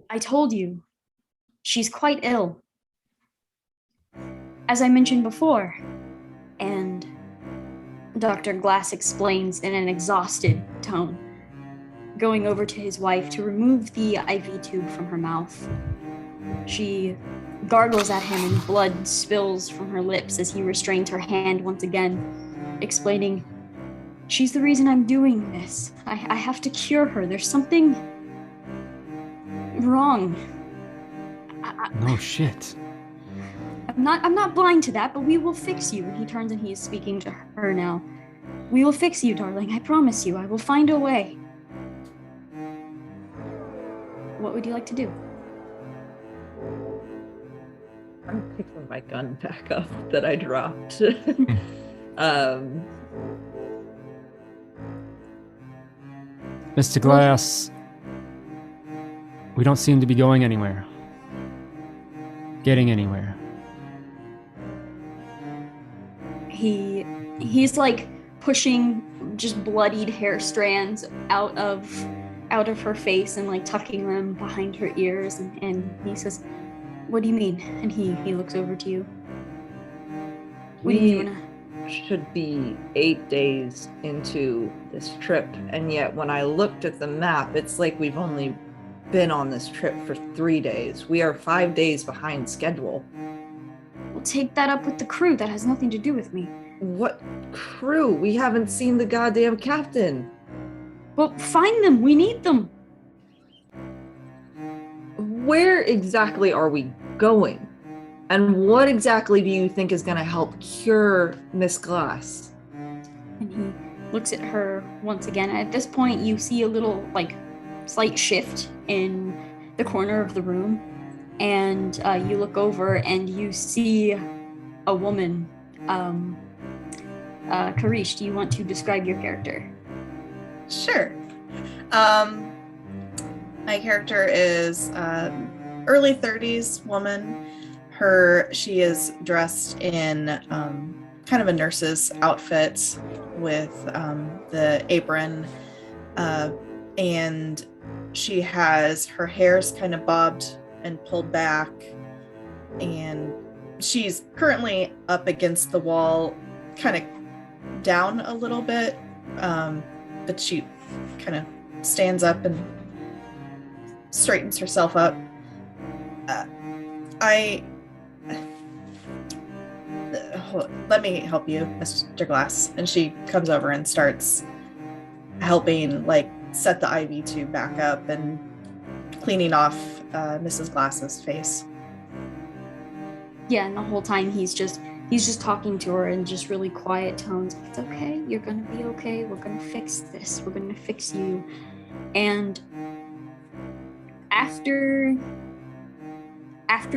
I told you, she's quite ill. As I mentioned before, and Dr. Glass explains in an exhausted tone, going over to his wife to remove the IV tube from her mouth. She gargles at him and blood spills from her lips as he restrains her hand once again, explaining, she's the reason I'm doing this. I have to cure her. There's something wrong. No shit. I'm not blind to that, but we will fix you. And he turns and he is speaking to her now. We will fix you, darling. I promise you. I will find a way. What would you like to do? I'm picking my gun back up that I dropped. Mr. Glass, we don't seem to be going anywhere. Getting anywhere. He's like pushing just bloodied hair strands out of her face and like tucking them behind her ears, and he says, what do you mean? And he looks over to you. What do you mean? Should be 8 days into this trip, and yet when I looked at the map, it's like we've only been on this trip for 3 days. We are 5 days behind schedule. We'll take that up with the crew. That has nothing to do with me. What crew? We haven't seen the goddamn captain. Well, find them. We need them. Where exactly are we going? And what exactly do you think is going to help cure Miss Glass? And he looks at her once again. At this point, you see a little, like, slight shift in the corner of the room. And you look over and you see a woman. Karish, do you want to describe your character? Sure. My character is early 30s woman. She is dressed in kind of a nurse's outfit with the apron, and she has her hair's kind of bobbed and pulled back, and she's currently up against the wall, kind of down a little bit, but she kind of stands up and straightens herself up. Let me help you, Mr. Glass. And she comes over and starts helping, like, set the IV tube back up and cleaning off Mrs. Glass's face. Yeah, and the whole time he's just talking to her in just really quiet tones. It's okay. You're gonna be okay. We're gonna fix this. We're gonna fix you. And after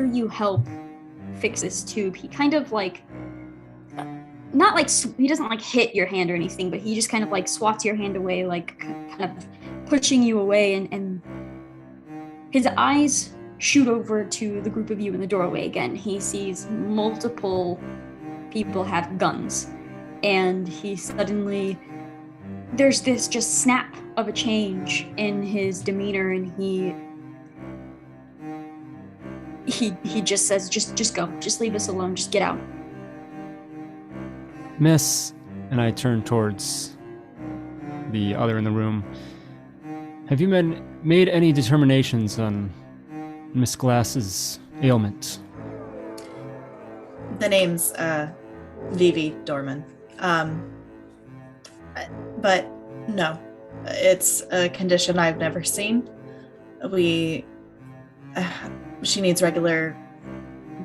you help fix this tube, he kind of like, not like, he doesn't like hit your hand or anything, but he just kind of like swats your hand away, like kind of pushing you away, and his eyes shoot over to the group of you in the doorway again. He sees multiple people have guns, and he suddenly, there's this just snap of a change in his demeanor, and he just says, just go, just leave us alone, just get out. Miss, and I turn towards the other in the room. Have you made any determinations on Miss Glass's ailment? The name's Vivi Dorman. But no, it's a condition I've never seen. She needs regular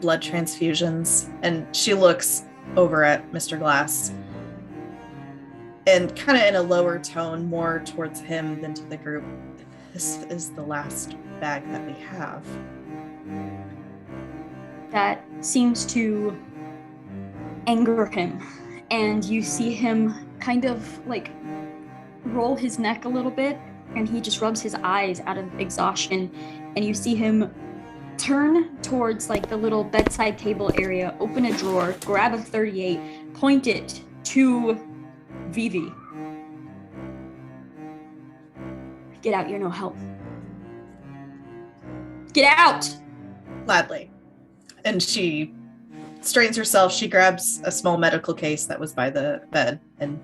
blood transfusions, and she looks over at Mr. Glass and kind of in a lower tone, more towards him than to the group. This is the last bag that we have. That seems to anger him, and you see him kind of like roll his neck a little bit, and he just rubs his eyes out of exhaustion, and you see him turn towards like the little bedside table area, open a drawer, grab a 38, point it to Vivi. Get out, you're no help. Get out! Gladly. And she straightens herself. She grabs a small medical case that was by the bed and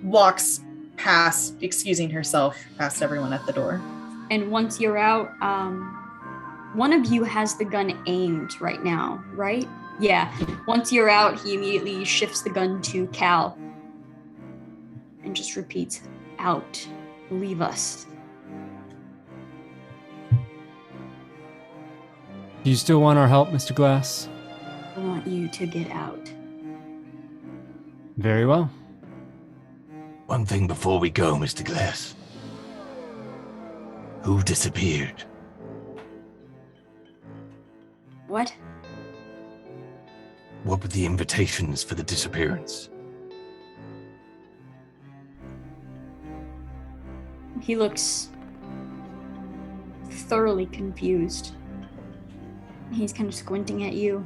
walks past, excusing herself, past everyone at the door. And once you're out, one of you has the gun aimed right now, right? Yeah. Once you're out, he immediately shifts the gun to Cal and just repeats, out, leave us. Do you still want our help, Mr. Glass? I want you to get out. Very well. One thing before we go, Mr. Glass. Who disappeared? What? What were the invitations for the disappearance? He looks thoroughly confused. He's kind of squinting at you.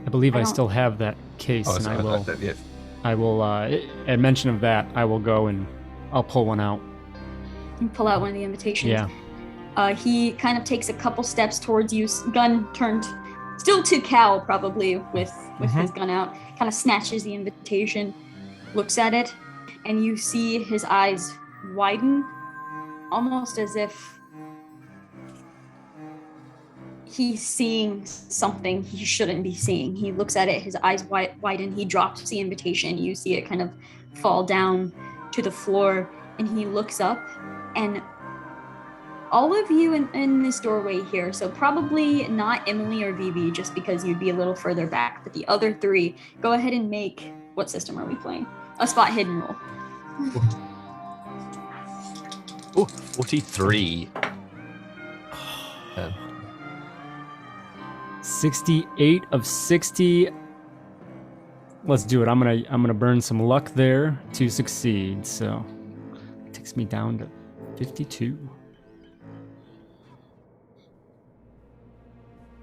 I believe I I don't- still have that case, and I will. Yes. I will. At mention of that, I will go and I'll pull one out. You pull out one of the invitations. Yeah. He kind of takes a couple steps towards you, gun turned still to Cal, probably with his gun out, kind of snatches the invitation, looks at it, and you see his eyes widen, almost as if he's seeing something he shouldn't be seeing. He looks at it, his eyes widen, he drops the invitation, you see it kind of fall down to the floor, and he looks up, and all of you in this doorway here, so probably not Emily or Vivi, just because you'd be a little further back, but the other three, go ahead and make, what system are we playing? A spot hidden roll. Oh, 43. 68 of 60. Let's do it. I'm gonna burn some luck there to succeed. So it takes me down to 52.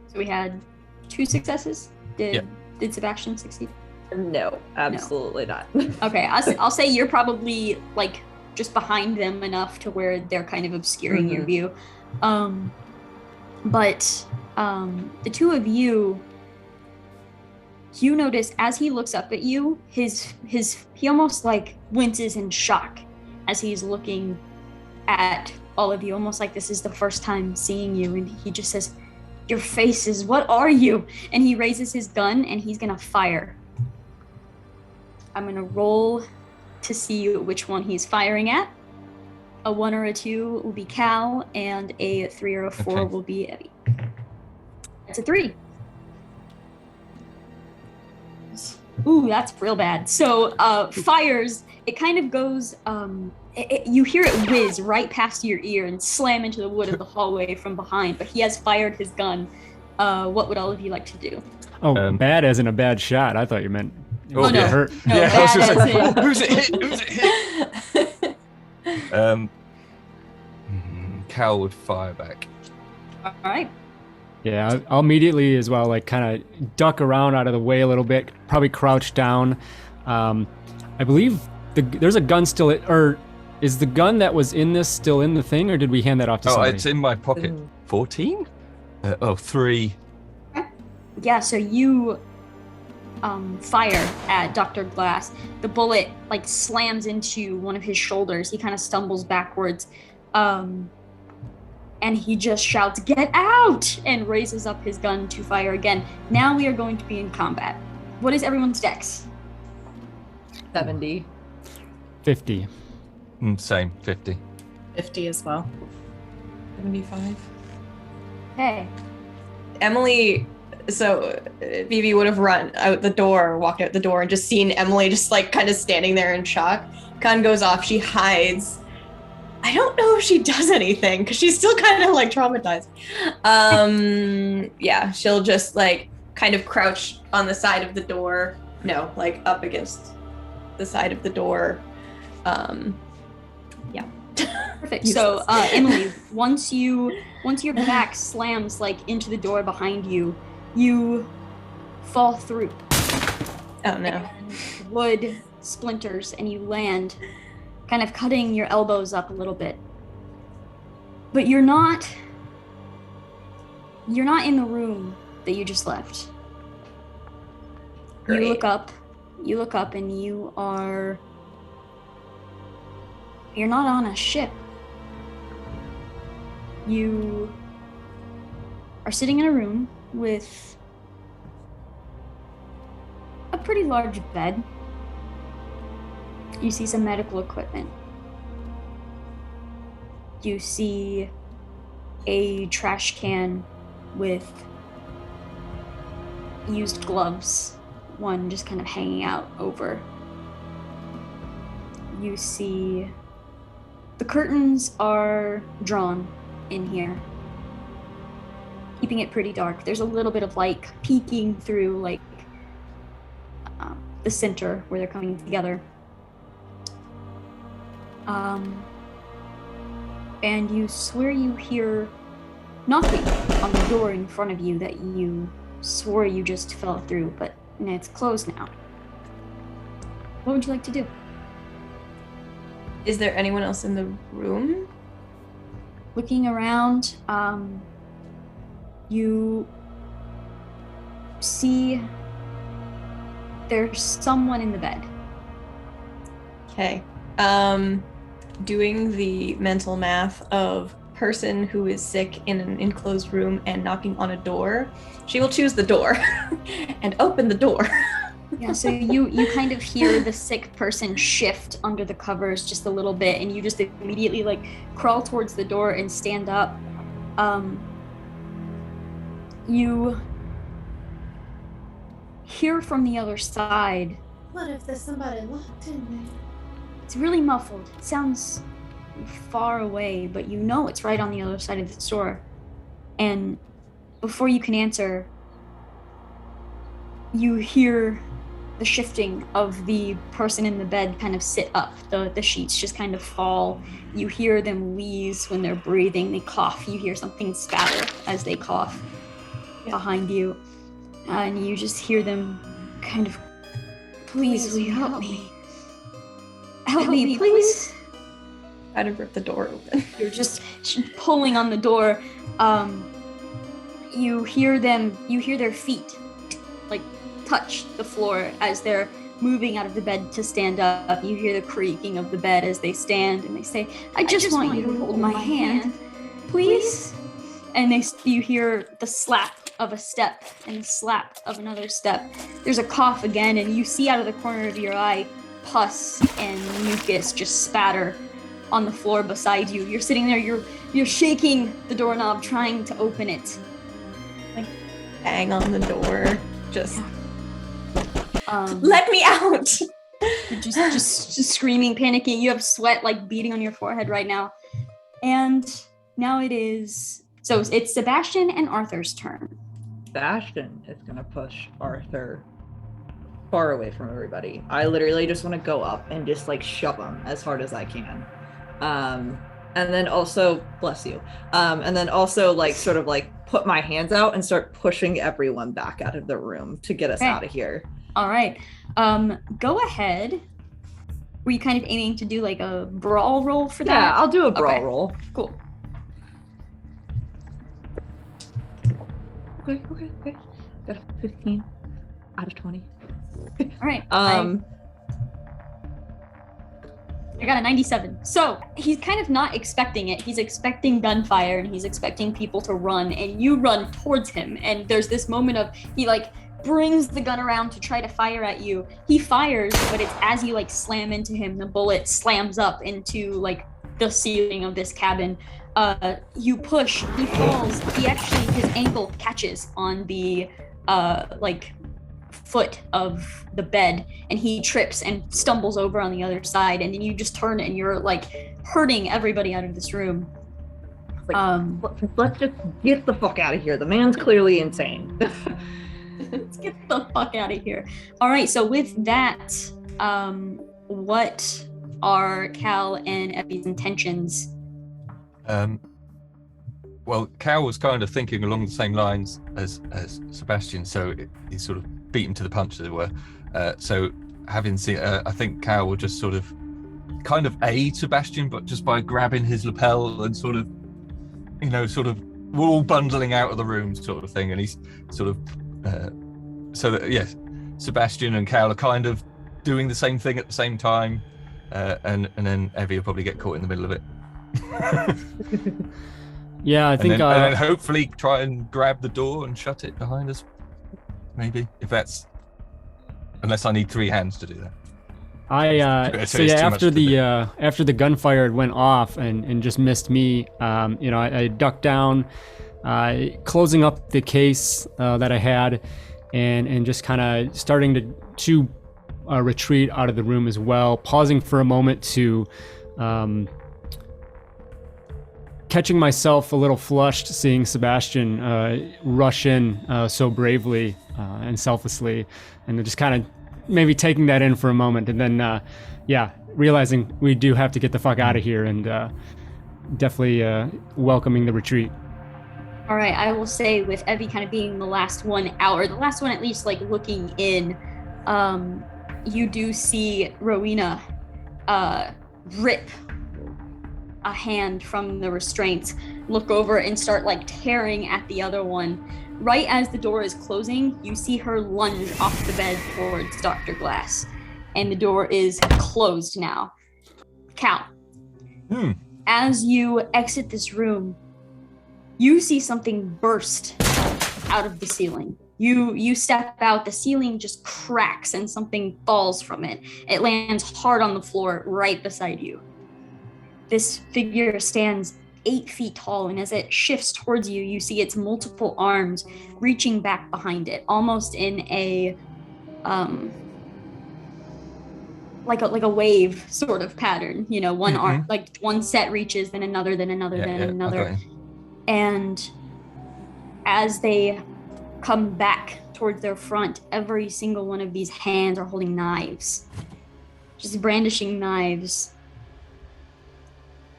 So we had 2 successes. Did Sebastian succeed? No, absolutely not. Okay, I'll say you're probably like just behind them enough to where they're kind of obscuring your view. But the two of you notice as he looks up at you, he almost like winces in shock as he's looking at all of you, almost like this is the first time seeing you, and he just says, "Your faces, what are you?" And he raises his gun and he's gonna fire. I'm gonna roll to see which one he's firing at. A 1 or a 2 will be Cal, and a 3 or a 4 Okay. will be Evie. It's a 3. Ooh, that's real bad. So fires, it kind of goes, you hear it whiz right past your ear and slam into the wood of the hallway from behind, but he has fired his gun. What would all of you like to do? Oh, bad as in a bad shot. I thought you meant Oh, no. hurt. No, Yeah, I was bad just like, as in- who's it hit? Who's it hit? Cal would fire back. All right. Yeah, I'll immediately as well, like, kind of duck around out of the way a little bit, probably crouch down. I believe there's a gun still, or is the gun that was in this still in the thing, or did we hand that off to Oh, somebody? it's in my pocket. 14? 3. Yeah, so you fire at Dr. Glass. The bullet like slams into one of his shoulders. He kind of stumbles backwards. And he just shouts, "Get out!" and raises up his gun to fire again. Now we are going to be in combat. What is everyone's dex? 70. 50. Same, 50. 50 as well. 75. Okay. Emily, so Vivi would have run out the door, walked out the door, and just seen Emily just like kind of standing there in shock. Gun goes off, she hides. I don't know if she does anything because she's still kind of like traumatized. Yeah, she'll just like kind of crouch on the side of the door. No, like up against the side of the door. Yeah. Perfect. So, Emily, once your back slams like into the door behind you, you fall through. Oh no. And wood splinters, and you land, kind of cutting your elbows up a little bit. But you're not in the room that you just left. Great. You look up and you're not on a ship. You are sitting in a room with a pretty large bed. You see some medical equipment. You see a trash can with used gloves, one just kind of hanging out over. You see the curtains are drawn in here, keeping it pretty dark. There's a little bit of light peeking through like the center where they're coming together. And you swear you hear knocking on the door in front of you that you swore you just fell through, but it's closed now. What would you like to do? Is there anyone else in the room? Looking around, you see there's someone in the bed. Okay. Doing the mental math of person who is sick in an enclosed room and knocking on a door, she will choose the door and open the door. Yeah, so you kind of hear the sick person shift under the covers just a little bit, and you just immediately like crawl towards the door and stand up. You hear from the other side. What if there's somebody locked in there? It's really muffled. It sounds far away, but you know it's right on the other side of the store. And before you can answer, you hear the shifting of the person in the bed kind of sit up. The sheets just kind of fall. You hear them wheeze when they're breathing. They cough. You hear something spatter as they cough behind you. And you just hear them kind of, "Please, will you help me? Help me, please." Try to rip the door open. You're just pulling on the door. You hear their feet like touch the floor as they're moving out of the bed to stand up. You hear the creaking of the bed as they stand, and they say, I just want you to hold my hand, please. And you hear the slap of a step and the slap of another step. There's a cough again, and you see out of the corner of your eye pus and mucus just spatter on the floor beside you. You're sitting there, you're shaking the doorknob trying to open it. Like, bang on the door. Just Um, let me out. You're just screaming, panicking. You have sweat like beating on your forehead right now. And now it's Sebastian and Arthur's turn. Sebastian is gonna push Arthur far away from everybody. I literally just want to go up and just like shove him as hard as I can. And then also, bless you. And then also like sort of like put my hands out and start pushing everyone back out of the room to get us out of here. All right. Go ahead. Were you kind of aiming to do like a brawl roll for that? Yeah, I'll do a brawl roll. Cool. Okay. Got a 15 out of 20. All right. I got a 97. So he's kind of not expecting it. He's expecting gunfire and he's expecting people to run, and you run towards him. And there's this moment of he like brings the gun around to try to fire at you. He fires, but it's as you like slam into him, the bullet slams up into like the ceiling of this cabin. You push, he falls. His ankle catches on the like foot of the bed, and he trips and stumbles over on the other side, and then you just turn and you're like hurting everybody out of this room. Let's just get the fuck out of here. The man's clearly insane. Let's get the fuck out of here. All right, so with that, what are Cal and Effie's intentions? Well, Cal was kind of thinking along the same lines as Sebastian, so he sort of beat him to the punch, as it were. So having seen, I think Cal will just sort of kind of aid Sebastian, but just by grabbing his lapel and sort of, we're all bundling out of the room sort of thing. And he's sort of, so that, yes, Sebastian and Cal are kind of doing the same thing at the same time. And then Evie will probably get caught in the middle of it. Yeah, I think. And then hopefully try and grab the door and shut it behind us. Maybe, unless I need 3 hands to do that. After the gunfire went off and just missed me, I ducked down, closing up the case that I had, and just kind of starting to retreat out of the room as well, pausing for a moment to. Catching myself a little flushed seeing Sebastian rush in so bravely and selflessly, and then just kind of maybe taking that in for a moment, and then realizing we do have to get the fuck out of here, and definitely welcoming the retreat. All right, I will say with Evie kind of being the last one out, or the last one at least like looking in, you do see Rowena rip a hand from the restraints, look over and start like tearing at the other one. Right as the door is closing, you see her lunge off the bed towards Dr. Glass, and the door is closed now. Cal, as you exit this room, you see something burst out of the ceiling. You step out, the ceiling just cracks and something falls from it. It lands hard on the floor right beside you. This figure stands 8 feet tall, and as it shifts towards you, you see its multiple arms reaching back behind it, almost in a like a wave sort of pattern. One arm, like one set reaches, then another, then another, then another. Okay. And as they come back towards their front, every single one of these hands are holding knives, just brandishing knives.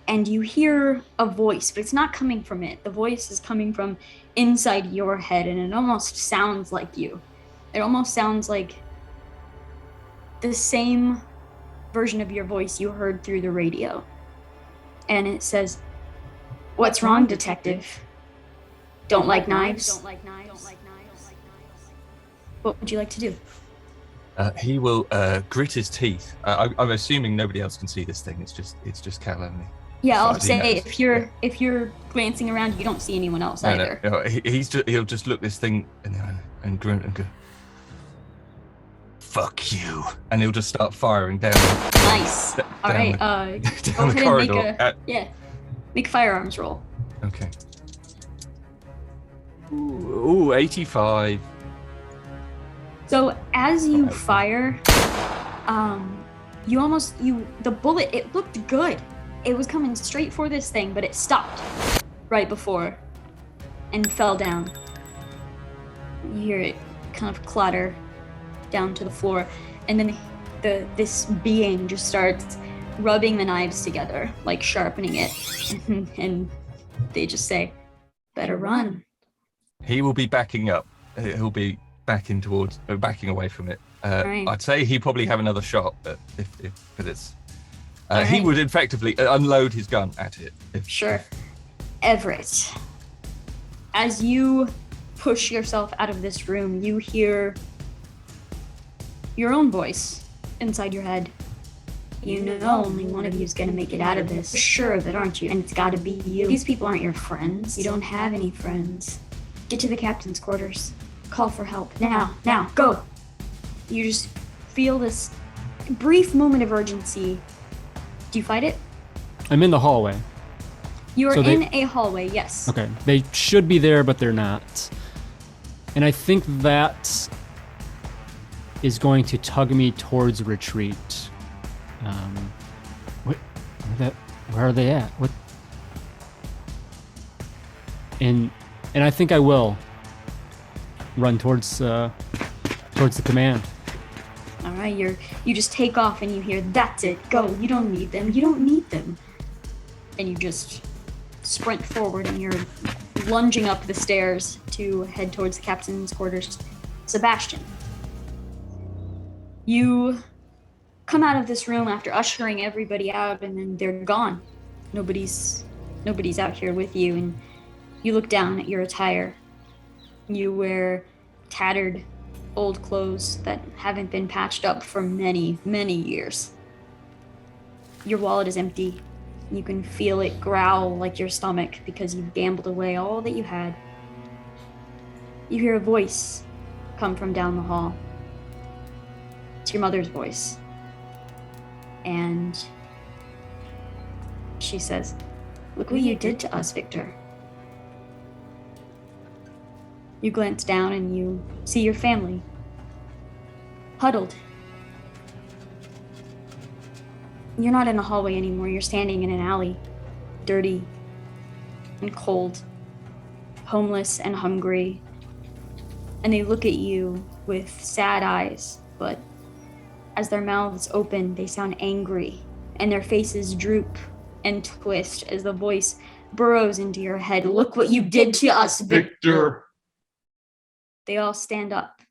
And you hear a voice, but it's not coming from it. The voice is coming from inside your head, and it almost sounds like you. It almost sounds like the same version of your voice you heard through the radio. And it says, "What's wrong, detective? Don't like knives? What would you like to do?" He will grit his teeth. I'm assuming nobody else can see this thing. It's just Cal only. Yeah, I'll say if you're glancing around, you don't see anyone else either. No, he'll just look this thing and grunt and go, "Fuck you," and he'll just start firing down. Nice. All right. Go ahead and make a firearms roll. Okay. Ooh, 85. So as you fire, the bullet, it looked good. It was coming straight for this thing, but it stopped right before and fell down. You hear it kind of clatter down to the floor, and then this being just starts rubbing the knives together, like sharpening it, and they just say, "Better run." He will be backing up. He'll be backing away from it. Right. I'd say he probably have another shot, but but it's All he right. would effectively unload his gun at it. Sure. Everett, as you push yourself out of this room, you hear your own voice inside your head. You know only one of you is going to make it out of this. Sure of it, aren't you? And it's got to be you. These people aren't your friends. You don't have any friends. Get to the captain's quarters. Call for help. Now, go. You just feel this brief moment of urgency. Do you fight it? I'm in the hallway. You are So they- in a hallway, yes. Okay, they should be there, but they're not. And I think that is going to tug me towards retreat. Where are they at? What? And I think I will run towards the command. All right, you just take off and you hear, "That's it, go. You don't need them. You don't need them." And you just sprint forward and you're lunging up the stairs to head towards the captain's quarters. Sebastian, you come out of this room after ushering everybody out, and then they're gone. Nobody's out here with you, and you look down at your attire. You wear tattered old clothes that haven't been patched up for many, many years. Your wallet is empty. You can feel it growl like your stomach because you've gambled away all that you had. You hear a voice come from down the hall. It's your mother's voice. And she says, "Look what you did to us, Victor." You glance down and you see your family huddled. You're not in a hallway anymore. You're standing in an alley, dirty and cold, homeless and hungry. And they look at you with sad eyes, but as their mouths open, they sound angry, and their faces droop and twist as the voice burrows into your head. "Look what you did to us, Victor." They all stand up,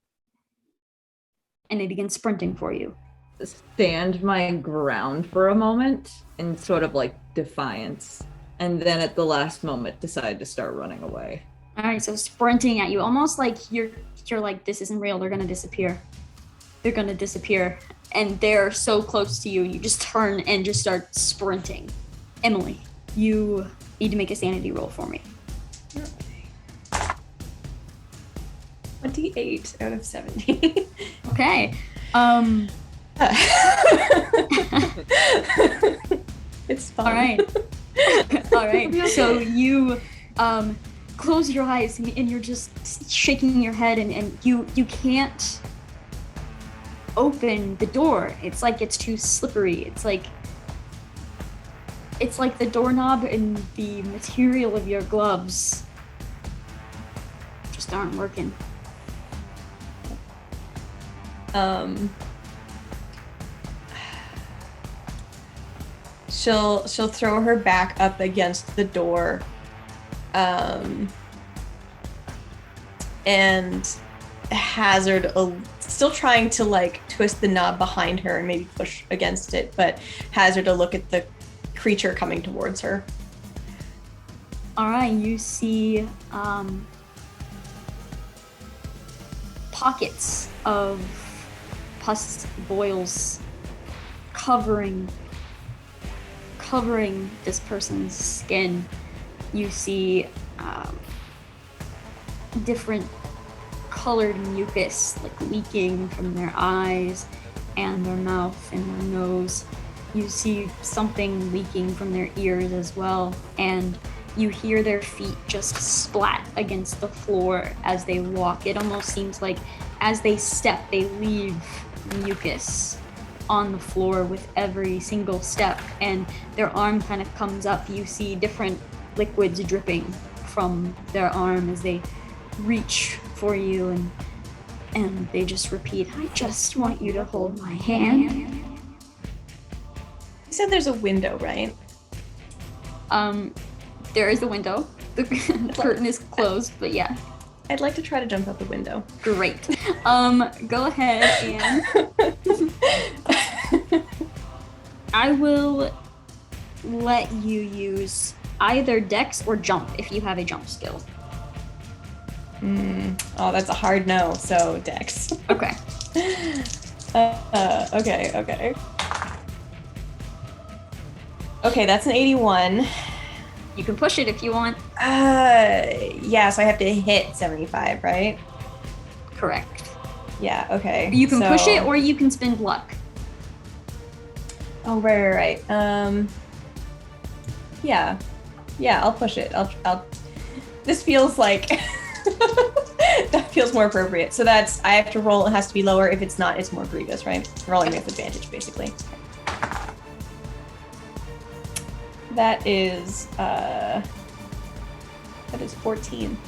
and they begin sprinting for you. Stand my ground for a moment in sort of like defiance, and then at the last moment decide to start running away. All right, so sprinting at you, almost like you're like, "This isn't real. They're gonna disappear. They're gonna disappear," and they're so close to you, and you just turn and just start sprinting. Emily, you need to make a sanity roll for me. 28 out of 70. Okay. It's fun. All right. All right. So you close your eyes and you're just shaking your head and you can't open the door. It's like it's too slippery. It's like the doorknob and the material of your gloves just aren't working. She'll throw her back up against the door, and hazard still trying to like twist the knob behind her and maybe push against it, but hazard a look at the creature coming towards her. All right, you see pockets of pus boils covering this person's skin. You see different colored mucus like leaking from their eyes and their mouth and their nose. You see something leaking from their ears as well, and You hear their feet just splat against the floor as they walk. It almost seems like as they step, they leave mucus on the floor with every single step, and their arm kind of comes up. You see different liquids dripping from their arm as they reach for you, and they just repeat, "I just want you to hold my hand." You said there's a window, right? There is a window. The curtain is closed, but yeah. I'd like to try to jump out the window. Great. Go ahead and I will let you use either dex or jump if you have a jump skill. Oh, that's a hard no, so dex. Okay. Okay. Okay, that's an 81. You can push it if you want. Yeah, so I have to hit 75, right? Correct. Yeah, okay. You can push it or you can spend luck. Oh, right. Yeah, I'll push it. I'll. This feels like that feels more appropriate. So that's I have to roll. It has to be lower. If it's not, it's more grievous, right? Rolling with advantage, basically. That is 14.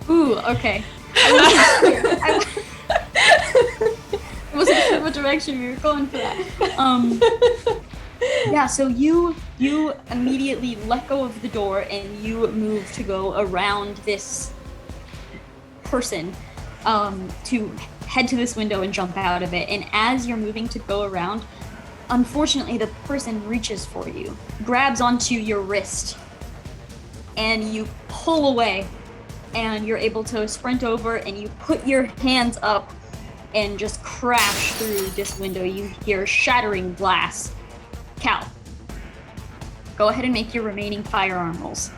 Ooh, okay. I wasn't sure what direction we were going for that. Yeah, so you immediately let go of the door and you move to go around this person to head to this window and jump out of it. And as you're moving to go around, unfortunately, the person reaches for you, grabs onto your wrist, and you pull away, and you're able to sprint over, and you put your hands up and just crash through this window. You hear shattering glass. Cal, go ahead and make your remaining firearm rolls.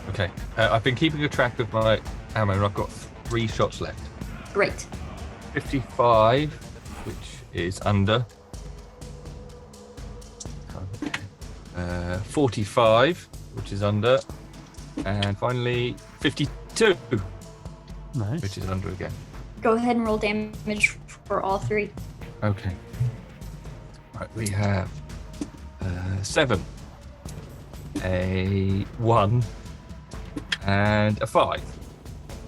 Okay. I've been keeping a track of my ammo, and I've got 3 shots left. Great. 55, which is under. 45, which is under, and finally 52, Nice. which is under again. Go ahead and roll damage for all 3. Okay. Right, we have 7, a 1, and a 5.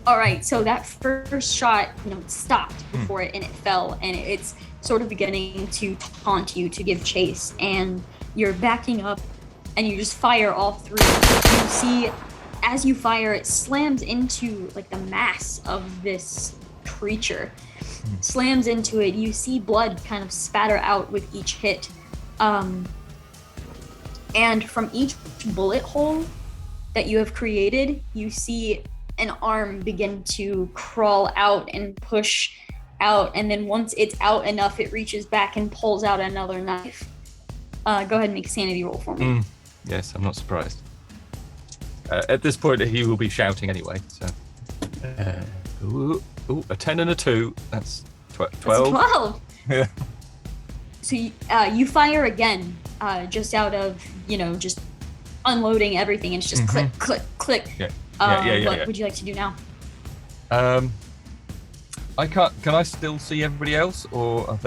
All right, so that first shot, stopped before it, and it fell, and it's sort of beginning to taunt you to give chase, and you're backing up, and you just fire all 3. You see, as you fire, it slams into like the mass of this creature. Slams into it. You see blood kind of spatter out with each hit, and from each bullet hole that you have created, you see an arm begin to crawl out and push out, and then once it's out enough, it reaches back and pulls out another knife. Go ahead and make a sanity roll for me. Yes, I'm not surprised. At this point, he will be shouting anyway. So, a 10 and a 2. That's 12. That's 12. Yeah. So you fire again, just out of just unloading everything, and it's just click, click, click. Yeah. What would you like to do now? I can't. Can I still see everybody else, or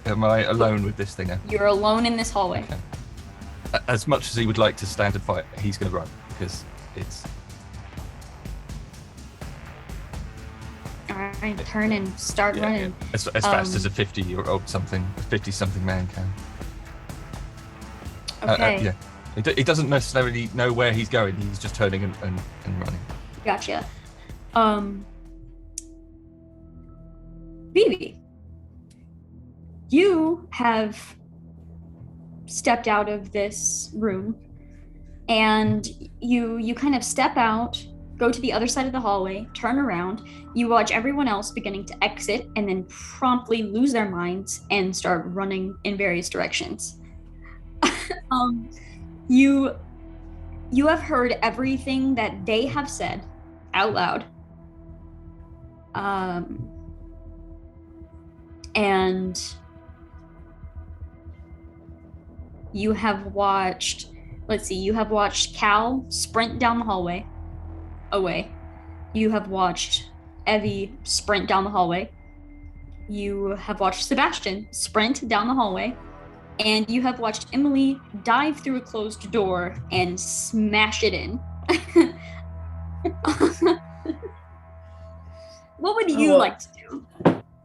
am I alone with this thing now? You're alone in this hallway. Okay. As much as he would like to stand and fight, he's going to run because it's. All right, turn and start running. Yeah. As fast as a 50-something man can. Okay. Yeah. He doesn't necessarily know where he's going. He's just turning and running. Gotcha. Vivi, you have stepped out of this room, and you kind of step out, go to the other side of the hallway, turn around. You watch everyone else beginning to exit, and then promptly lose their minds and start running in various directions. You have heard everything that they have said out loud. And you have watched let's see, you have watched Cal sprint down the hallway away. You have watched Evie sprint down the hallway. You have watched Sebastian sprint down the hallway. And you have watched Emily dive through a closed door and smash it in. What would you like to do?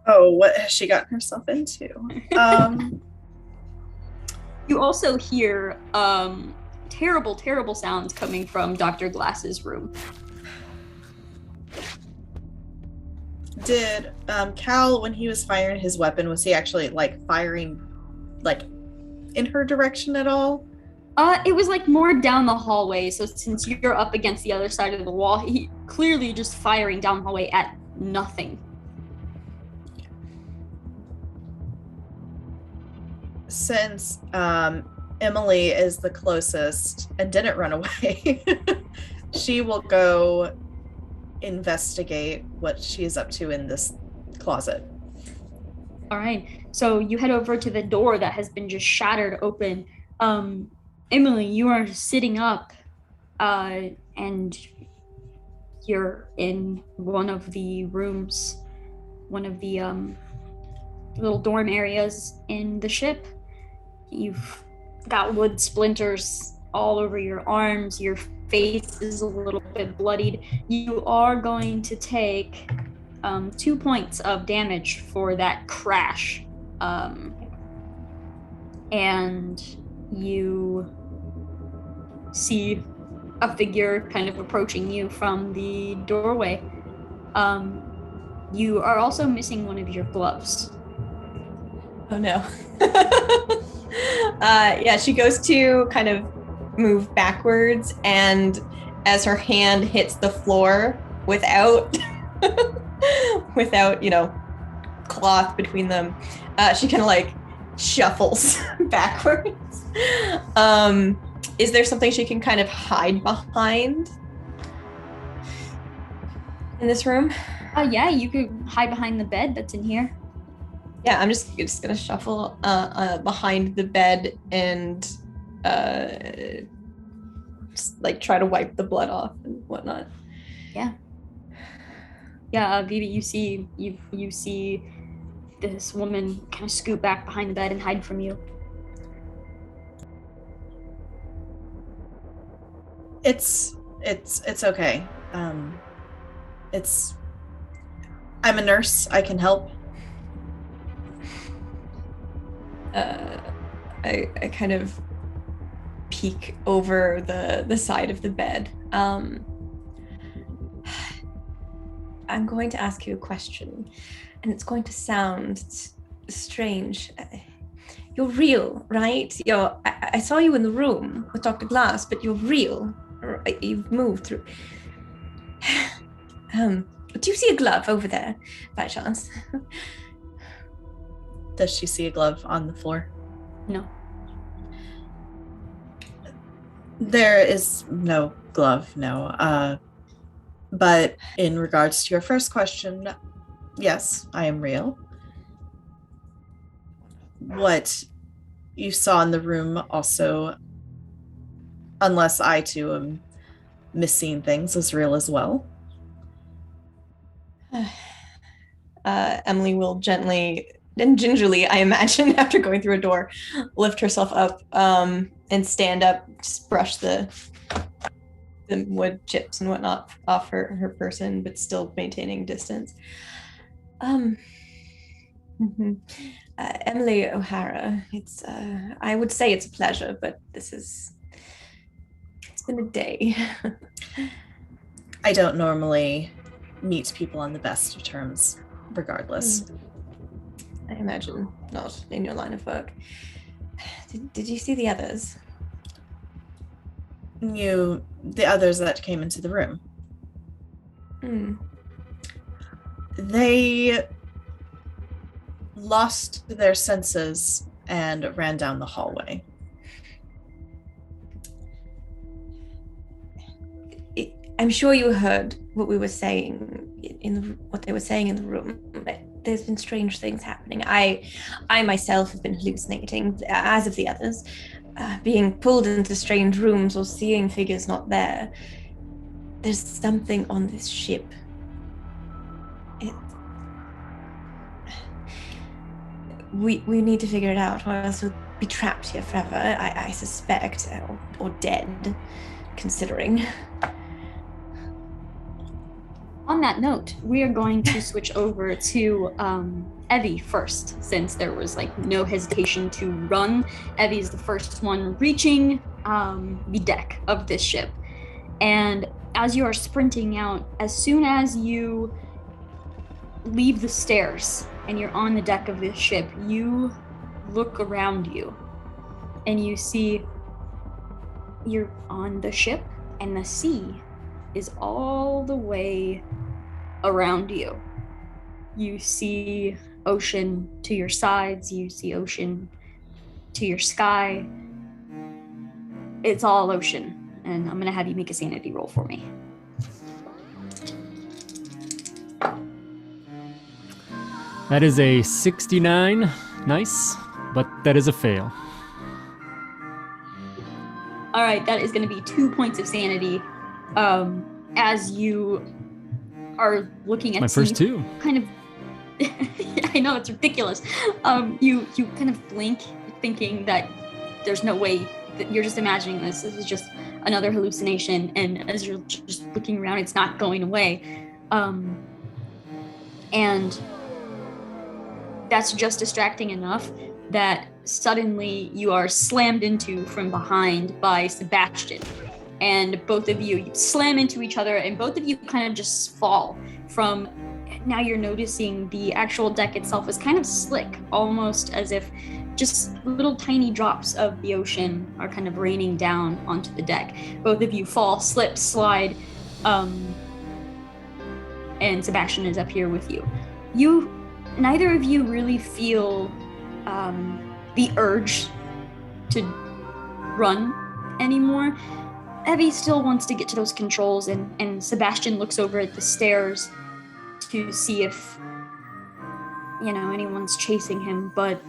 Oh, what has she gotten herself into? You also hear terrible, terrible sounds coming from Dr. Glass's room. Did Cal, when he was firing his weapon, was he actually like firing like in her direction at all? It was like more down the hallway. So since you're up against the other side of the wall, he clearly just firing down the hallway at nothing. Since Emily is the closest and didn't run away, she will go investigate what she is up to in this closet. All right. So you head over to the door that has been just shattered open. Emily, you are sitting up, and you're in one of the rooms, one of the little dorm areas in the ship. You've got wood splinters all over your arms. Your face is a little bit bloodied. You are going to take 2 points of damage for that crash. And you see a figure kind of approaching you from the doorway. You are also missing one of your gloves. Oh no. Yeah, she goes to kind of move backwards, and as her hand hits the floor without cloth between them, she kind of like shuffles backwards. Is there something she can kind of hide behind in this room? Yeah, you could hide behind the bed that's in here. Yeah, I'm just gonna shuffle behind the bed and just like try to wipe the blood off and whatnot. Yeah, Vivi, you see this woman kind of scoot back behind the bed and hide from you. It's okay. I'm a nurse. I can help. I kind of peek over the side of the bed. I'm going to ask you a question, and it's going to sound strange. You're real, right? I saw you in the room with Dr. Glass, but you're real. You've moved through. Do you see a glove over there, by chance? Does she see a glove on the floor? No. There is no glove, no. But in regards to your first question, yes, I am real. What you saw in the room also, unless I too am missing things, is real as well. Emily will gently and gingerly, I imagine, after going through a door, lift herself up and stand up, just brush the wood chips and whatnot off her person, but still maintaining distance. Emily O'Hara, it's I would say it's a pleasure, but it's been a day. I don't normally meet people on the best of terms, regardless. I imagine not in your line of work. Did you see the others? The others that came into the room. They lost their senses and ran down the hallway. I'm sure you heard what we were saying what they were saying in the room. There's been strange things happening. I myself have been hallucinating, as of the others. being pulled into strange rooms or seeing figures not there. There's something on this ship. We need to figure it out, or else we'll be trapped here forever, I suspect, or dead, considering. On that note, we are going to switch over to Evie first, since there was like no hesitation to run. Evie is the first one reaching the deck of this ship. And as you are sprinting out, as soon as you leave the stairs and you're on the deck of this ship, you look around you and you see you're on the ship and the sea is all the way around you. You see ocean to your sides, you see ocean to your sky. It's all ocean. And I'm gonna have you make a sanity roll for me. That is a 69. Nice, but that is a fail. All right, that is gonna be 2 points of sanity. As you are looking at My first two. kind of I know it's ridiculous. You kind of blink, thinking that there's no way that you're just imagining this. This is just another hallucination, and as you're just looking around, it's not going away. And that's just distracting enough that suddenly you are slammed into from behind by Sebastian. And both of you slam into each other, and both of you kind of just fall from. Now you're noticing the actual deck itself is kind of slick, almost as if just little tiny drops of the ocean are kind of raining down onto the deck. Both of you fall, slip, slide, and Sebastian is up here with you. Neither of you really feel the urge to run anymore. Evie still wants to get to those controls, and Sebastian looks over at the stairs to see if, anyone's chasing him, but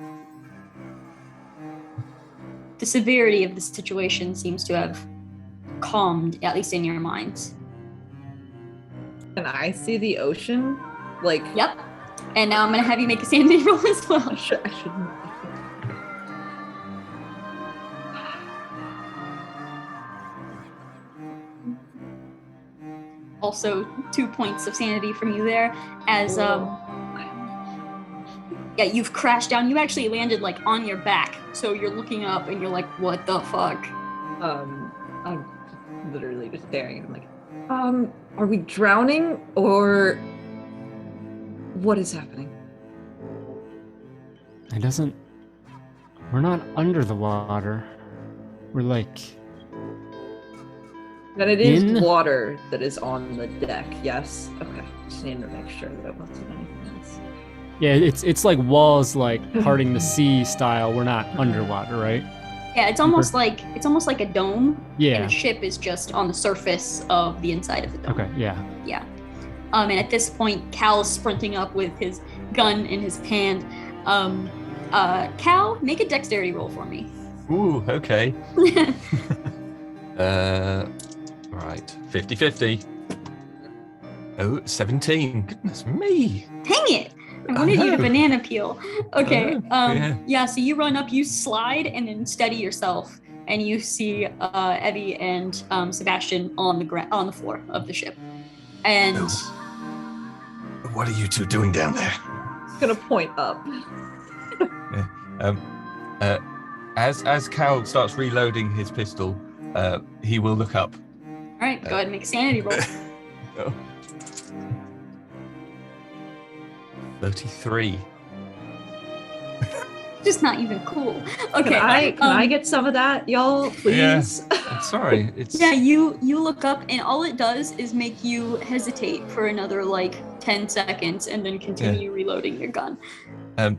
the severity of the situation seems to have calmed, at least in your minds. Can I see the ocean? Yep. And now I'm gonna have you make a sanity roll as well. I shouldn't. Also 2 points of sanity from you there, as you've crashed down. You actually landed on your back, so you're looking up and you're like, what the fuck? I'm literally just staring at him are we drowning or what is happening? We're not under the water. We're Then it is water that is on the deck, yes? Okay, just need to make sure that it wasn't anything else. Yeah, it's like walls parting the sea style. We're not underwater, right? Yeah, it's almost like a dome. Yeah. And the ship is just on the surface of the inside of the dome. Okay, yeah. Yeah. And at this point, Cal's sprinting up with his gun in his hand. Cal, make a dexterity roll for me. Ooh, okay. Right, 50-50. Oh, 17. Goodness me. Dang it! I wanted you to banana peel. Okay. Yeah. So you run up, you slide, and then steady yourself, and you see Evie and Sebastian on the floor of the ship. And What are you two doing down there? It's gonna point up. As Cal starts reloading his pistol, he will look up. all right, go ahead and make a sanity roll. Oh. 33. Just not even cool. Okay. Can I get some of that, y'all, please? Yeah. Sorry, it's Yeah, you look up, and all it does is make you hesitate for another 10 seconds, and then continue reloading your gun. And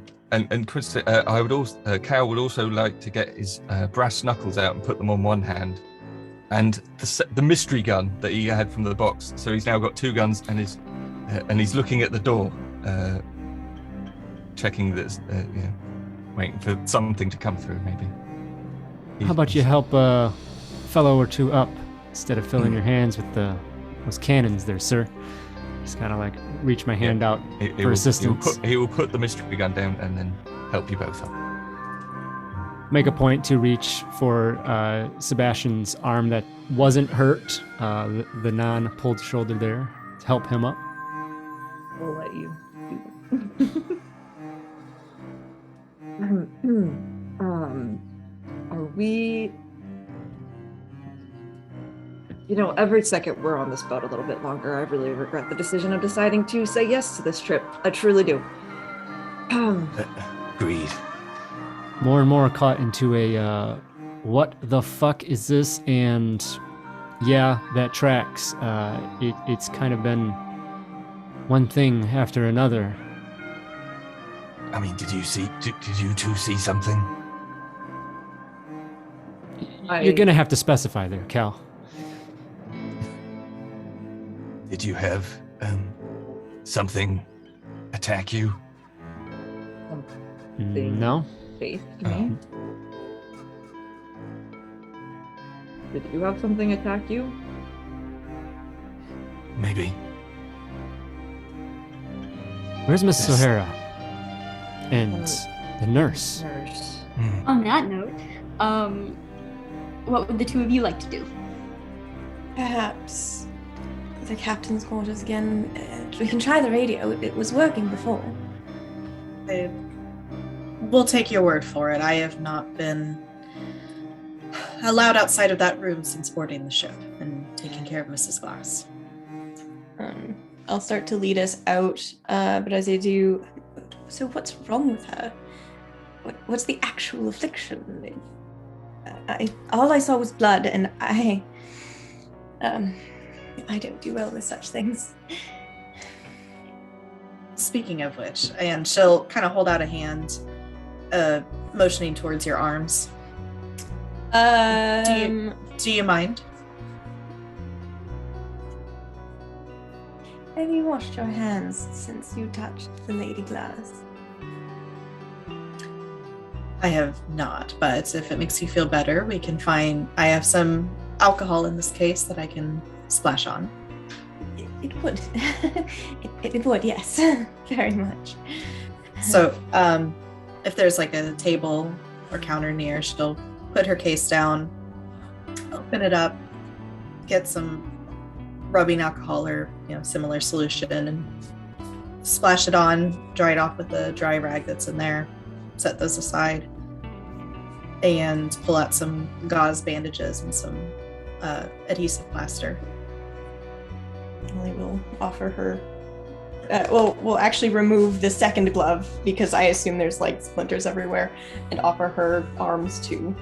Chris, I would also Cal would also like to get his brass knuckles out and put them on one hand, and the mystery gun that he had from the box. So he's now got two guns, and he's looking at the door, checking that, waiting for something to come through. Maybe How about you help a fellow or two up instead of filling your hands with those cannons there, sir? Just kind of like reach my hand out for assistance. He will put the mystery gun down and then help you both up. Make a point to reach for Sebastian's arm that wasn't hurt, the non-pulled shoulder there, to help him up. We'll let you do that. Are we... every second we're on this boat a little bit longer, I really regret the decision of deciding to say yes to this trip. I truly do. Agreed. More and more caught into a, what the fuck is this? And yeah, that tracks. It's kind of been one thing after another. I mean, did you two see something? You're gonna have to specify there, Cal. Did you have something attack you? No. Faith to me. Did you have something attack you? Maybe. Where's Mrs. Yes. O'Hara? And the nurse. On that note, what would the two of you like to do? Perhaps the captain's quarters again. We can try the radio. It was working before. We'll take your word for it. I have not been allowed outside of that room since boarding the ship and taking care of Mrs. Glass. I'll start to lead us out, but as I do, so what's wrong with her? What's the actual affliction? All I saw was blood, and I don't do well with such things. Speaking of which, and she'll kind of hold out a hand, motioning towards your arms. Do you mind? Have you washed your hands since you touched the Lady Glass? I have not, but if it makes you feel better, we can I have some alcohol in this case that I can splash on. It would. it would, yes. Very much. So, if there's like a table or counter near, she'll put her case down, open it up, get some rubbing alcohol or similar solution, and splash it on, dry it off with a dry rag that's in there, set those aside, and pull out some gauze bandages and some adhesive plaster. Emily will offer her. We'll actually remove the second glove because I assume there's like splinters everywhere, and offer her arms to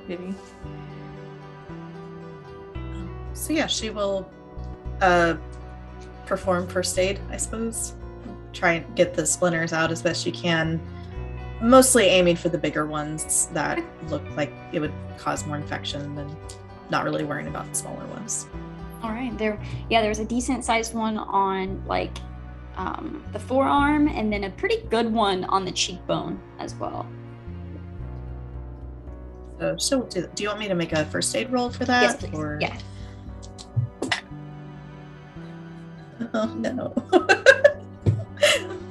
Vivi. So yeah, she will perform first aid, I suppose. Try and get the splinters out as best she can. Mostly aiming for the bigger ones that look like it would cause more infection, than not really worrying about the smaller ones. All right, there's a decent sized one on like the forearm, and then a pretty good one on the cheekbone as well. So she'll do that. Do you want me to make a first aid roll for that? Yes, please. Or... Yeah. Oh no.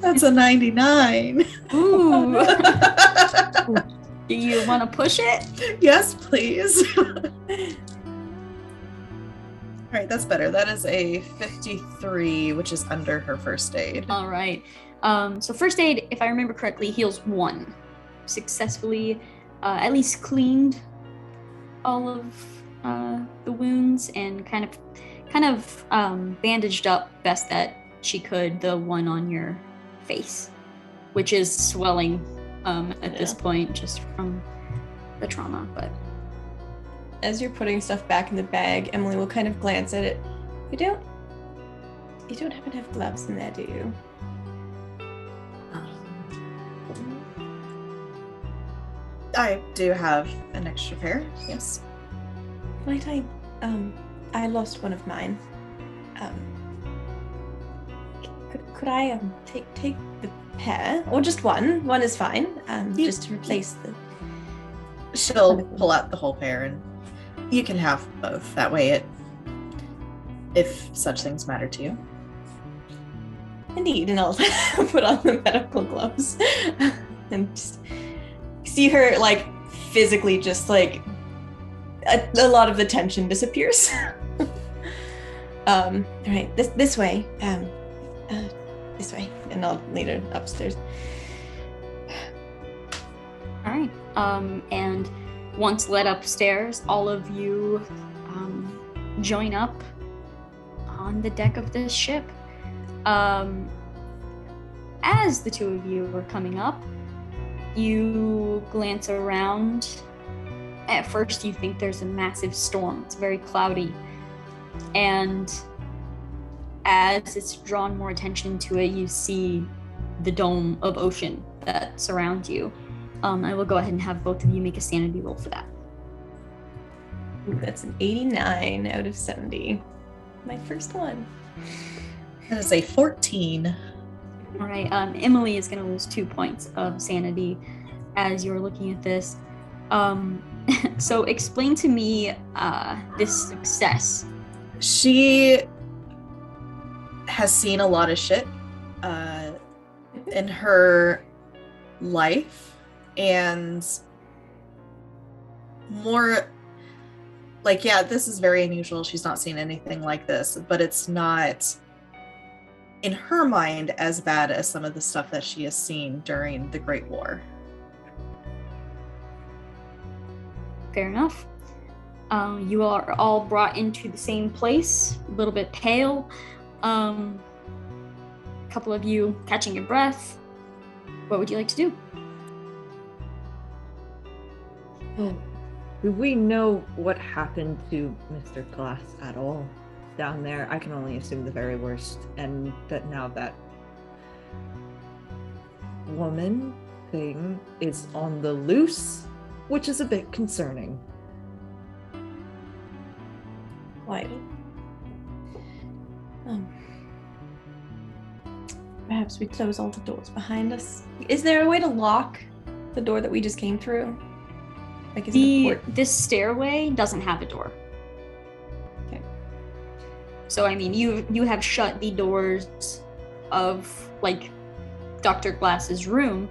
That's a 99. Ooh. Do you want to push it? Yes, please. All right, that's better. That is a 53, which is under her first aid. All right. So first aid, if I remember correctly, heals 1. Successfully, at least cleaned all of the wounds and kind of bandaged up best that she could the one on your face, which is swelling at this point just from the trauma. But as you're putting stuff back in the bag, Emily will kind of glance at it. You don't happen to have gloves in there, do you? I do have an extra pair, yes. Might I lost one of mine. Could I take the pair, or just one? One is fine. Just to replace the. She'll pull out the whole pair, and you can have both. That way, if such things matter to you. Indeed, and I'll put on the medical gloves and just see her like physically just like a lot of the tension disappears. All right, this way, this way, and I'll lead her upstairs. All right. And once led upstairs, all of you join up on the deck of this ship. As the two of you are coming up, you glance around. At first, you think there's a massive storm. It's very cloudy. And as it's drawn more attention to it, you see the dome of ocean that surrounds you. I will go ahead and have both of you make a sanity roll for that. Ooh, that's an 89 out of 70. My first one. That is a 14. All right. Emily is going to lose 2 points of sanity as you're looking at this. So explain to me this success. She has seen a lot of shit in her life, and more like, yeah, this is very unusual. She's not seen anything like this, but it's not, in her mind, as bad as some of the stuff that she has seen during the Great War. Fair enough. You are all brought into the same place, a little bit pale. A couple of you catching your breath. What would you like to do? Do we know what happened to Mr. Glass at all down there? I can only assume the very worst, and that now that woman thing is on the loose, which is a bit concerning. Why? Perhaps we close all the doors behind us. Is there a way to lock the door that we just came through? Like, is it a port? This stairway doesn't have a door. Okay. So I mean, you have shut the doors of like Dr. Glass's room,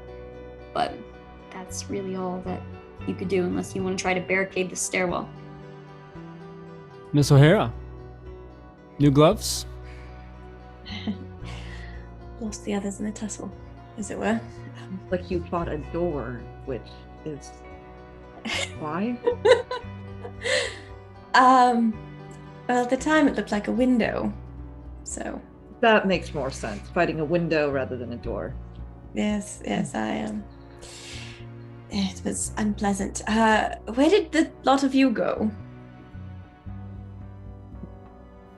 but that's really all that you could do unless you want to try to barricade the stairwell. Miss O'Hara, new gloves? Lost the others in a tussle, as it were. Like you fought a door, which is why? Well, at the time it looked like a window, so. That makes more sense. Fighting a window rather than a door. Yes, I am. It was unpleasant. Where did the lot of you go?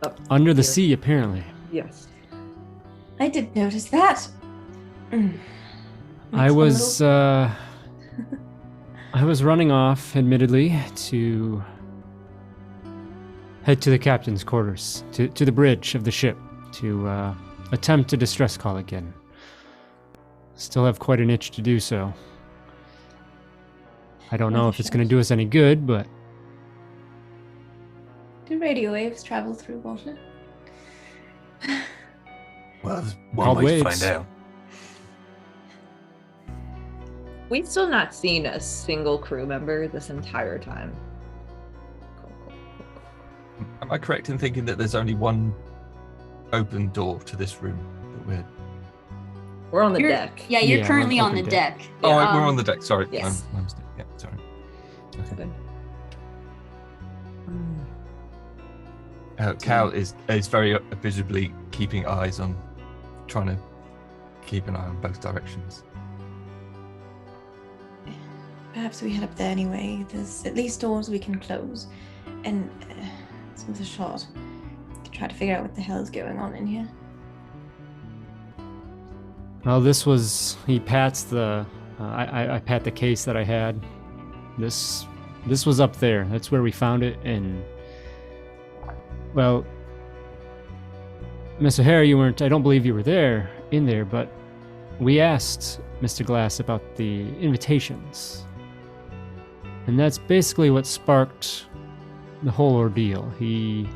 Up Under the here. sea, apparently. Yes. I did notice that. I was running off, admittedly, to head to the captain's quarters, to the bridge of the ship, to attempt a distress call again. Still have quite an itch to do so. I don't know if it's going to do us any good, but... Do radio waves travel through water? Well, there's one Called way to waves. find out. We've still not seen a single crew member this entire time. Cool. Am I correct in thinking that there's only one open door to this room? That We're on the You're- deck. Yeah, you're Yeah, currently we're on the open deck. we're we're on the deck. Sorry, yes. my mistake. Yeah, sorry. Okay. Good. Cal is very visibly keeping eyes on, trying to keep an eye on both directions. Perhaps we head up there anyway. There's at least doors we can close. And it's worth a shot to try to figure out what the hell is going on in here. Well, this was... He pats the... I pat the case that I had. This was up there. That's where we found it, and... Well... Miss O'Hara, you weren't... I don't believe you were in there, but... We asked Mr. Glass about the invitations. And that's basically what sparked the whole ordeal. He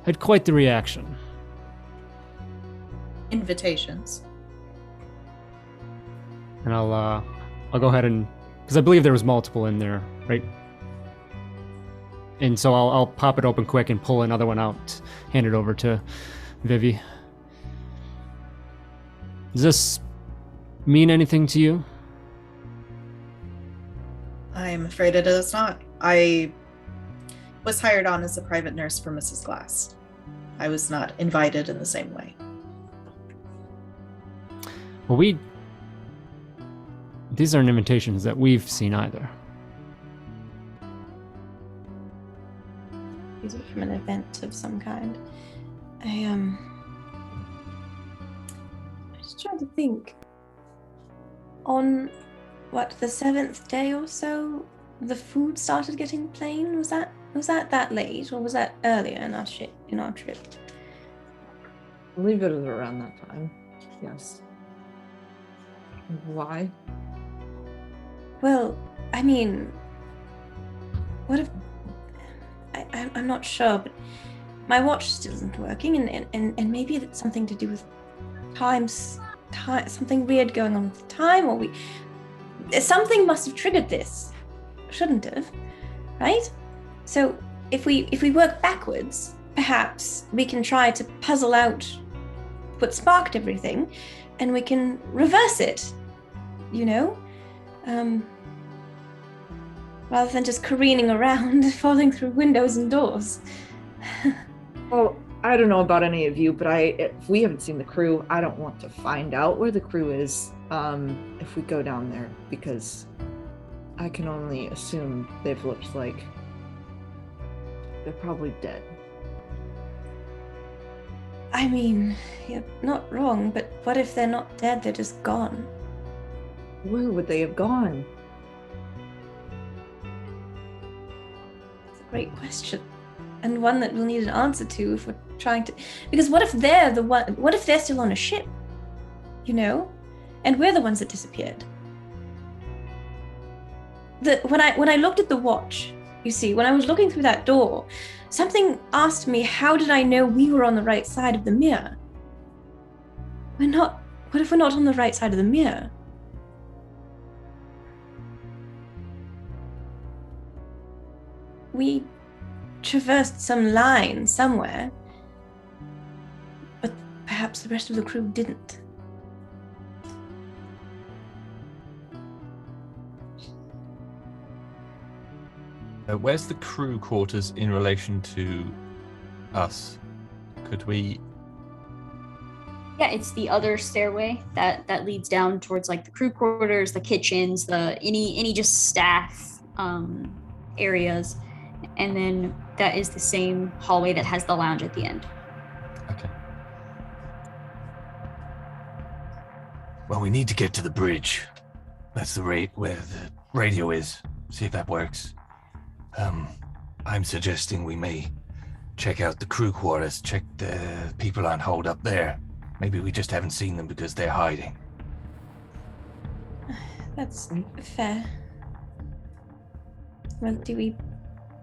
had quite the reaction. Invitations. And I'll go ahead and, because I believe there was multiple in there, right? And so I'll pop it open quick and pull another one out, hand it over to Vivi. Does this mean anything to you? I'm afraid it does not. I was hired on as a private nurse for Mrs. Glass. I was not invited in the same way. Well, these aren't invitations that we've seen either. These are from an event of some kind. I'm just trying to think. On the 7th day or so, the food started getting plain. Was that late, or was that earlier in our trip? I believe it was around that time. Yes. Why? Well, I mean, what if... I'm not sure, but my watch still isn't working, and maybe it's something to do with time, something weird going on with time, or something must have triggered this. Shouldn't have, right? So if we work backwards, perhaps we can try to puzzle out what sparked everything, and we can reverse it, rather than just careening around, falling through windows and doors. Well, I don't know about any of you, but if we haven't seen the crew, I don't want to find out where the crew is if we go down there, because I can only assume they've looked like they're probably dead. I mean, you're not wrong, but what if they're not dead, they're just gone? Where would they have gone? That's a great question. And one that we'll need an answer to if we're trying to... Because what if they're what if they're still on a ship? And we're the ones that disappeared? When I looked at the watch, you see, when I was looking through that door, something asked me, how did I know we were on the right side of the mirror? We're not... What if we're not on the right side of the mirror? We traversed some line somewhere, but perhaps the rest of the crew didn't. Where's the crew quarters in relation to us? Could we... Yeah, it's the other stairway that leads down towards like the crew quarters, the kitchens, the any just staff areas, and then that is the same hallway that has the lounge at the end. Okay. Well, we need to get to the bridge. That's the rate where the radio is. See if that works. I'm suggesting we may check out the crew quarters, check the people on hold up there. Maybe we just haven't seen them because they're hiding. That's fair. Well, do we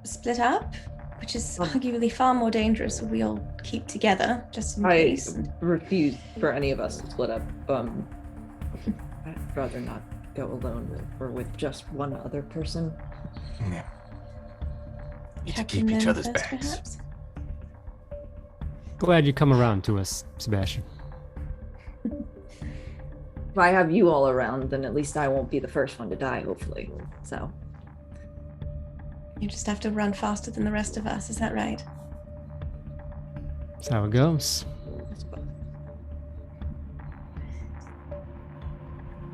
split up? Which is arguably far more dangerous if we all keep together, just in case. I refuse for any of us to split up. I'd rather not go alone with just one other person. Yeah. Need to Captain keep each Moon other's first, backs. perhaps? Glad you come around to us, Sebastian. If I have you all around, then at least I won't be the first one to die, hopefully. So. You just have to run faster than the rest of us, is that right? That's how it goes.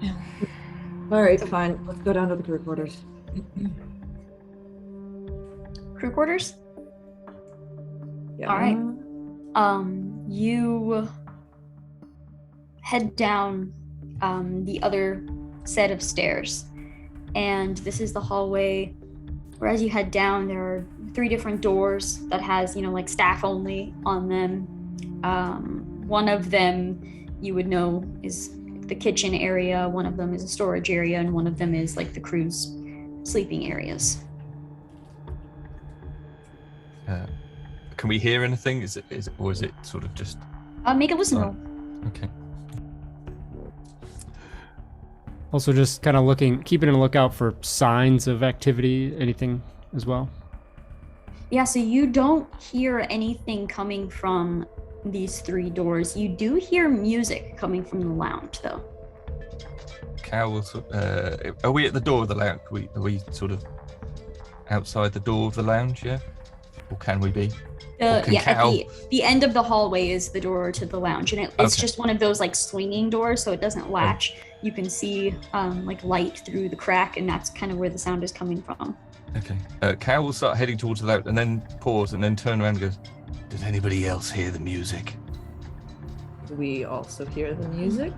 Yeah. All right, fine. Let's go down to the crew quarters. Crew quarters? Yeah. All right. You head down the other set of stairs, and this is the hallway where, as you head down, there are 3 different doors that has, like staff only on them. One of them you would know is the kitchen area, one of them is a storage area, and one of them is like the crew's sleeping areas. Can we hear anything? Is it or is it sort of just? Make a listen roll. Okay. Also, just kind of keeping a lookout for signs of activity, anything as well. Yeah, so you don't hear anything coming from these 3 doors. You do hear music coming from the lounge, though. Cal will. Are we at the door of the lounge? Are we sort of outside the door of the lounge? Yeah. Or can we be? At the end of the hallway is the door to the lounge, and it's just one of those like swinging doors, so it doesn't latch. You can see like light through the crack, and that's kind of where the sound is coming from. Okay. Cal will start heading towards the lounge, and then pause, and then turn around and goes, Did anybody else hear the music? We also hear the music.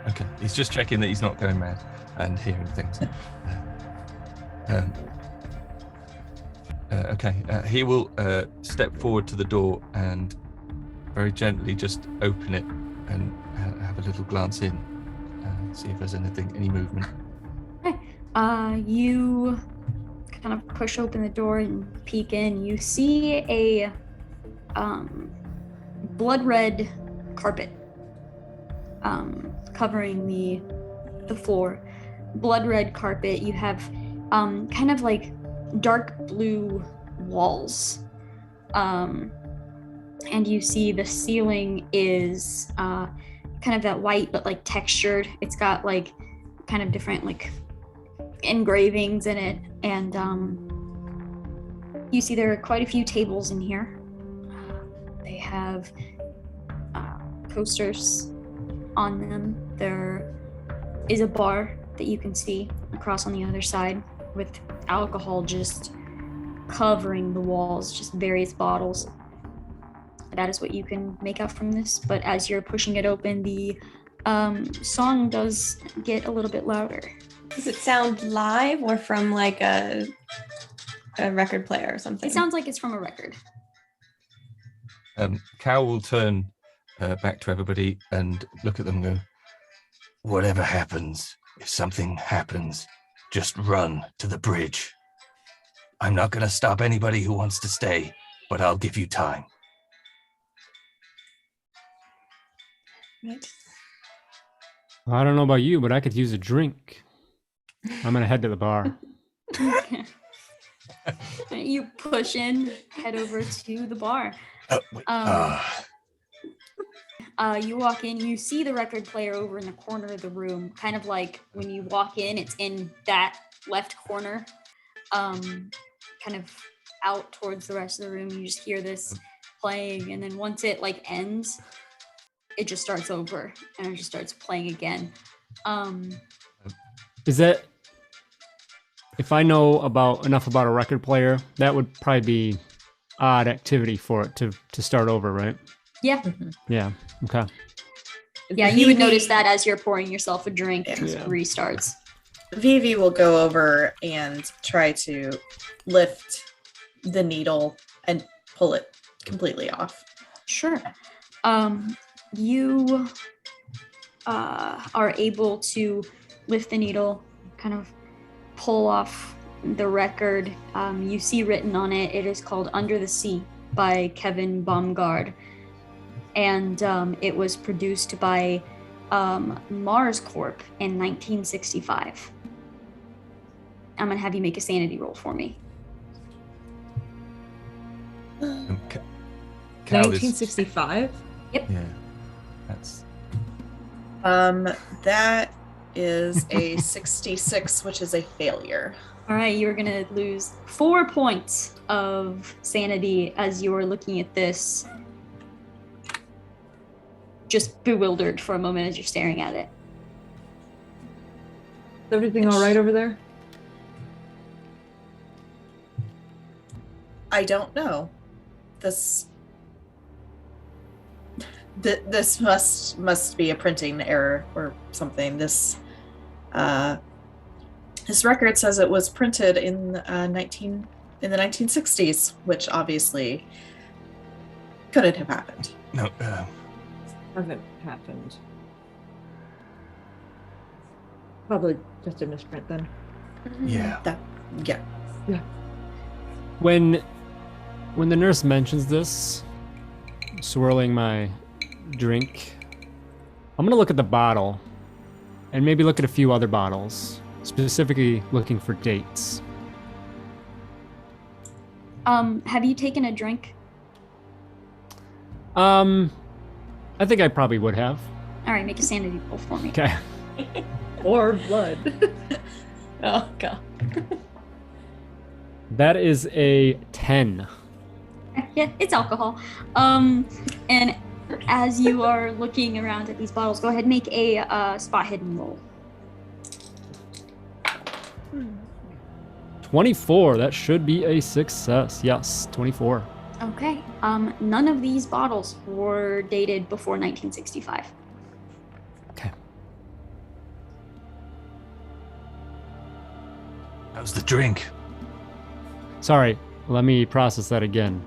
Okay. He's just checking that he's not going mad and hearing things. Okay. He will step forward to the door and very gently just open it and have a little glance in, see if there's any movement. Okay. You kind of push open the door and peek in. You see a blood red carpet covering the floor. Blood red carpet. You have kind of like dark blue walls, and you see the ceiling is kind of that white but like textured. It's got like kind of different like engravings in it, and you see there are quite a few tables in here. They have coasters on them. There is a bar that you can see across on the other side with alcohol just covering the walls, just various bottles. That is what you can make out from this, but as you're pushing it open, the song does get a little bit louder. Does it sound live or from like a record player or something? It sounds like it's from a record. Cal will turn back to everybody and look at them and go, Whatever happens, if something happens, just run to the bridge. I'm not going to stop anybody who wants to stay, but I'll give you time. Right. I don't know about you, but I could use a drink. I'm gonna head to the bar. You push in, head over to the bar. You walk in, you see the record player over in the corner of the room, kind of like when you walk in, it's in that left corner, kind of out towards the rest of the room. You just hear this playing, and then once it like ends, it just starts over and it just starts playing again. Is that, if I know enough about a record player, that would probably be odd activity for it to start over, right? Yeah. Mm-hmm. Yeah. Okay. Yeah, you would notice that as you're pouring yourself a drink, it Yeah. restarts. Vivi will go over and try to lift the needle and pull it completely off. Sure. You are able to lift the needle, kind of pull off the record. You see written on it, it is called Under the Sea by Kevin Baumgard. And it was produced by Mars Corp in 1965. I'm going to have you make a sanity roll for me. Cal is, 1965? Yep. yeah, that's That is a 66, which is a failure. All right, you're going to lose 4 points of sanity as you're looking at this, just bewildered for a moment as you're staring at it. Is everything all right over there? I don't know. This must be a printing error or something. This record says it was printed in the 1960s, which obviously couldn't have happened. No, Haven't happened. Probably just a misprint then. Yeah. Yeah. When the nurse mentions this, swirling my drink, I'm gonna look at the bottle and maybe look at a few other bottles, specifically looking for dates. Have you taken a drink? I think I probably would have. All right, make a sanity roll for me. Okay. Or blood. Oh god. That is a 10. Yeah, it's alcohol. And as you are looking around at these bottles, go ahead and make a spot hidden roll. 24. That should be a success. Yes, 24. Okay. None of these bottles were dated before 1965. Okay. How's the drink? Sorry, let me process that again.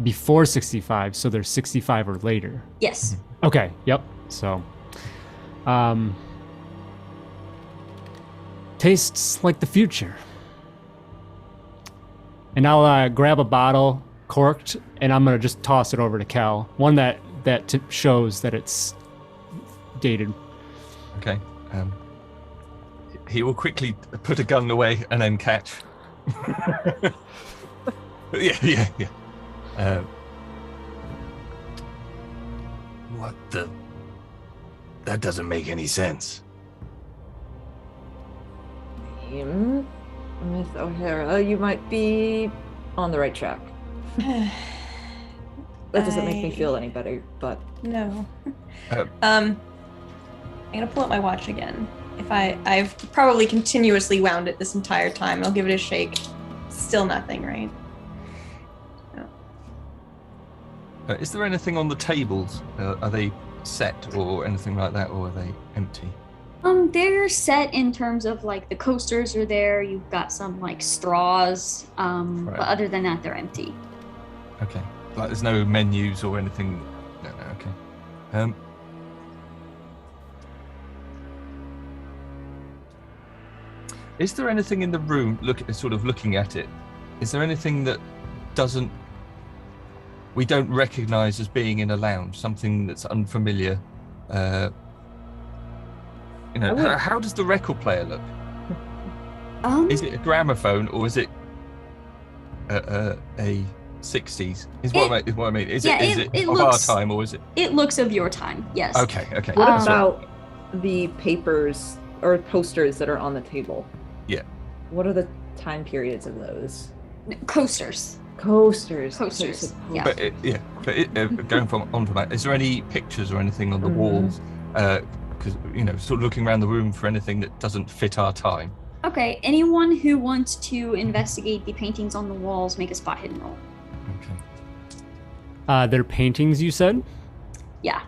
Before 65, so they're 65 or later. Yes. Okay, yep. So, tastes like the future. And I'll grab a bottle, corked, and I'm gonna just toss it over to Cal. One that shows that it's dated. Okay. He will quickly put a gun away and then catch. Yeah. What the? That doesn't make any sense. Miss O'Hara, you might be on the right track. That doesn't make me feel any better, but No. Uh, I'm gonna pull up my watch again. I've probably continuously wound it this entire time. I'll give it a shake. Still nothing, right? No. is there anything on the tables? Are they set or anything like that, or are they empty? They're set in terms of like the coasters are there. You've got some like straws, Right. but other than that, they're empty. Okay. Like there's no menus or anything. No. Okay. Is there anything in the room? Looking at it. Is there anything that we don't recognise as being in a lounge? Something that's unfamiliar. How does the record player look? Is it a gramophone or is it a 60s? Is what I mean. Is it it of looks- our time or is it? It looks of your time, yes. Okay. what about the papers or posters that are on the table? Yeah. What are the time periods of those? Coasters. Coasters. Coasters, yeah. But going on from that, is there any pictures or anything on the walls? Because sort of looking around the room for anything that doesn't fit our time. Okay, anyone who wants to investigate the paintings on the walls, make a spot hidden roll. Okay. They're paintings, you said? Yeah.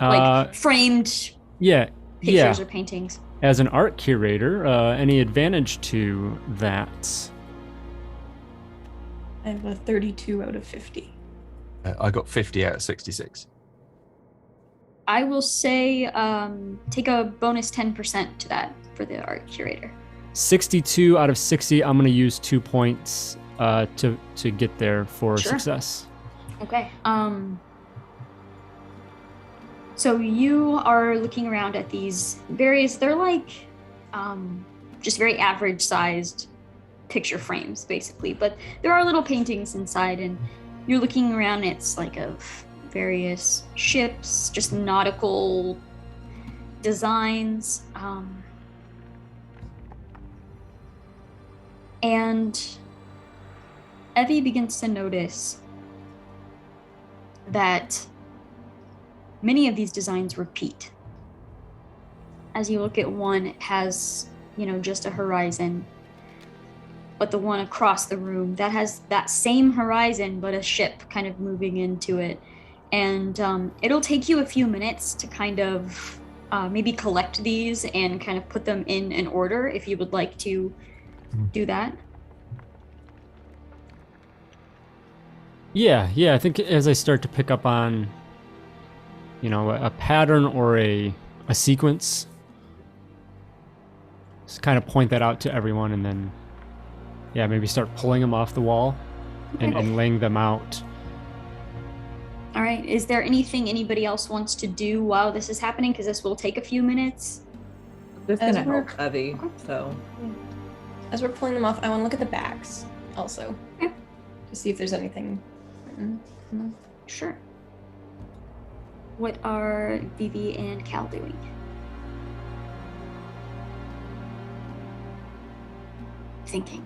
Like framed Yeah. pictures or paintings. As an art curator, any advantage to that? I have a 32 out of 50. I got 50 out of 66. I will say take a bonus 10% to that for the art curator. 62 out of 60. I'm going to use 2 points to get there for Sure. success. Okay. So you are looking around at these they're like just very average sized picture frames basically, but there are little paintings inside and you're looking around, it's like of various ships, just nautical designs. And Evie begins to notice that many of these designs repeat. As you look at one, it has, just a horizon. But the one across the room, that has that same horizon, but a ship kind of moving into it. And it'll take you a few minutes to kind of maybe collect these and kind of put them in an order if you would like to do that. Yeah. I think as I start to pick up on, a pattern or a sequence, Just kind of point that out to everyone, and then, yeah, maybe start pulling them off the wall and laying them out. All right. Is there anything anybody else wants to do while this is happening? Because this will take a few minutes. This As gonna we're- help Evie. So As we're pulling them off, I want to look at the backs also. Okay. To see if there's anything written. Sure. What are Vivi and Cal doing? Thinking.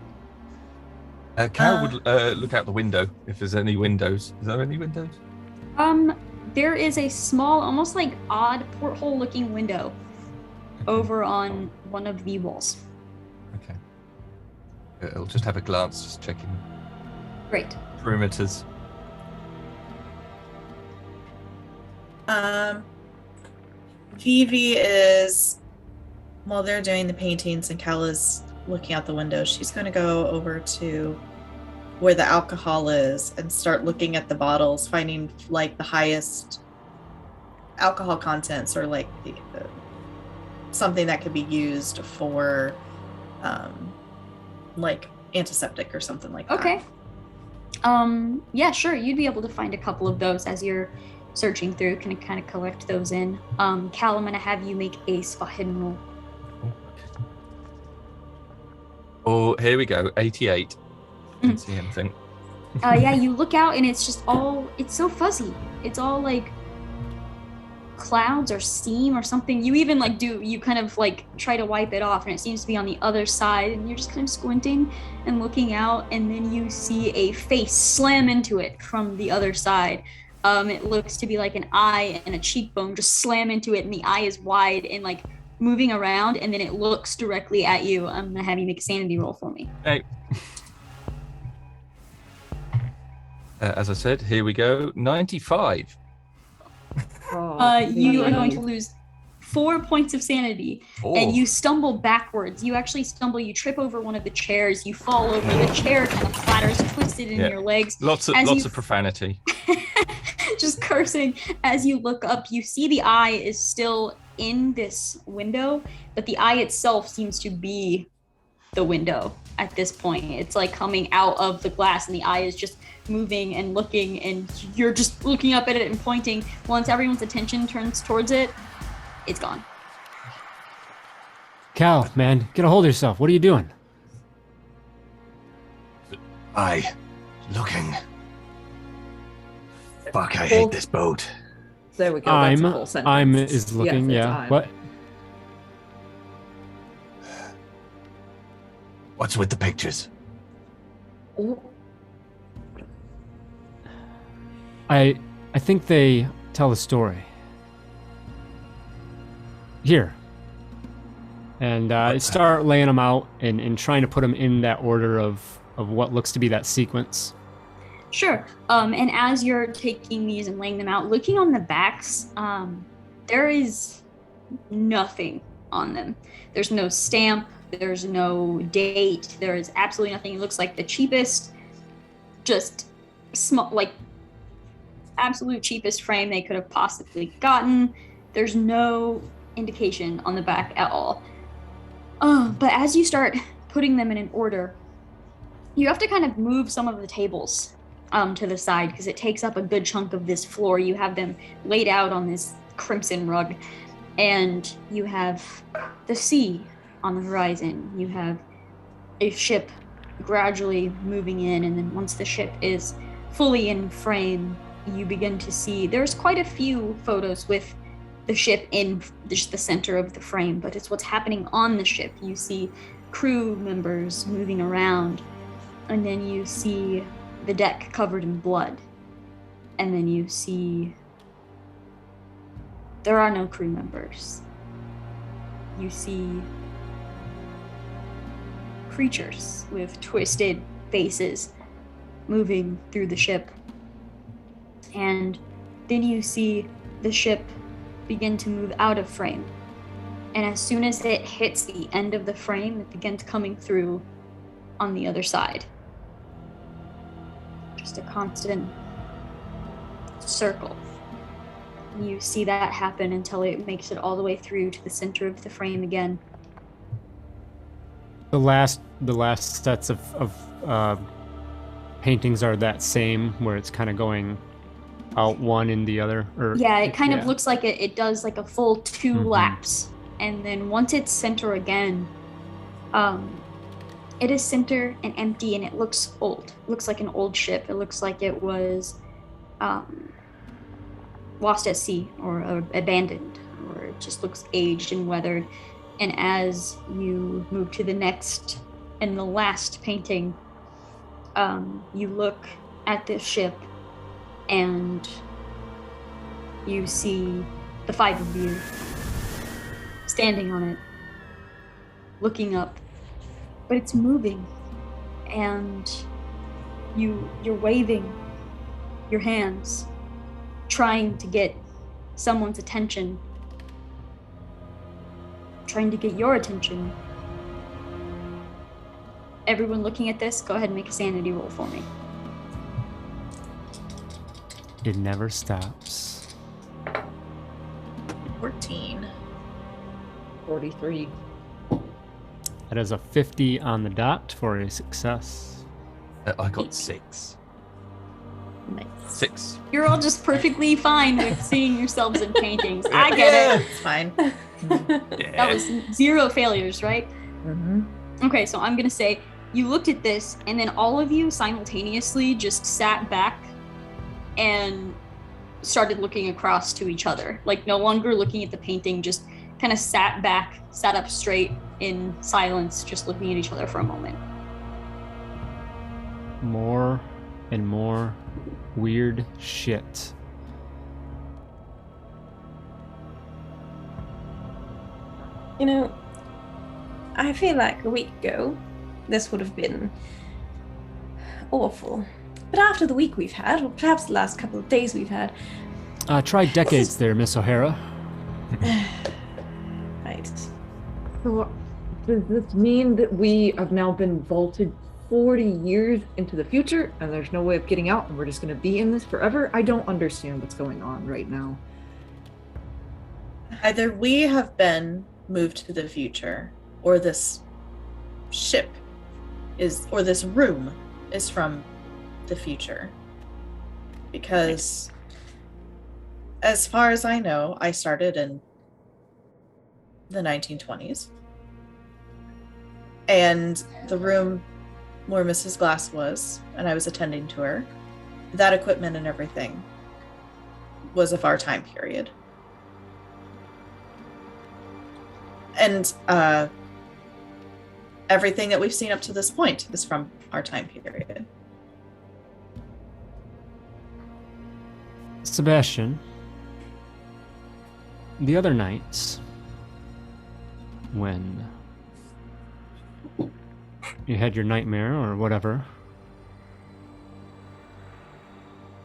Cal would look out the window if there's any windows. Is there any windows? There is a small, almost like odd porthole-looking window over on one of the walls. Okay. I'll just have a glance, just checking Great. perimeters. Vivi is, while they're doing the paintings and Cal is looking out the window, she's going to go over to where the alcohol is and start looking at the bottles, finding like the highest alcohol contents or like the something that could be used for like antiseptic or something like that. Okay. Yeah, sure. You'd be able to find a couple of those as you're searching through. Can kind of collect those in. Cal, I'm gonna have you make a spot hidden roll. Oh, here we go. 88. Didn't see anything. Yeah, you look out and it's just all, it's so fuzzy. It's all like clouds or steam or something. You even like you kind of like try to wipe it off and it seems to be on the other side and you're just kind of squinting and looking out and then you see a face slam into it from the other side. It looks to be like an eye and a cheekbone just slam into it and the eye is wide and like moving around and then it looks directly at you. I'm gonna have you make a sanity roll for me. Hey. As I said, here we go. 95. You are going to lose 4 points of sanity. Oh. And you stumble backwards. You actually stumble, you trip over one of the chairs, you fall over, the chair kind of clatters, twisted in your legs. Lots of profanity. Just cursing. As you look up, you see the eye is still in this window, but the eye itself seems to be the window at this point. It's like coming out of the glass and the eye is just moving and looking and you're just looking up at it and pointing. Once everyone's attention turns towards it, it's gone. Cal, man, get a hold of yourself. What are you doing? Looking. Fuck, I hate this boat. there we go. That's a whole sentence. I'm is looking, Yes, it's yeah. I'm. What? What's with the pictures? I think they tell a story. Here. And start laying them out and trying to put them in that order of what looks to be that sequence. Sure. And as you're taking these and laying them out, looking on the backs, there is nothing on them. There's no stamp. There's no date. There is absolutely nothing. It looks like the cheapest, just small, like absolute cheapest frame they could have possibly gotten. There's no indication on the back at all. But as you start putting them in an order, you have to kind of move some of the tables to the side because it takes up a good chunk of this floor. You have them laid out on this crimson rug, and you have the sea on the horizon. You have a ship gradually moving in, and then once the ship is fully in frame, you begin to see there's quite a few photos with the ship in just the center of the frame, but it's what's happening on the ship. You see crew members moving around, and then you see the deck covered in blood, and then you see there are no crew members. You see creatures with twisted faces moving through the ship, and then you see the ship begin to move out of frame, and as soon as it hits the end of the frame, it begins coming through on the other side. Just a constant circle. You see that happen until it makes it all the way through to the center of the frame again. The last sets of paintings are that same, where it's kind of going out one in the other. Or Yeah, it kind of looks like it does like a full 2 Mhm. laps, and then once it's center again, it is center and empty, and it looks old. It looks like an old ship. It looks like it was lost at sea or abandoned, or it just looks aged and weathered. And as you move to the next and the last painting, you look at this ship and you see the 5 of you standing on it, looking up, but it's moving, and you're waving your hands, trying to get someone's attention, trying to get your attention. Everyone looking at this, go ahead and make a sanity roll for me. It never stops. 14. 43. That is a 50 on the dot for a success. I got 6. Nice. 6. You're all just perfectly fine with seeing yourselves in paintings. I get it. It's fine. That was 0 failures, right? Mm-hmm. Okay, so I'm gonna say you looked at this, and then all of you simultaneously just sat back and started looking across to each other. Like, no longer looking at the painting, just kind of sat back, sat up straight in silence, just looking at each other for a moment. More and more weird shit. You know, I feel like a week ago, this would have been awful. But after the week we've had, or perhaps the last couple of days we've had... Try decades there, Miss O'Hara. Right. So, does this mean that we have now been vaulted 40 years into the future and there's no way of getting out and we're just going to be in this forever? I don't understand what's going on right now. Either we have been moved to the future, or this ship is, or this room is from the future. Because as far as I know, I started in the 1920s. And the room where Mrs. Glass was, and I was attending to her, that equipment and everything was of our time period. And everything that we've seen up to this point is from our time period. Sebastian, the other nights when you had your nightmare or whatever,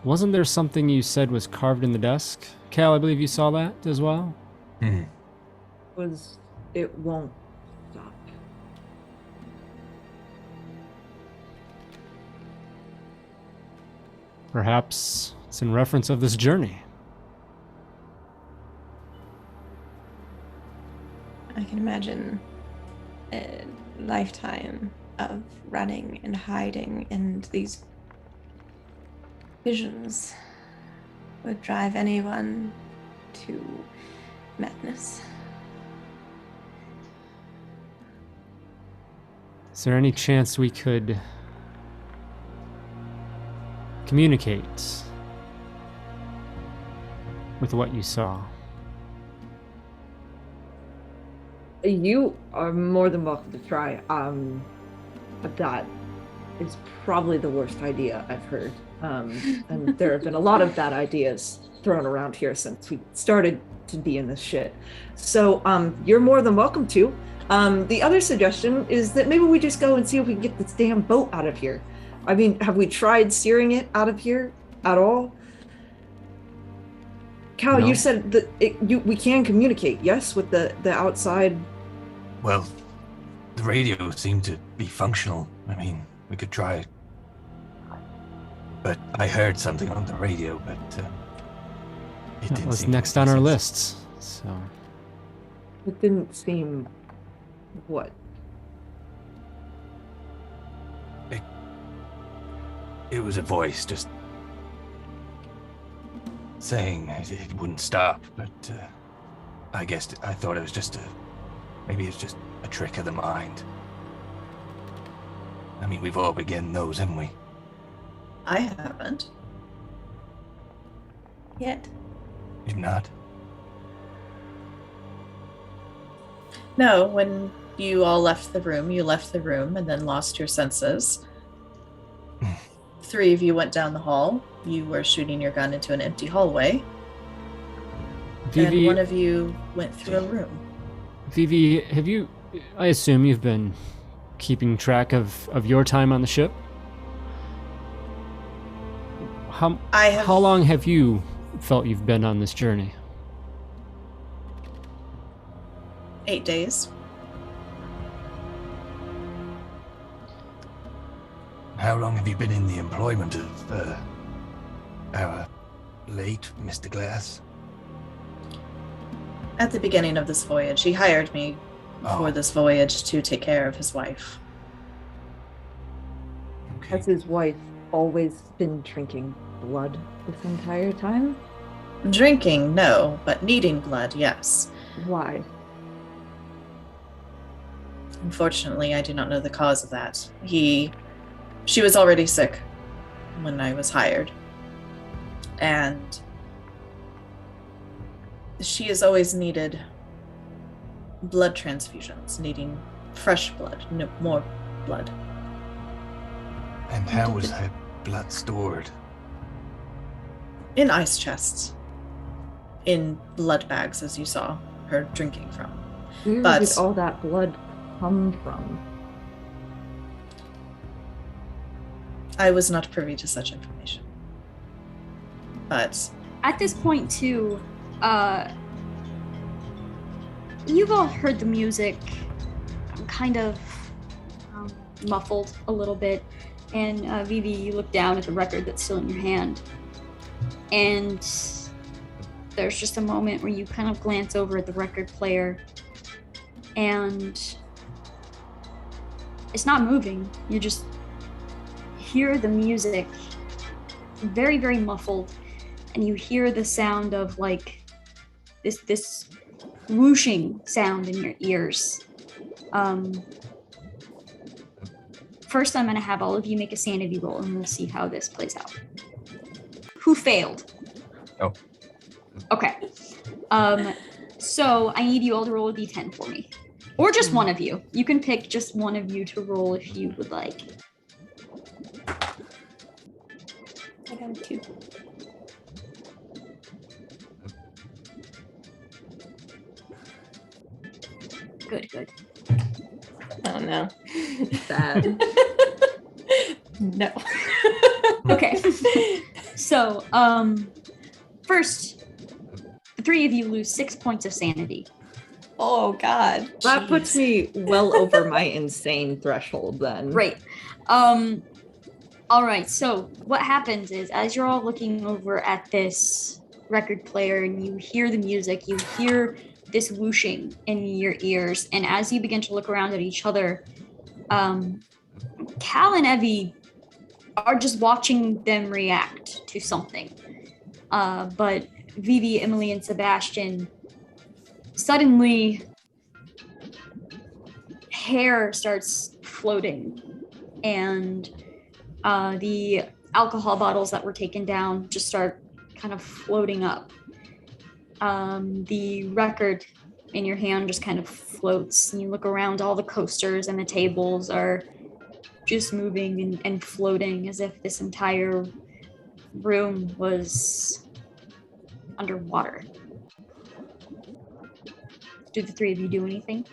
wasn't there something you said was carved in the desk? Cal, I believe you saw that as well? It won't stop. Perhaps it's in reference of this journey. I can imagine a lifetime of running and hiding, and these visions would drive anyone to madness. Is there any chance we could communicate with what you saw? You are more than welcome to try. That is probably the worst idea I've heard. And there have been a lot of bad ideas thrown around here since we started to be in this shit. So you're more than welcome to. The other suggestion is that maybe we just go and see if we can get this damn boat out of here. I mean, have we tried steering it out of here at all? Cal, No. you said that we can communicate, yes, with the outside. Well, the radio seemed to be functional. I mean, we could try. But I heard something on the radio, but it That didn't was seem next to on make our sense. lists. So It didn't seem what? It was a voice just saying it wouldn't stop, but I guess I thought it was maybe it's just a trick of the mind. I mean, we've all been getting those, haven't we? I haven't. Yet. You've not? No, when you all left the room, you left the room and then lost your senses. 3 of you went down the hall. You were shooting your gun into an empty hallway. And one of you went through a room. Vivi, I assume you've been keeping track of your time on the ship? How long have you felt you've been on this journey? 8 days. How long have you been in the employment of our late Mr. Glass? At the beginning of this voyage, he hired me for this voyage to take care of his wife. Okay. Has his wife always been drinking blood this entire time? Drinking, no, but needing blood, yes. Why? Unfortunately, I do not know the cause of that. She was already sick when I was hired. And she has always needed blood transfusions, needing fresh blood, more blood. And how was her blood stored? In ice chests. In blood bags, as you saw her drinking from. Where did all that blood come from? I was not privy to such information. But at this point, too, you've all heard the music kind of muffled a little bit. And Vivi, you look down at the record that's still in your hand. And there's just a moment where you kind of glance over at the record player. And it's not moving. You just hear the music very, very muffled. And you hear the sound of like this whooshing sound in your ears. First, I'm going to have all of you make a sanity roll, and we'll see how this plays out. Who failed? Oh. Okay. So I need you all to roll a d10 for me. Or just one of you. You can pick just one of you to roll if you would like. I got a 2. Good. Oh no. Bad. No. Okay. So, first, the 3 of you lose 6 points of sanity. Oh god. That puts me well over my insane threshold then. Great. All right, so what happens is, as you're all looking over at this record player and you hear the music, you hear this whooshing in your ears, and as you begin to look around at each other, Cal and Evie are just watching them react to something. But Vivi, Emily, and Sebastian, suddenly hair starts floating, and the alcohol bottles that were taken down just start kind of floating up. The record in your hand just kind of floats, and you look around, all the coasters and the tables are just moving and floating as if this entire room was underwater. Do the 3 of you do anything?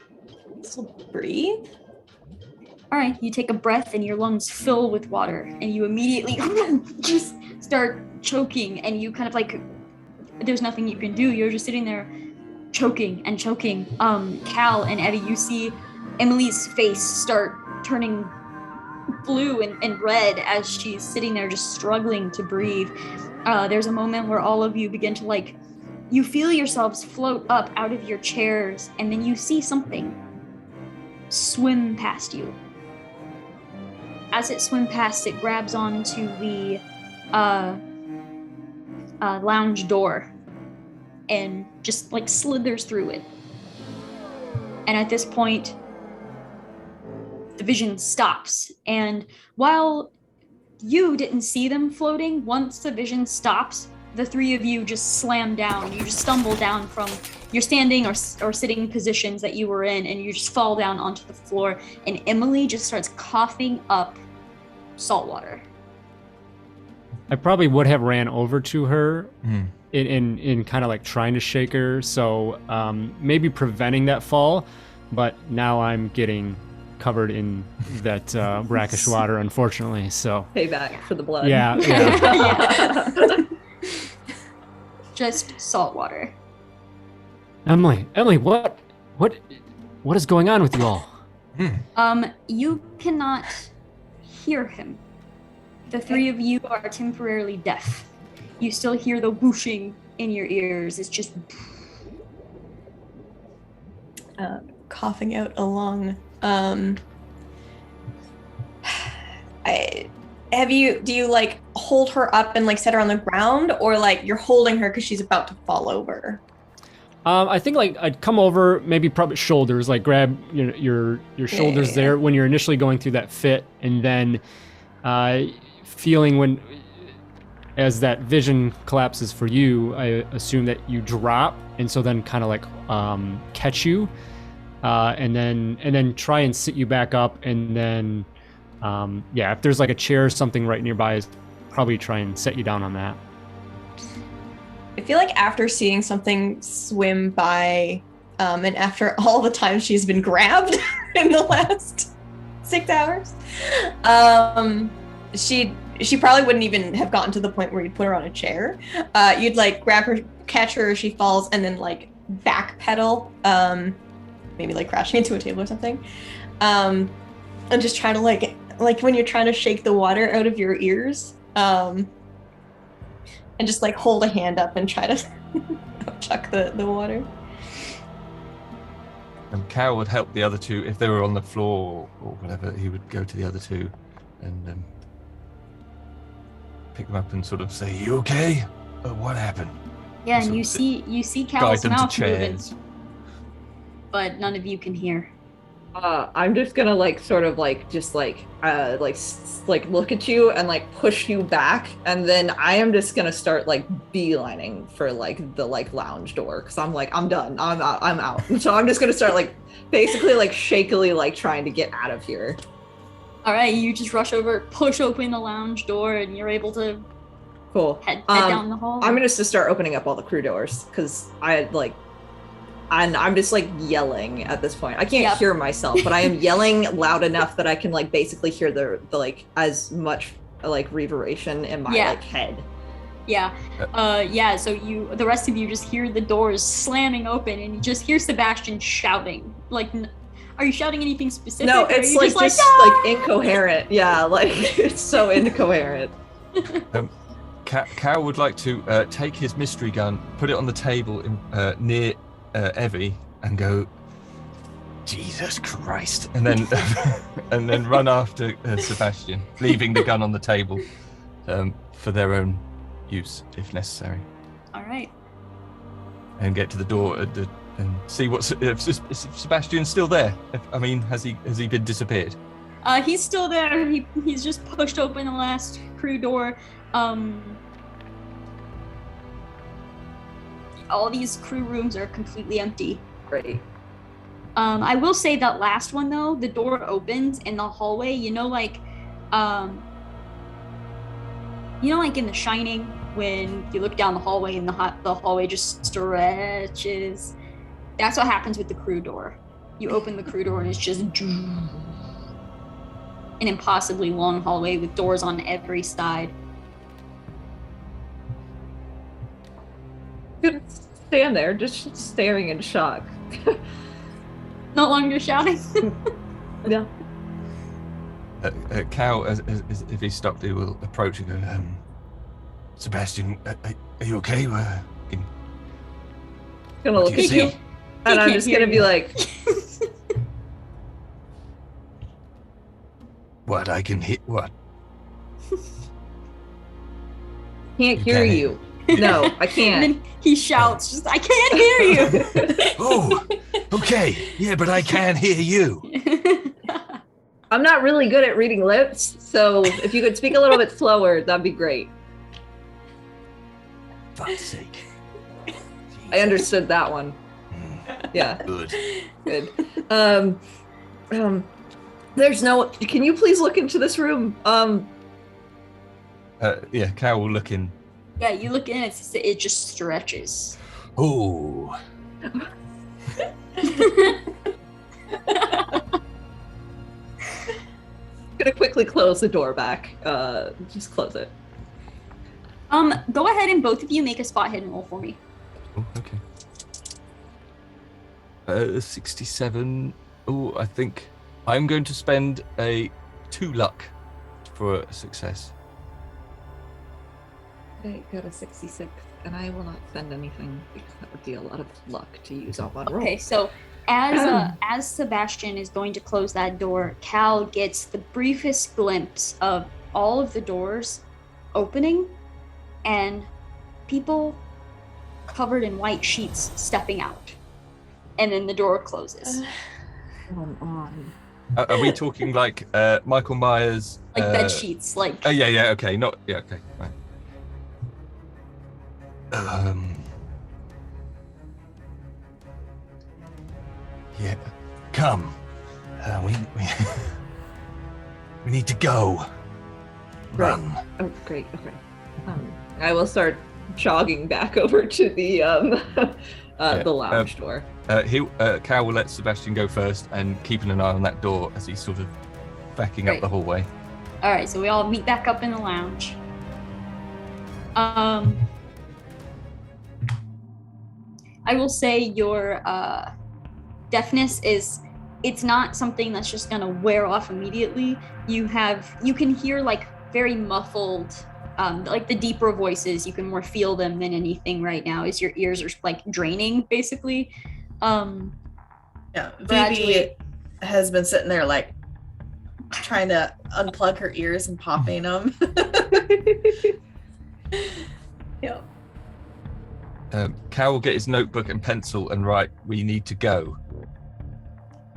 Still breathe? All right, you take a breath and your lungs fill with water, and you immediately just start choking, and you kind of like, there's nothing you can do. You're just sitting there choking and choking. Cal and Evie, you see Emily's face start turning blue and red as she's sitting there just struggling to breathe. There's a moment where all of you begin to you feel yourselves float up out of your chairs, and then you see something swim past you. as it swims past, it grabs onto the lounge door and just like slithers through it. And at this point, the vision stops. And while you didn't see them floating, once the vision stops, the three of you just slam down. You just stumble down from your standing or sitting positions that you were in, and you just fall down onto the floor. And Emily just starts coughing up salt water. I probably would have ran over to her in kind of like trying to shake her, so maybe preventing that fall, but now I'm getting covered in that brackish water, unfortunately, so. Payback for the blood. Yeah. Yeah. Just salt water. Emily, what is going on with you all? You cannot hear him. The three of you are temporarily deaf. You still hear the whooshing in your ears. It's just coughing out a lung. Do you like hold her up and like set her on the ground, or like you're holding her because she's about to fall over? I think like I'd come over, maybe probably shoulders, like grab your shoulders there when you're initially going through that fit, and then feeling when, as that vision collapses for you, I assume that you drop, and so then kind of like catch you, and then try and sit you back up, and then if there's like a chair or something right nearby, probably try and set you down on that. I feel like after seeing something swim by, and after all the times she's been grabbed in the last 6 hours, she probably wouldn't even have gotten to the point where you'd put her on a chair. You'd like grab her, catch her as she falls, and then like backpedal, maybe like crashing into a table or something, and just try to like when you're trying to shake the water out of your ears, and just like hold a hand up and try to chuck the water. And Cal would help the other two if they were on the floor or whatever. He would go to the other two and pick them up and sort of say, "You okay? What happened?" Yeah, and you see guide Cal's them to mouth moving, chairs. but none of you can hear. I'm just gonna like sort of like just like look at you and like push you back, and then I am just gonna start like beelining for like the like lounge door, because I'm like, I'm done, I'm out. So I'm just gonna start like basically like shakily like trying to get out of here. All right, you just rush over, push open the lounge door, and you're able to Cool. head down the hall. I'm gonna just start opening up all the crew doors, because I'm just like yelling at this point. I can't hear myself, but I am yelling loud enough that I can like basically hear the like as much like reverberation in my like head. Yeah. So the rest of you just hear the doors slamming open, and you just hear Sebastian shouting. Like, are you shouting anything specific? No, it's like just like incoherent. Yeah, like it's so incoherent. Cal would like to take his mystery gun, put it on the table near Evie, and go, "Jesus Christ," and then and then run after Sebastian, leaving the gun on the table for their own use if necessary. All right. And get to the door and see if Sebastian's still there. Has he been disappeared? He's still there. He's just pushed open the last crew door. All these crew rooms are completely empty. Great. I will say that last one though, the door opens in the hallway. Like in The Shining, when you look down the hallway and the hallway just stretches. That's what happens with the crew door. You open the crew door and it's just an impossibly long hallway with doors on every side. Could stand there just staring in shock. No longer shouting. Yeah. Cal, as if he's stopped, he will approach and go, "Sebastian, are you okay? Gonna look at you, and I'm just gonna be like, What? I can hit what? Can't You hear can't you. No, I And can't. then he shouts, just, I can't hear you. Oh, okay. Yeah, but I can hear you. I'm not really good at reading lips, so if you could speak a little bit slower, that'd be great. Fuck's sake. I understood that one. Yeah, Good. good. There's no. Can you please look into this room? Yeah, Cal will look in. Yeah, you look in, it just stretches. Oh, Gonna quickly close the door back. Just close it. Go ahead and both of you make a spot hidden roll for me. Oh, okay. 67. Oh, I think I'm going to spend a 2 luck for a success. I got a 66, and I will not spend anything because that would be a lot of luck to use on one roll. Okay, so as Sebastian is going to close that door, Cal gets the briefest glimpse of all of the doors opening and people covered in white sheets stepping out. And then the door closes. Come on. Are we talking like Michael Myers? Like bed sheets, like Oh yeah, okay, not yeah, okay, right. yeah. Come. We we need to go. Run. Oh, great. Okay. I will start jogging back over to the lounge door. Cal will let Sebastian go first and keeping an eye on that door as he's sort of backing Great. up the hallway. all right, so we all meet back up in the lounge. I will say your deafness it's not something that's just gonna wear off immediately. You can hear like very muffled, like the deeper voices, you can more feel them than anything right now as your ears are like draining basically. Yeah, Gradually- Vivi has been sitting there like trying to unplug her ears and popping them. Yeah. Cal will get his notebook and pencil and write, "We need to go,"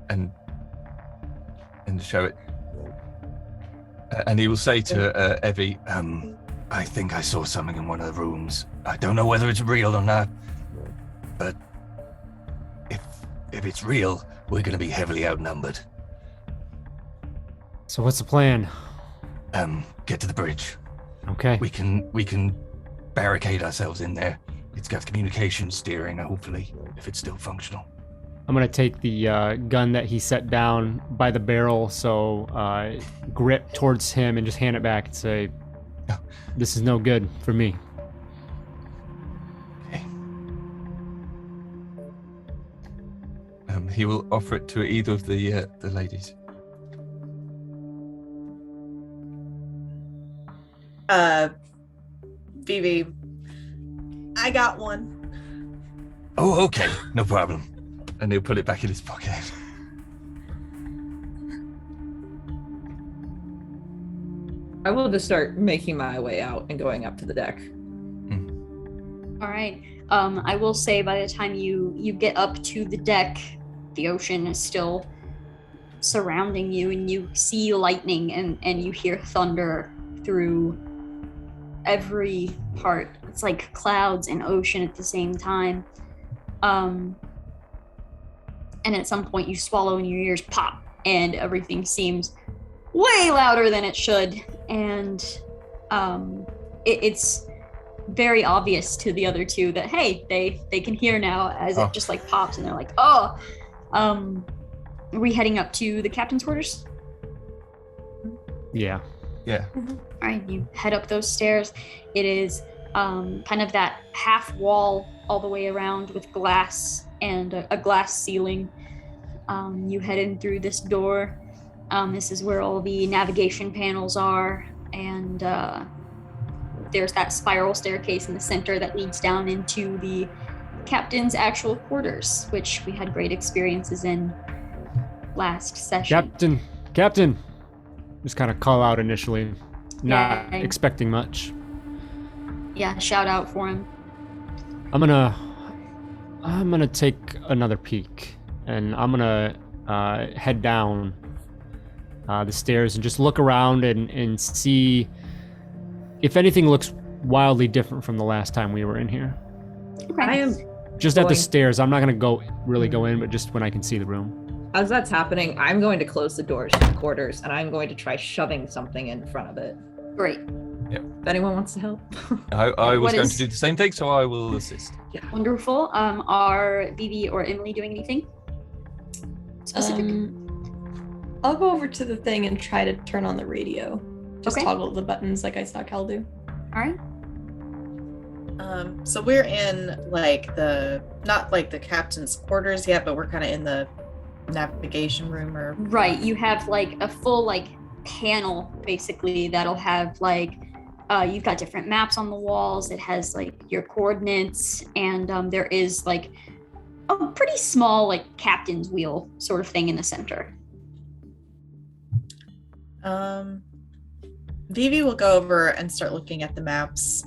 and show it. And he will say to Evie, I think I saw something in one of the rooms. I don't know whether it's real or not, but if it's real, we're going to be heavily outnumbered. So what's the plan? Get to the bridge. Okay. We can barricade ourselves in there. It's got communication steering, hopefully, if it's still functional. I'm gonna take the gun that he set down by the barrel, so grip towards him and just hand it back and say, "This is no good for me." Okay. he will offer it to either of the ladies. Vivi, I got one. Oh, okay. No problem. And he'll put it back in his pocket. I will just start making my way out and going up to the deck. All right. I will say by the time you get up to the deck, the ocean is still surrounding you, and you see lightning and you hear thunder through every part. It's like clouds and ocean at the same time. And at some point you swallow and your ears pop and everything seems way louder than it should. And it's very obvious to the other two that, hey, they can hear now as it just like pops, and they're like, are we heading up to the captain's quarters? Yeah. Yeah. All right, you head up those stairs. It is kind of that half wall all the way around with glass and a glass ceiling. You head in through this door. This is where all the navigation panels are, and there's that spiral staircase in the center that leads down into the captain's actual quarters, which we had great experiences in last session. Captain. just kind of call out initially, not Yeah. expecting much. Yeah, shout out for him. I'm gonna take another peek, and I'm gonna head down the stairs and just look around and see if anything looks wildly different from the last time we were in here. Okay. I am Just at the Going- stairs. I'm not gonna go in, but just when I can see the room. As that's happening, I'm going to close the doors to the quarters, and I'm going to try shoving something in front of it. Great. If anyone wants to help. I was What going is- to do the same thing, so I will assist. Wonderful. Are Vivi or Emily doing anything specific? I'll go over to the thing and try to turn on the radio. Just Okay. toggle the buttons like I saw Cal do. All right. So we're in like not like the captain's quarters yet, but we're kind of in the navigation room or Right. You have like a full like panel basically that'll have like you've got different maps on the walls. It has like your coordinates, and there is like a pretty small like captain's wheel sort of thing in the center. Vivi will go over and start looking at the maps,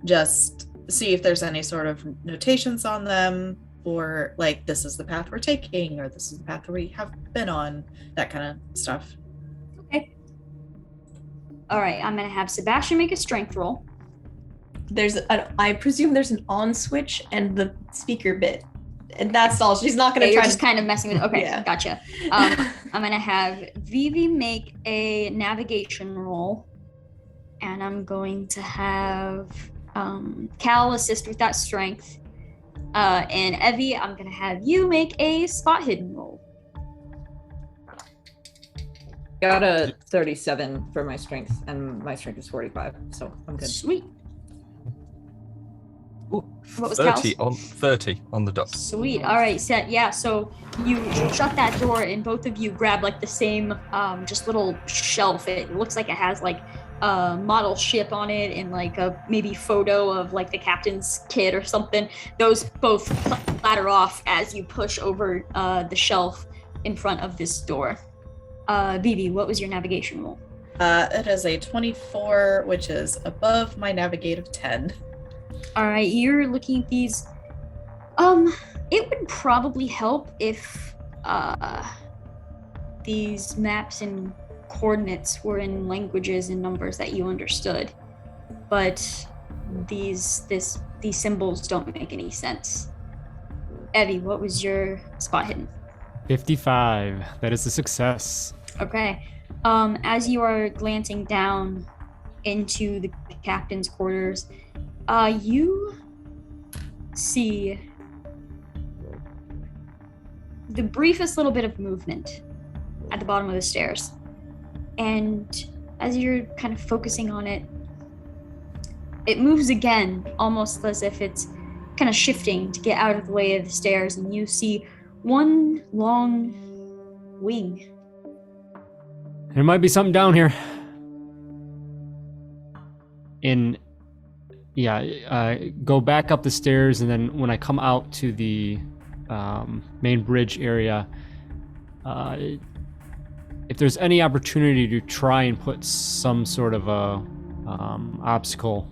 just see if there's any sort of notations on them, or like this is the path we're taking, or this is the path we have been on, that kind of stuff. Okay. All right. I'm gonna have Sebastian make a strength roll. I presume there's an on switch and the speaker bit. And that's all. She's not going Okay, to you're try just to. kind of messing with. Okay, Yeah. gotcha. I'm gonna have Vivi make a navigation roll, and I'm going to have Cal assist with that strength, and Evie, I'm gonna have you make a spot hidden roll. Got a 37 for my strength, and my strength is 45, so I'm good. Sweet. Ooh, What was 30 on the dot. Sweet. All right, set. Yeah. So you shut that door, and both of you grab like the same, just little shelf. It looks like it has like a model ship on it, and like a maybe photo of like the captain's kit or something. Those both clatter off as you push over the shelf in front of this door. Vivi, what was your navigation roll? It is a 24, which is above my navigative 10. All right, you're looking at these. It would probably help if these maps and coordinates were in languages and numbers that you understood, but these symbols don't make any sense. Evie, what was your spot hidden? 55. That is a success. Okay. As you are glancing down into the captain's quarters, you see the briefest little bit of movement at the bottom of the stairs. And as you're kind of focusing on it, it moves again, almost as if it's kind of shifting to get out of the way of the stairs, and you see one long wing. There might be something down here. Go back up the stairs, and then when I come out to the main bridge area, if there's any opportunity to try and put some sort of a obstacle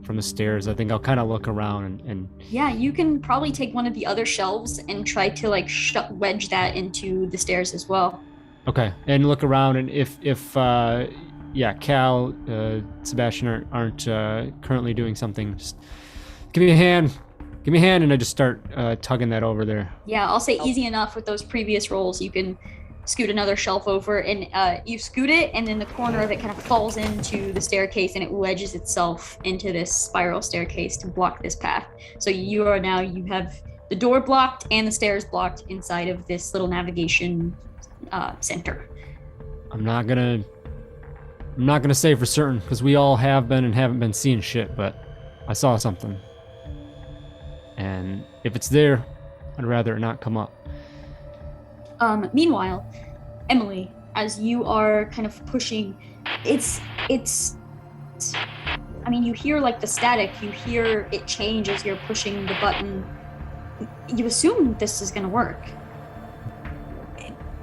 from the stairs, I think I'll kind of look around and Yeah, you can probably take one of the other shelves and try to like wedge that into the stairs as well. okay, and look around, and if Cal, Sebastian aren't currently doing something, just give me a hand, and I just start tugging that over there. Yeah, I'll say easy enough with those previous rolls. You can scoot another shelf over, and you scoot it, and then the corner of it kind of falls into the staircase, and it wedges itself into this spiral staircase to block this path. So you have the door blocked and the stairs blocked inside of this little navigation center. I'm not gonna say for certain, because we all have been and haven't been seeing shit, but I saw something. And if it's there, I'd rather it not come up. Meanwhile, Emily, as you are kind of pushing, I mean, you hear like the static, you hear it change as you're pushing the button. You assume this is gonna work.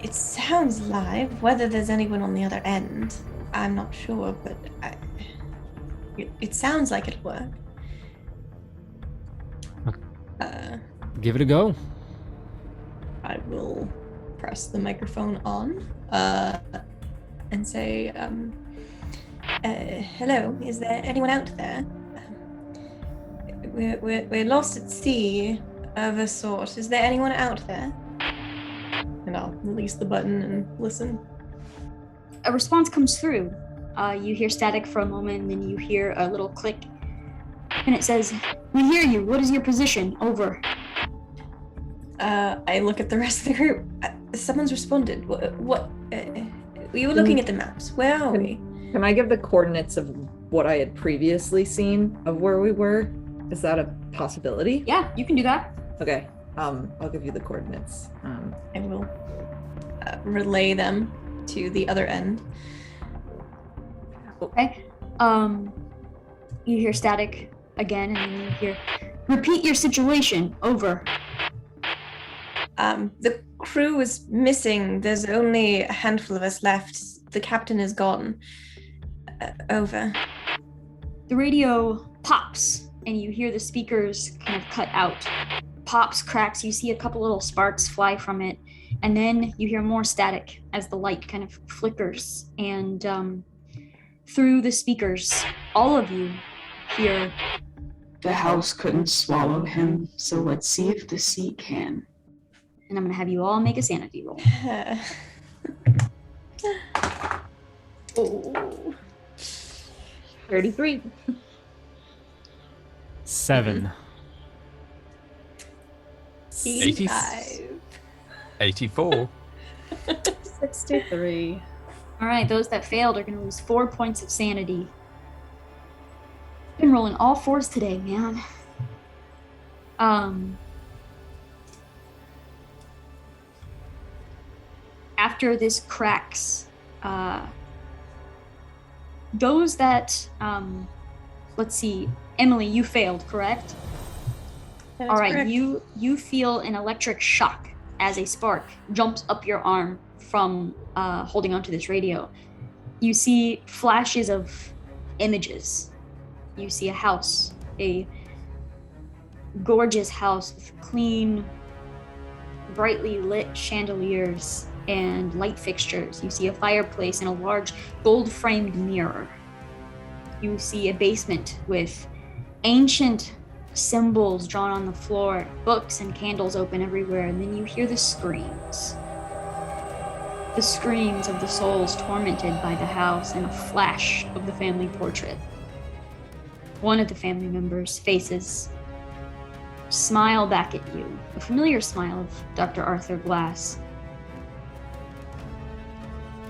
It sounds live. Whether there's anyone on the other end, I'm not sure, but it sounds like it'll work. Give it a go. I will press the microphone on and say, hello, is there anyone out there? We're lost at sea of a sort. Is there anyone out there? And I'll release the button and listen. A response comes through. You hear static for a moment, and then you hear a little click. And it says, "We hear you. What is your position? Over." I look at the rest of the group. Someone's responded. What? We were looking at the maps. Where are we? Can I give the coordinates of what I had previously seen of where we were? Is that a possibility? Yeah, you can do that. Okay. I'll give you the coordinates. I will relay them to the other end. Okay. You hear static again, and then you hear, "Repeat your situation. Over." The crew is missing. There's only a handful of us left. The captain is gone. Over. The radio pops, and you hear the speakers kind of cut out. Pops, cracks, you see a couple little sparks fly from it, and then you hear more static as the light kind of flickers, and through the speakers, all of you hear, "The house couldn't swallow him, so let's see if the sea can." and I'm going to have you all make a sanity roll. Oh. 33. 7. 85. 84. 63. All right, those that failed are going to lose 4 points of sanity. Been rolling all fours today, man. After this cracks, those that, let's see, Emily, you failed, correct? That is All right, correct. you feel an electric shock as a spark jumps up your arm from holding onto this radio. You see flashes of images. You see a house, a gorgeous house with clean, brightly lit chandeliers and light fixtures. You see a fireplace and a large gold-framed mirror. You see a basement with ancient symbols drawn on the floor, books and candles open everywhere, and then you hear the screams. The screams of the souls tormented by the house, and a flash of the family portrait. One of the family members' faces smile back at you, a familiar smile of Dr. Arthur Glass.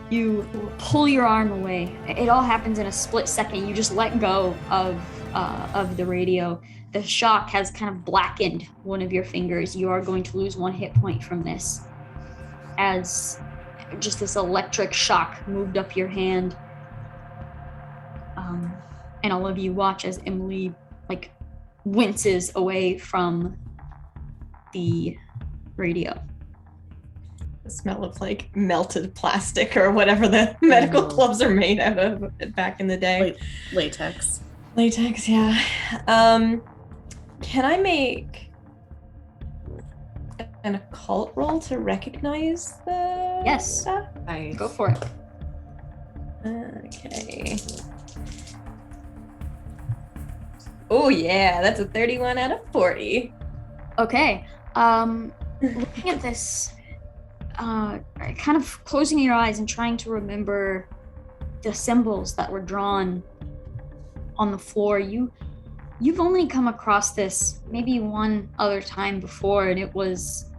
You pull your arm away. It all happens in a split second. You just let go of the radio. The shock has kind of blackened one of your fingers. You are going to lose 1 hit point from this, as just this electric shock moved up your hand. And all of you watch as Emily winces away from the radio. The smell of melted plastic or whatever the medical gloves are made out of back in the day. Latex. Latex, yeah. Can I make an occult roll to recognize the Yes. stuff? Go for it. Okay. Oh yeah, that's a 31 out of 40. Okay. Looking at this, kind of closing your eyes and trying to remember the symbols that were drawn on the floor. You've only come across this maybe one other time before, and it was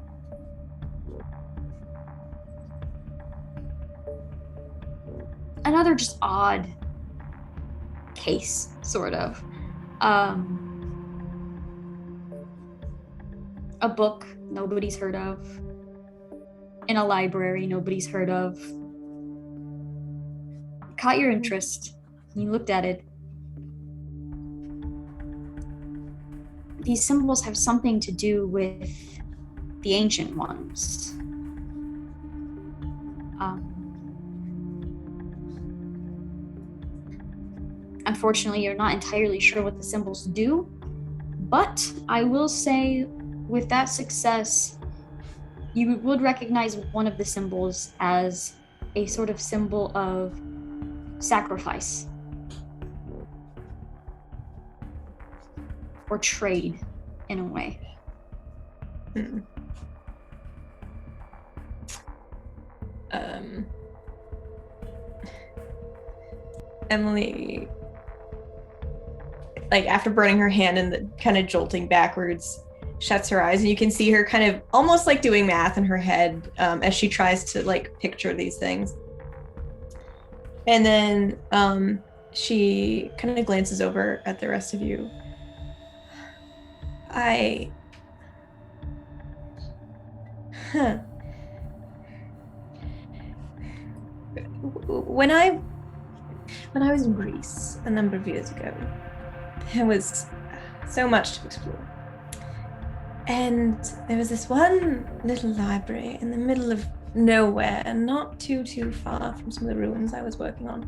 another just odd case, sort of. A book nobody's heard of, in a library nobody's heard of. Caught your interest. You looked at it. These symbols have something to do with the ancient ones. Unfortunately, you're not entirely sure what the symbols do, but I will say with that success, you would recognize one of the symbols as a sort of symbol of sacrifice or trade in a way. Emily, like after burning her hand and the kind of jolting backwards, shuts her eyes, and you can see her kind of almost like doing math in her head as she tries to like picture these things. And then she kind of glances over at the rest of you. When I was in Greece a number of years ago, there was so much to explore. And there was this one little library in the middle of nowhere, and not too far from some of the ruins I was working on.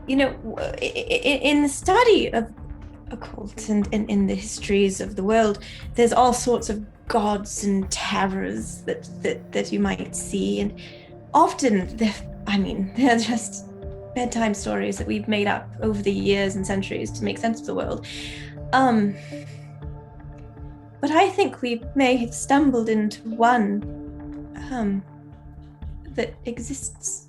You know, in the study of occult and in the histories of the world, there's all sorts of gods and terrors that you might see, and often they're just bedtime stories that we've made up over the years and centuries to make sense of the world. But I think we may have stumbled into one that exists.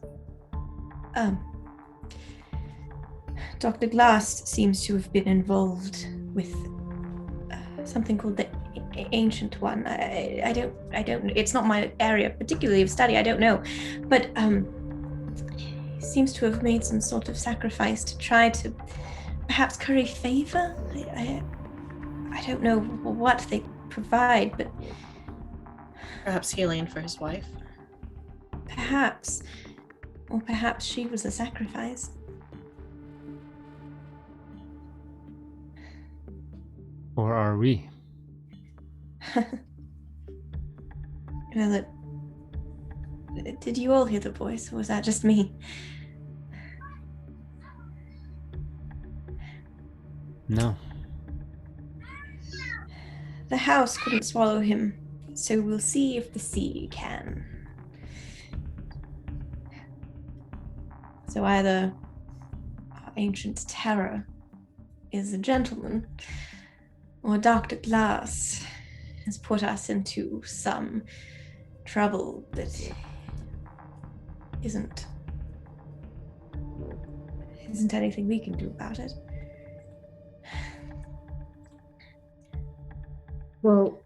Dr. Glass seems to have been involved with something called the Ancient One. I don't. It's not my area particularly of study. I don't know, but he seems to have made some sort of sacrifice to try to perhaps curry favor. I don't know what they provide, but Perhaps healing for his wife. perhaps, or perhaps she was a sacrifice. Or are we? Well, did you all hear the voice, or was that just me? No. The house couldn't swallow him, so we'll see if the sea can. So either our ancient terror is a gentleman, or Dr. Glass has put us into some trouble that isn't anything we can do about it. Well,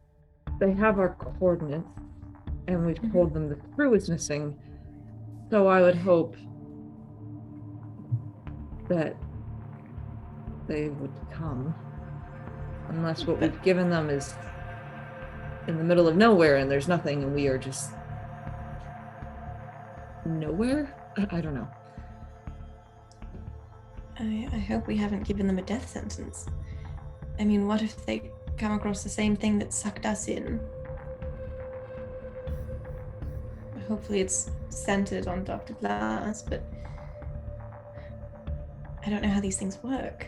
they have our coordinates, and we've told them the crew is missing. So I would hope that they would come. Unless what we've given them is in the middle of nowhere and there's nothing and we are just nowhere? I don't know. I hope we haven't given them a death sentence. I mean, what if they come across the same thing that sucked us in? Hopefully it's centered on Dr. Glass, but I don't know how these things work.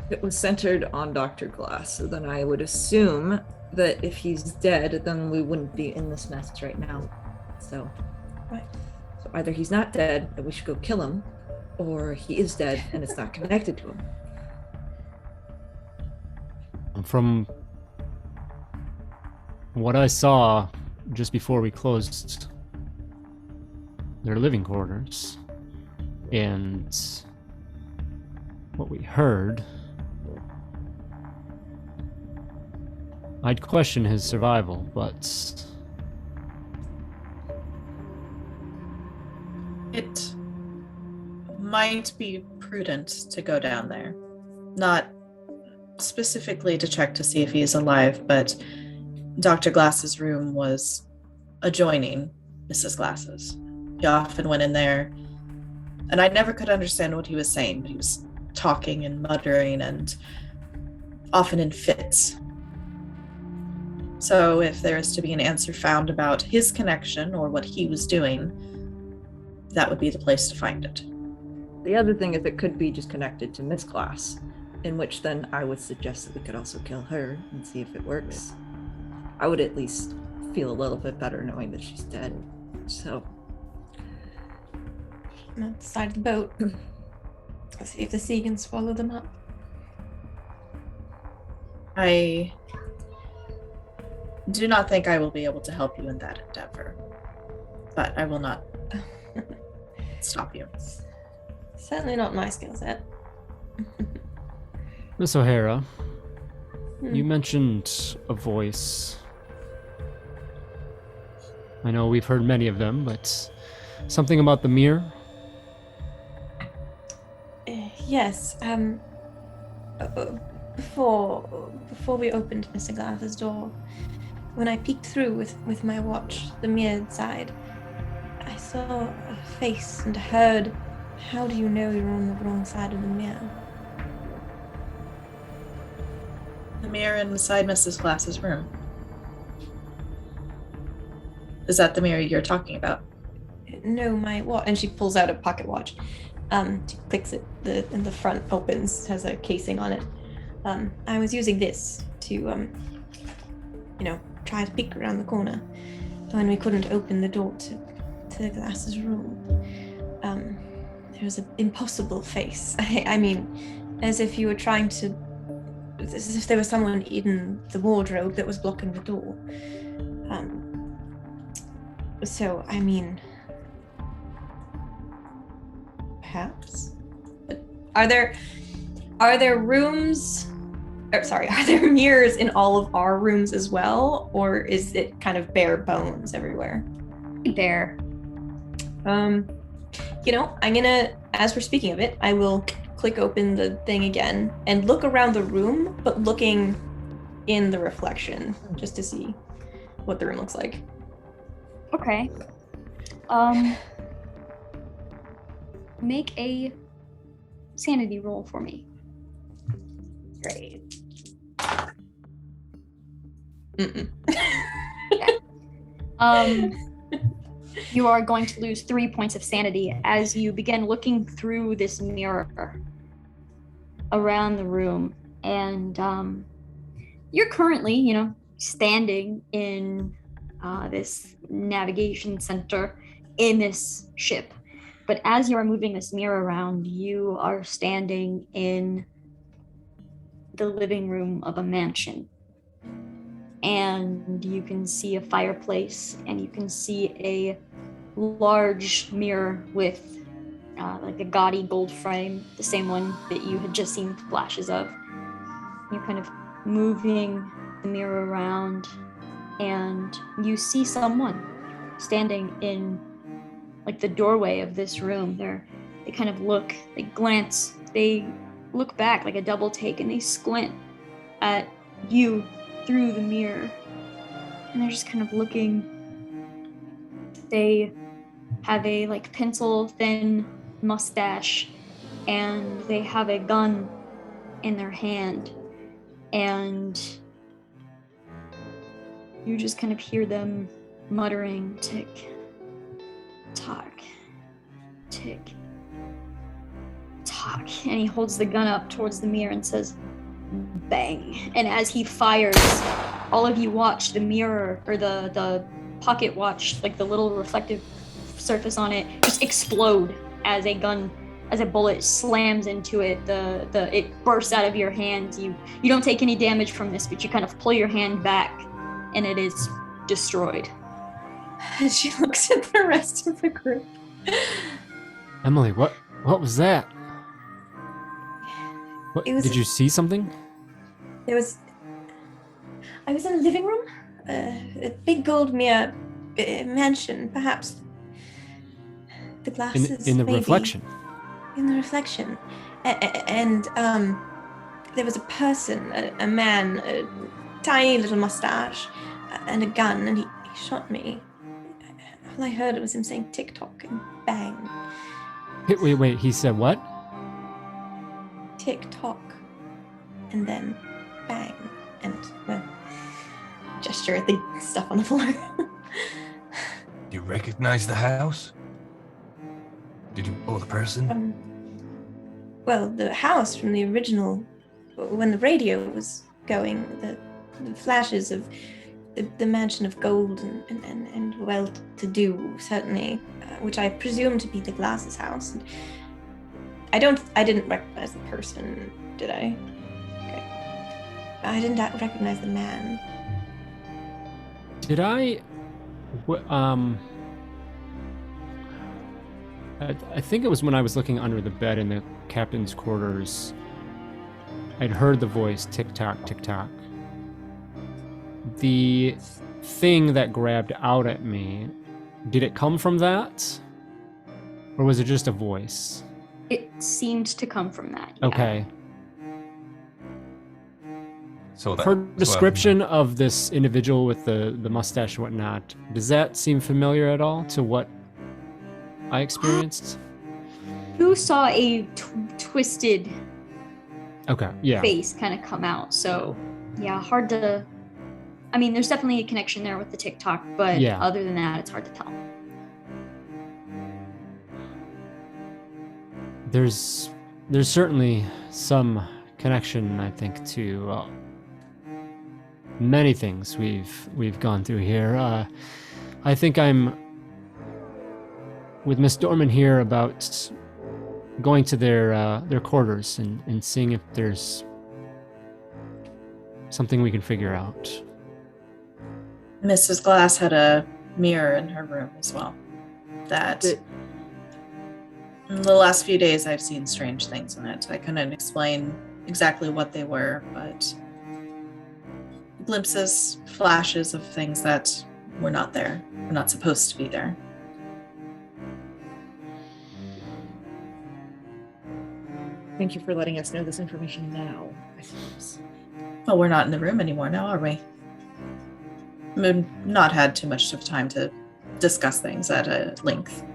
It was centered on Dr. Glass, so then I would assume that if he's dead, then we wouldn't be in this mess right now. So, Right. So either he's not dead and we should go kill him, or he is dead and it's not connected to him. From what I saw just before we closed their living quarters, and what we heard, I'd question his survival, but It might be prudent to go down there. Not specifically to check to see if he is alive, but Dr. Glass's room was adjoining Mrs. Glass's. He often went in there, and I never could understand what he was saying. He was talking and muttering, and often in fits. So if there is to be an answer found about his connection or what he was doing, that would be the place to find it. The other thing is it could be just connected to Miss Glass, in which then I would suggest that we could also kill her and see if it works. I would at least feel a little bit better knowing that she's dead. So I'm outside the boat. Let's see if the sea can swallow them up. I do not think I will be able to help you in that endeavor, but I will not stop you. Certainly not my skill set. Miss O'Hara, you mentioned a voice. I know we've heard many of them, but something about the mirror? Yes, before we opened Mr. Glass's door, when I peeked through with my watch, the mirrored side, I saw a face and heard, "How do you know you're on the wrong side of the mirror?" The mirror inside Mrs. Glass's room. Is that the mirror you're talking about? No, my watch. And she pulls out a pocket watch. She clicks it, and the front opens, has a casing on it. I was using this to, try to peek around the corner when we couldn't open the door to Glass's room. There was an impossible face. I mean, as if you were trying to, as if there was someone in the wardrobe that was blocking the door. So, I mean, perhaps. But are there rooms? Are there mirrors in all of our rooms as well, or is it kind of bare bones everywhere? Bare. I'm gonna, as we're speaking of it, I will click open the thing again and look around the room, but looking in the reflection just to see what the room looks like. Okay. Make a sanity roll for me. Great. You are going to lose 3 points of sanity as you begin looking through this mirror around the room. And you're currently, standing in this navigation center in this ship. But as you are moving this mirror around, you are standing in the living room of a mansion. And you can see a fireplace, and you can see a large mirror with like a gaudy gold frame, the same one that you had just seen flashes of. You're kind of moving the mirror around, and you see someone standing in like the doorway of this room. They kind of look, they glance, they look back like a double take, and they squint at you through the mirror, and they're just kind of looking. They have a like pencil thin mustache, and they have a gun in their hand, and you just kind of hear them muttering, tick tock, tick tock, and he holds the gun up towards the mirror and says, bang. And as he fires, all of you watch the mirror, or the pocket watch, like the little reflective surface on it, just explode as a bullet slams into it. It bursts out of your hands. You don't take any damage from this, but you kind of pull your hand back, and it is destroyed. And she looks at the rest of the group. Emily, what was that? What, It was- did you see something? I was in the living room, a big gold mirror mansion, perhaps. The glasses. In the maybe. reflection. In the reflection, and there was a person, a man, a tiny little mustache, and a gun, and he shot me. All I heard was him saying tick-tock and bang. Wait, he said what? Tick-tock. And then bang, and gesture at the stuff on the floor. Do you recognize the house? Or the person? Well, the house from the original, when the radio was going, the flashes of the mansion of gold and well-to-do, certainly, which I presume to be the Glass's house. I didn't recognize the person, did I? Okay. I didn't recognize the man. Did I think it was when I was looking under the bed in the captain's quarters. I'd heard the voice tick-tock, tick-tock. The thing that grabbed out at me, did it come from that? Or was it just a voice? It seemed to come from that. Yeah. Okay. So that Her description of this individual with the mustache and whatnot, does that seem familiar at all to what I experienced? You saw a twisted Yeah. face kind of come out. So, yeah, hard to... I mean, there's definitely a connection there with the TikTok, but Yeah. other than that, it's hard to tell. There's certainly some connection, I think, to many things we've gone through here. I think I'm with Miss Dorman here about going to their quarters and seeing if there's something we can figure out. Mrs. Glass had a mirror in her room as well. That in the last few days I've seen strange things in it. I couldn't explain exactly what they were, but glimpses, flashes of things that were not there, were not supposed to be there. Thank you for letting us know this information now, I suppose. Well, we're not in the room anymore now, are we? We've not had too much of time to discuss things at length.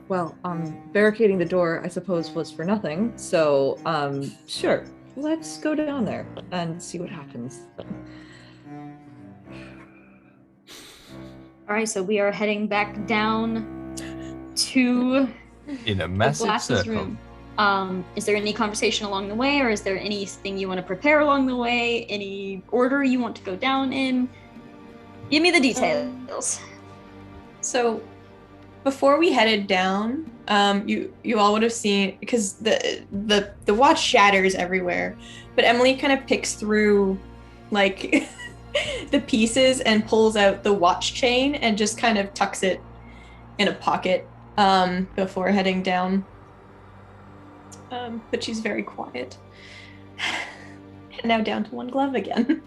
Well, barricading the door, I suppose, was for nothing. So, sure, let's go down there and see what happens. All right, so we are heading back down to in a the massive Glass's circle. room. Is there any conversation along the way, or is there anything you want to prepare along the way? Any order you want to go down in? Give me the details. So, before we headed down, you all would have seen, because the watch shatters everywhere, but Emily kind of picks through like the pieces and pulls out the watch chain and just kind of tucks it in a pocket before heading down. But she's very quiet. And now down to one glove again.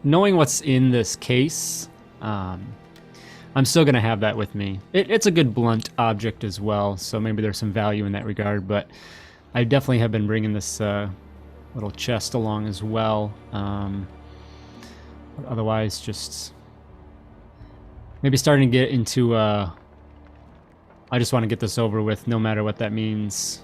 Knowing what's in this case, I'm still going to have that with me. It's a good blunt object as well, so maybe there's some value in that regard, but I definitely have been bringing this little chest along as well. Otherwise, just maybe starting to get into, I just want to get this over with, no matter what that means.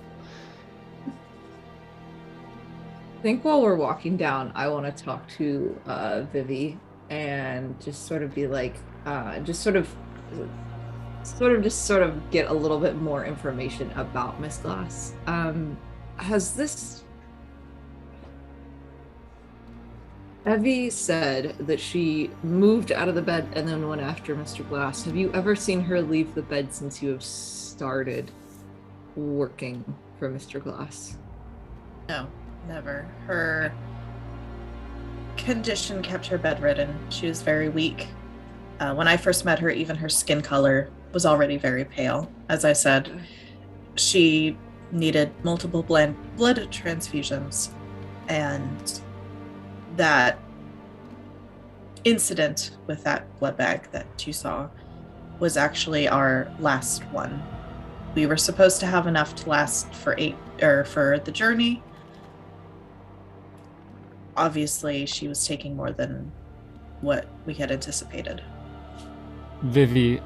I think while we're walking down, I want to talk to Vivi and just sort of be like, just sort of get a little bit more information about Miss Glass. Evie said that she moved out of the bed and then went after Mr. Glass. Have you ever seen her leave the bed since you have started working for Mr. Glass? No, never. Her condition kept her bedridden. She was very weak. When I first met her, even her skin color was already very pale. As I said, she needed multiple blood transfusions, and that incident with that blood bag that you saw was actually our last one. We were supposed to have enough to last for the journey. Obviously, she was taking more than what we had anticipated. Vivi,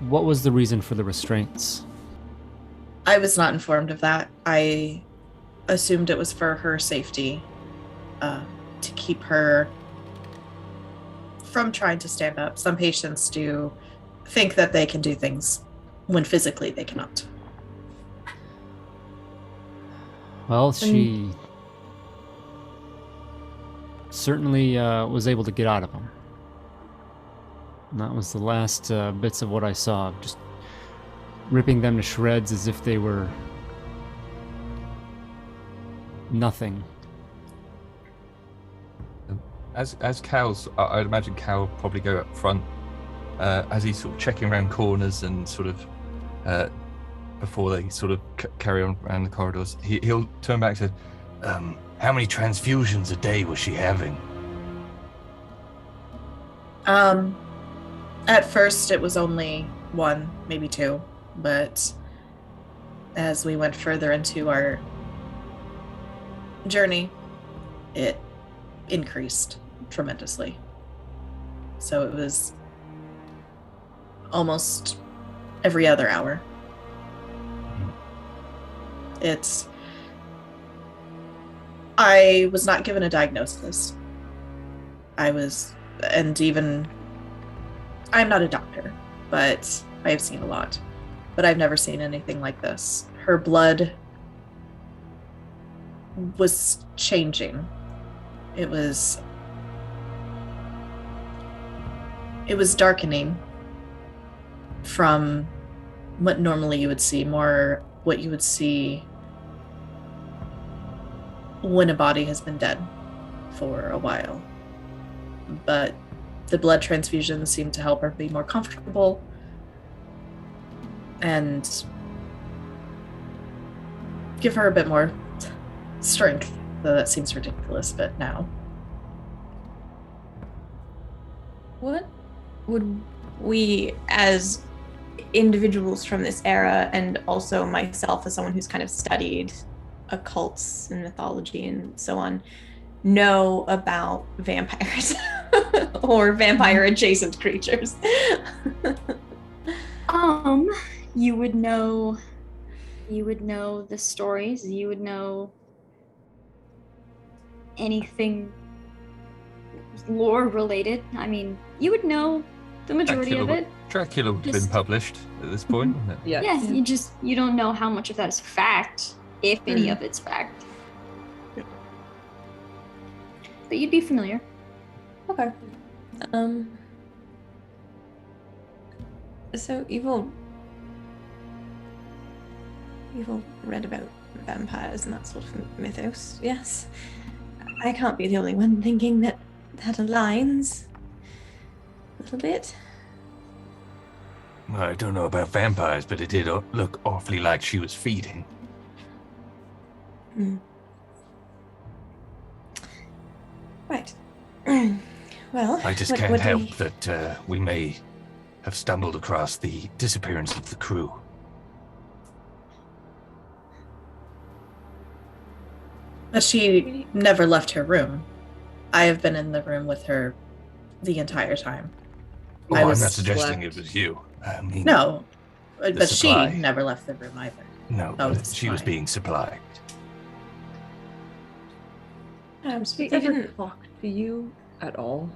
what was the reason for the restraints? I was not informed of that. I assumed it was for her safety, to keep her from trying to stand up. Some patients do think that they can do things when physically they cannot. Well, she certainly was able to get out of them. And that was the last bits of what I saw, just ripping them to shreds as if they were nothing. As Cal's, I'd imagine Cal would probably go up front as he's sort of checking around corners and sort of before they sort of carry on around the corridors. He'll turn back and say, How many transfusions a day was she having? At first it was only 1, maybe 2, but as we went further into our journey, it increased tremendously. So it was almost every other hour. I was not given a diagnosis. I'm not a doctor, but I have seen a lot. But I've never seen anything like this. Her blood was changing. It was darkening from what normally you would see, more what you would see when a body has been dead for a while. But the blood transfusions seemed to help her be more comfortable and give her a bit more strength, though that seems ridiculous, but now. What would we, as individuals from this era, and also myself as someone who's kind of studied occults and mythology and so on, know about vampires or vampire adjacent creatures? You would know the stories, you would know anything lore related. I mean, you would know the majority of it. Dracula would have been published at this point, wouldn't it? Yeah. You don't know how much of that is fact, if any of it's fact. Yeah. But you'd be familiar. Okay. So you've all read about vampires and that sort of mythos, yes? I can't be the only one thinking that aligns a little bit. Well, I don't know about vampires, but it did look awfully like she was feeding. Right. Well, I just can't help that we may have stumbled across the disappearance of the crew. But she never left her room. I have been in the room with her the entire time. Oh, I'm not suggesting it was you. I mean, no, but supply. she never left the room either. No, she was being supplied. Did she ever talk to you at all?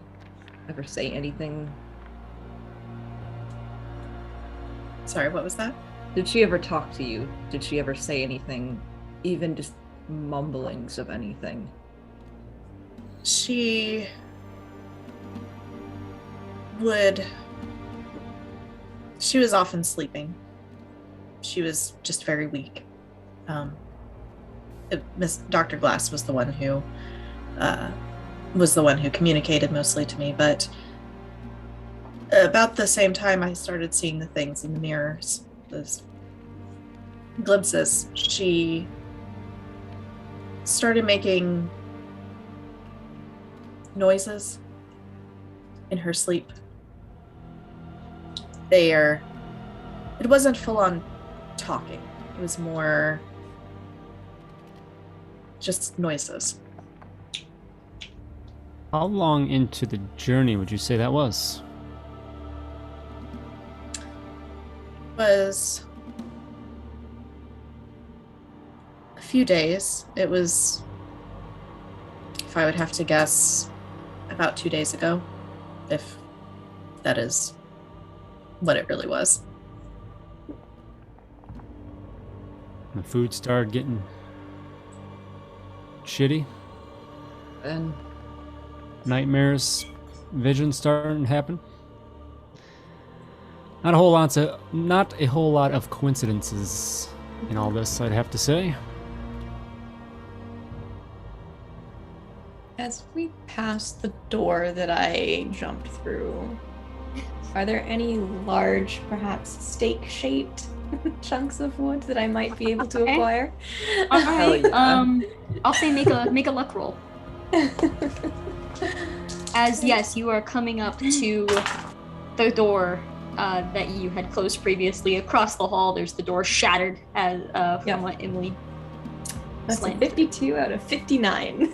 Ever say anything? Sorry, what was that? Did she ever talk to you? Did she ever say anything, even just mumblings of anything? She was often sleeping. She was just very weak. Dr. Glass was the one who communicated mostly to me, but about the same time I started seeing the things in the mirrors, those glimpses, she started making noises in her sleep. It wasn't full on talking. It was more just noises. How long into the journey would you say that was? was a few days. It was, if I would have to guess, about 2 days ago, if that is what it really was. The food started getting shitty. And Nightmares, visions starting to happen. Not a whole lot of coincidences in all this, I'd have to say. As we pass the door that I jumped through, are there any large, perhaps stake-shaped chunks of wood that I might be able to Okay. acquire? All right. yeah. I'll say make a luck roll. As yes, you are coming up to the door that you had closed previously. Across the hall, there's the door shattered as from Yep. what Emily. That's a slammed. 52 out of 59.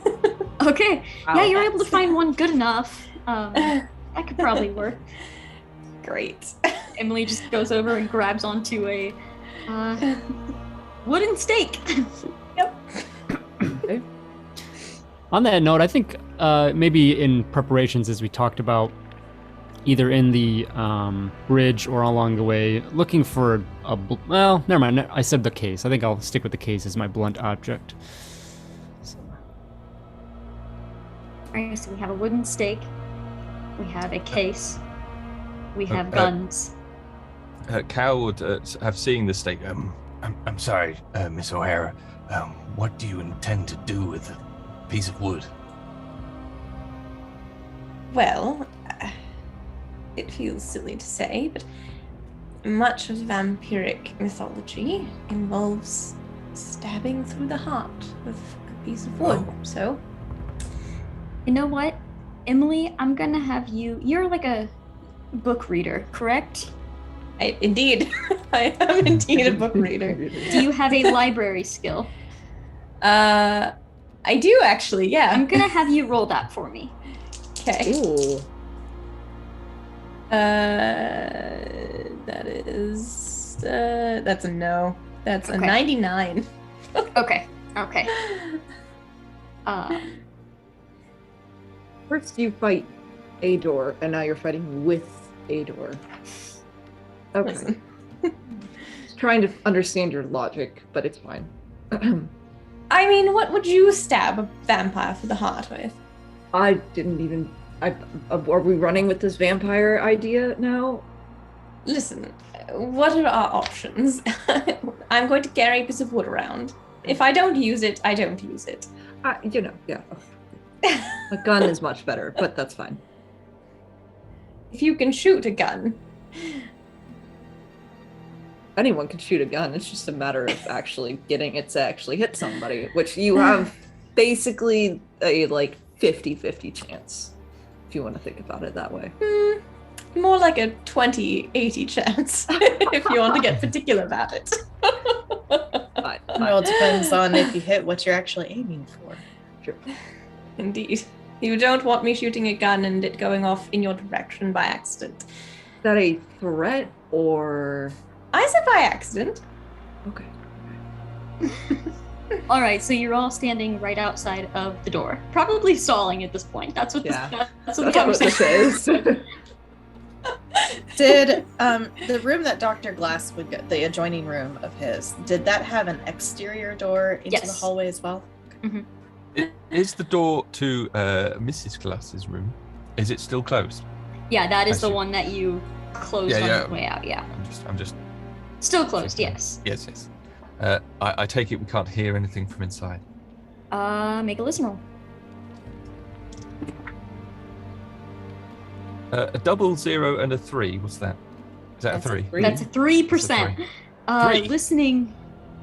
Okay. Wow. Yeah, you're able to find one good enough. That could probably work. Great. Emily just goes over and grabs onto a wooden stake. On that note, I think maybe in preparations, as we talked about, either in the bridge or along the way, looking for well, never mind. I said the case. I think I'll stick with the case as my blunt object. So, Alright, so we have a wooden stake. We have a case. We have Uh, guns. Cal would have seen the stake. I'm sorry, Miss O'Hara. What do you intend to do with a piece of wood? Well, it feels silly to say, but much of vampiric mythology involves stabbing through the heart with a piece of wood. Oh. So, You know what? Emily, I'm gonna have you're like a book reader, correct? indeed, I am indeed a book reader. Do you have a library skill? I do actually, yeah. I'm gonna have you roll that for me. Okay. ooh, That is that's a no. That's a Okay. 99. Okay. first you fight Ador, and now you're fighting with Ador. Okay. Listen. Trying to understand your logic, but it's fine. I mean, what would you stab a vampire through the heart with? I didn't even. Are we running with this vampire idea now? Listen, what are our options? I'm going to carry a piece of wood around. If I don't use it, I don't use it. Yeah. A gun is much better, but that's fine. If you can shoot a gun, Anyone can shoot a gun. It's just a matter of actually getting it to actually hit somebody, which you have basically a 50-50 chance, if you want to think about it that way. more like a 20-80 chance, if you want to get particular about it. Fine. Well, it depends on if you hit what you're actually aiming for. Sure. Indeed. You don't want me shooting a gun and it going off in your direction by accident. Is that a threat or? I said by accident. Okay. All right, so you're all standing right outside of the door, probably stalling at this point. That's what Yeah. that's what the That's what this conversation is. Did the room that Dr. Glass would get, the adjoining room of his, did that have an exterior door into the Yes. hallway as well? Is the door to Mrs. Glass's room? Is it still closed? Yeah, that is I the see. one that you closed Yeah, on yeah. the way out. Yeah, I'm just. still closed. Yes. Yes. I take it we can't hear anything from inside. Make a listen roll. A double 0 and a 3. What's that? Is that That's a a 3? three. That's a 3%. Three. Listening.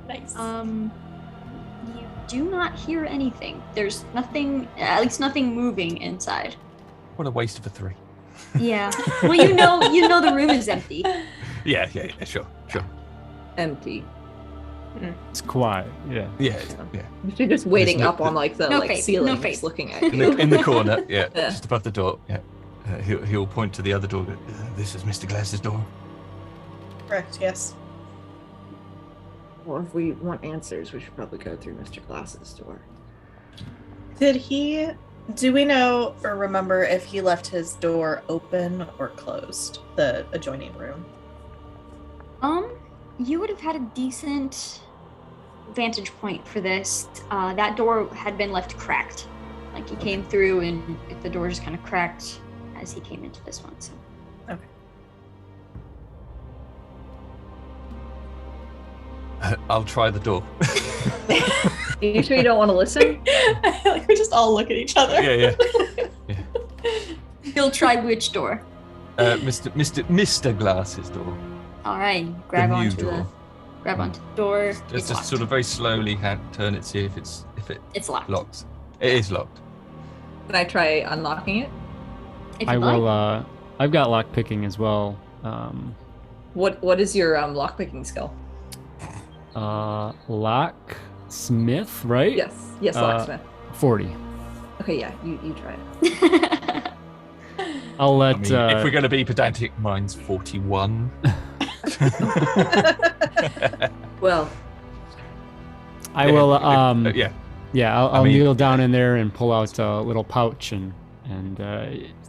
Nice. You do not hear anything. There's nothing, at least nothing moving inside. What a waste of a 3. Yeah. Well, you know the room is empty. Yeah, sure. Empty. it's quiet. Yeah. Yeah. You're just waiting no- up on the no faith, ceiling, no faith. just looking at In you. the corner, yeah, Yeah. just above the door. Yeah. He'll point to the other door. This is Mr. Glass's door. Correct, yes. Well, if we want answers, we should probably go through Mr. Glass's door. Do we know or remember if he left his door open or closed, the adjoining room? You would have had a decent vantage point for this. That door had been left cracked. Like he came through and the door just kind of cracked as he came into this one, so. Okay. I'll try the door. Are you sure you don't want to listen? Like we just all look at each other. Yeah. You'll try which door? Mr. Glass's door. All right, grab new onto door. the door. Just locked. sort of very slowly turn it, see if it It's locked. locks. It is locked. Can I try unlocking it? If I you'd will. like. I've got lock picking as well. What is your lockpicking skill? Locksmith, right? Yes, locksmith. 40. Okay, yeah, you try it. I'll let. I mean, if we're going to be pedantic, mine's 41. Well, I will. Yeah. Yeah, I'll I mean- kneel down in there and pull out a little pouch and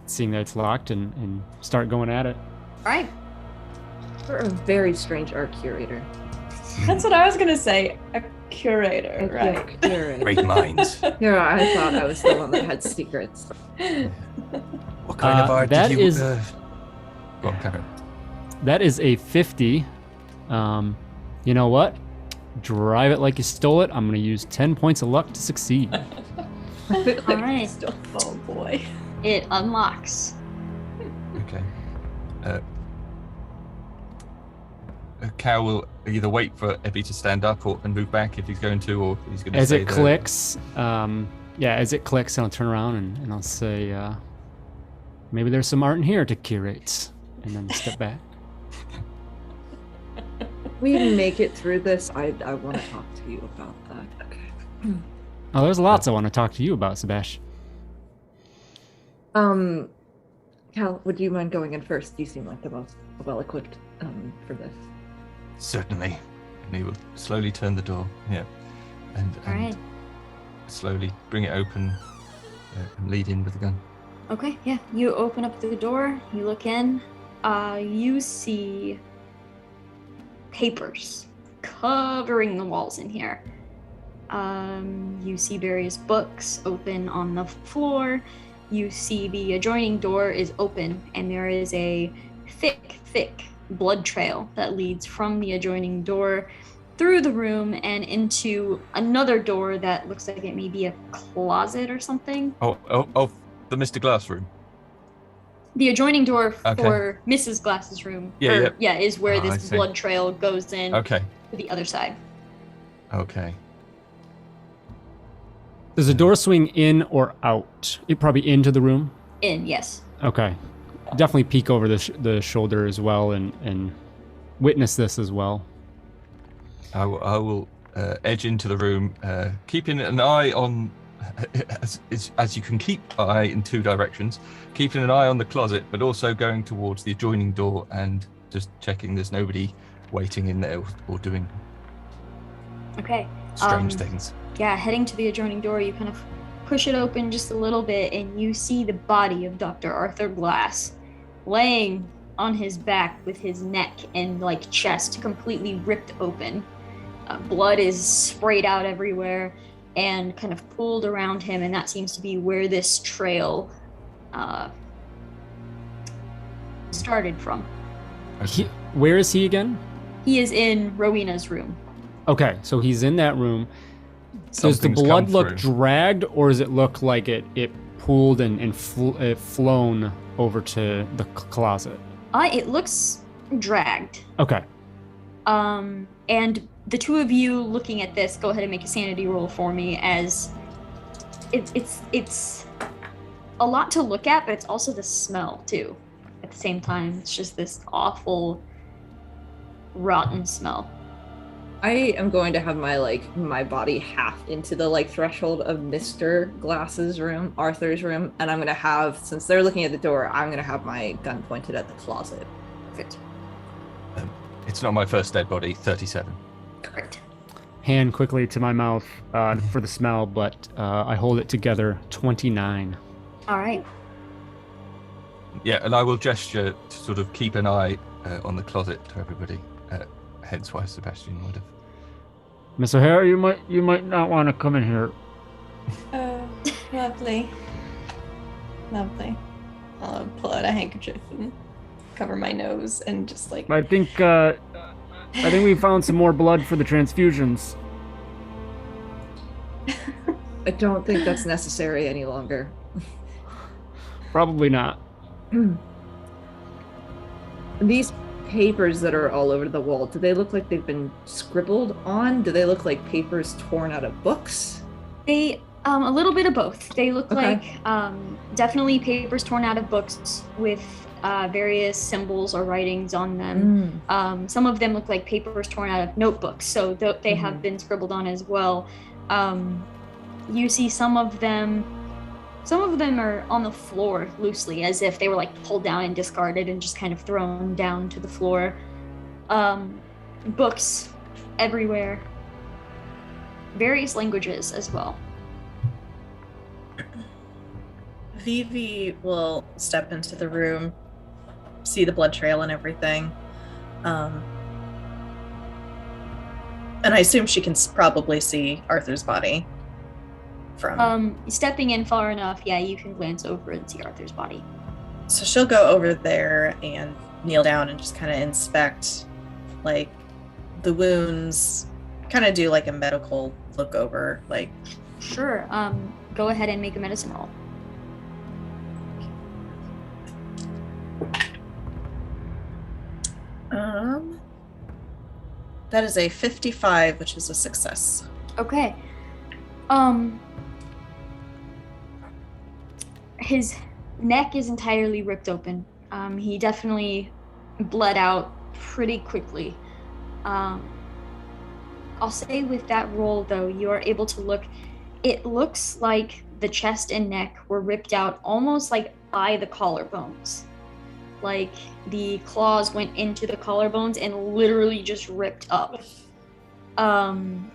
seeing that it's locked and start going at it. All right. you're a very strange art curator. That's what I was gonna say. A curator, Yeah, right? curator. Great minds. Yeah, I thought I was the one that had secrets. What kind of art that did you... is- Go on, Karen. That is a 50. You know what? Drive it like you stole it. I'm going to use 10 points of luck to succeed. All right. Oh boy. It unlocks. Okay. Cal will either wait for Ebby to stand up and move back if he's going to, or he's going to As stay it there. clicks, as it clicks, I'll turn around and I'll say, maybe there's some art in here to curate. And then step back. We make it through this. I want to talk to you about that. Okay. Oh, there's lots I want to talk to you about, Sebastian. Cal, would you mind going in first? You seem like the most well-equipped for this. Certainly. And he will slowly turn the door. Yeah. And All right. slowly bring it open and lead in with the gun. Okay, yeah. You open up the door, you look in, you see papers covering the walls in here. You see various books open on the floor. You see the adjoining door is open, and there is a thick blood trail that leads from the adjoining door through the room and into another door that looks like it may be a closet or something. Oh, the Mr. Glass room. The adjoining door for Okay. Mrs. Glass's room, Yeah. is where I this see. blood trail goes in Okay. to the other side. Okay. Does the door swing in or out? It probably into the room? In, yes. Okay. Definitely peek over the shoulder as well and witness this as well. I will edge into the room, keeping an eye on, as you can keep an eye in two directions, keeping an eye on the closet, but also going towards the adjoining door and just checking there's nobody waiting in there or doing Okay. strange things. Yeah, heading to the adjoining door, you kind of push it open just a little bit, and you see the body of Dr. Arthur Glass laying on his back with his neck and chest completely ripped open. Blood is sprayed out everywhere and kind of pooled around him, and that seems to be where this trail started from. Where is he again? He is in Rowena's room. Okay, so he's in that room. Does the Something's blood come look through. dragged, or does it look like it pooled and flown over to the closet? It looks dragged. Okay. And the two of you looking at this, go ahead and make a sanity roll for me, as it's a lot to look at, but it's also the smell too. At the same time, it's just this awful, rotten smell. I am going to have my body half into the threshold of Mr. Glass's room, Arthur's room, and I'm gonna have, since they're looking at the door, I'm gonna have my gun pointed at the closet. Perfect. It's not my first dead body. 37. Correct. Hand quickly to my mouth for the smell, but I hold it together. 29. All right. Yeah, and I will gesture to sort of keep an eye on the closet to everybody. Hence why Sebastian would have. Miss O'Hara, you might not want to come in here. Oh, lovely. Lovely. I'll pull out a handkerchief and cover my nose and just like. I think we found some more blood for the transfusions. I don't think that's necessary any longer. Probably not. These papers that are all over the wall, do they look like they've been scribbled on? Do they look like papers torn out of books? They a little bit of both. They look Okay. like definitely papers torn out of books with various symbols or writings on them. Some of them look like papers torn out of notebooks, so they have been scribbled on as well. You see some of them are on the floor loosely, as if they were like pulled down and discarded and just kind of thrown down to the floor. Books everywhere. Various languages as well. Vivi will step into the room, see the blood trail and everything. And I assume she can probably see Arthur's body from... Stepping in far enough, yeah, you can glance over and see Arthur's body. So she'll go over there and kneel down and just kind of inspect, like, the wounds, kind of do like a medical look over, like... Sure, go ahead and make a medicine roll. That is a 55, which is a success. Okay. His neck is entirely ripped open. He definitely bled out pretty quickly. I'll say with that roll, though, you are able to look. It looks like the chest and neck were ripped out almost like by the collarbones. Like the claws went into the collarbones and literally just ripped up. On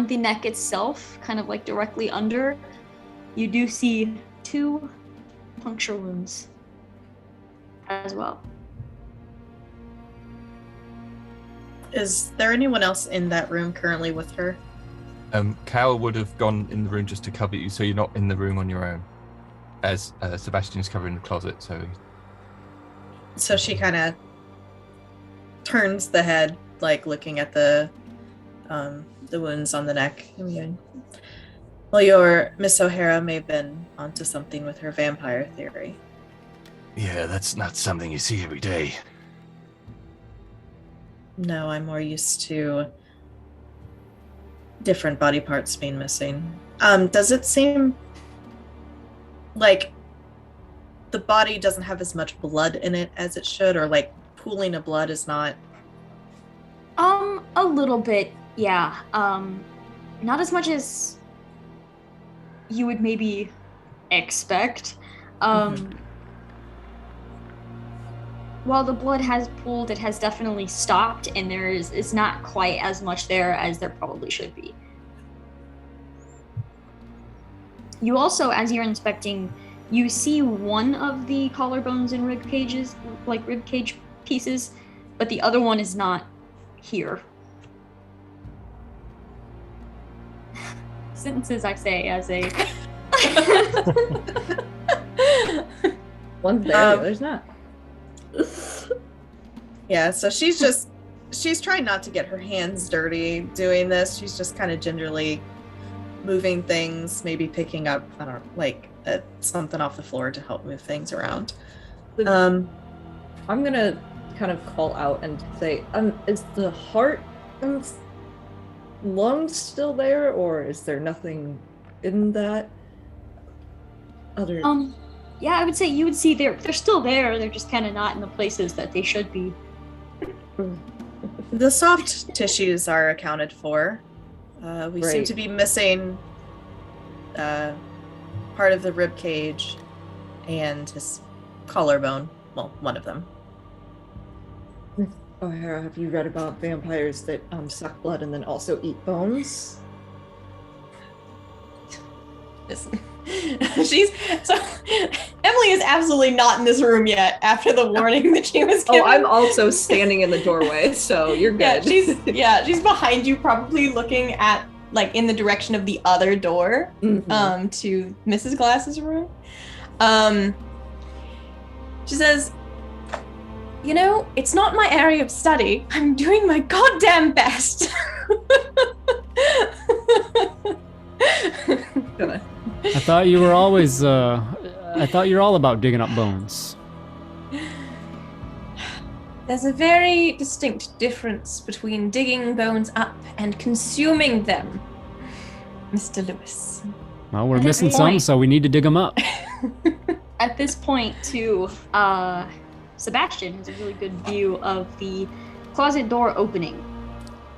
the neck itself, kind of like directly under, you do see 2 puncture wounds as well. Is there anyone else in that room currently with her? Cal would have gone in the room just to cover you, so you're not in the room on your own. As Sebastian's covering the closet, So she kind of turns the head, like looking at the wounds on the neck. Well, your Miss O'Hara may have been onto something with her vampire theory. Yeah, that's not something you see every day. No, I'm more used to different body parts being missing. Does it seem like the body doesn't have as much blood in it as it should, or like pooling of blood is not? A little bit, yeah. Not as much as you would maybe expect. While the blood has pooled, it has definitely stopped, and it's not quite as much there as there probably should be. You also, as you're inspecting, you see one of the collarbones and rib cage pieces, but the other one is not here. Sentences I say as a... One's there, the other's not. Yeah, so she's trying not to get her hands dirty doing this. She's just kind of gingerly moving things, maybe picking up, I don't know, like something off the floor to help move things around. I'm gonna kind of call out and say, is the heart and lungs still there, or is there nothing in that? Other Yeah, I would say you would see they're still there. They're just kind of not in the places that they should be. The soft tissues are accounted for. We seem Right. to be missing part of the rib cage and his collarbone. Well, one of them. O'Hara, have you read about vampires that suck blood and then also eat bones? Listen. Emily is absolutely not in this room yet after the warning that she was given. Oh, I'm also standing in the doorway, so you're good. She's behind you, probably looking at like in the direction of the other door, to Mrs. Glass's room. She says, "You know, it's not my area of study. I'm doing my goddamn best." I thought you were always, I thought you're all about digging up bones. There's a very distinct difference between digging bones up and consuming them, Mr. Lewis. Well, we're missing some, so we need to dig them up. At this point, too, Sebastian has a really good view of the closet door opening.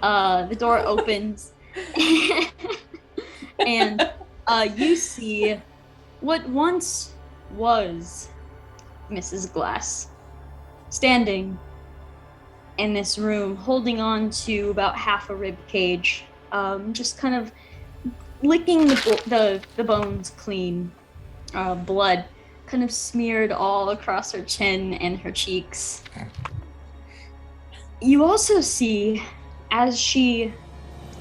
The door opens, and you see what once was Mrs. Glass standing in this room, holding on to about half a rib cage, just kind of licking the bones clean, blood kind of smeared all across her chin and her cheeks. You also see, as she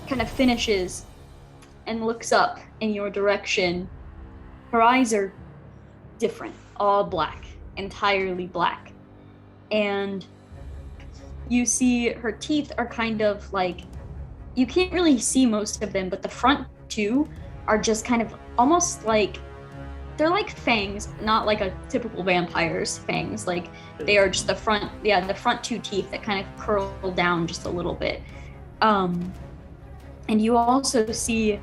kind of finishes and looks up in your direction, her eyes are different, all black, entirely black. And you see her teeth are kind of like, you can't really see most of them, but the front two are just kind of almost like, they're like fangs, not like a typical vampire's fangs. Like they are just the front two teeth that kind of curl down just a little bit. And you also see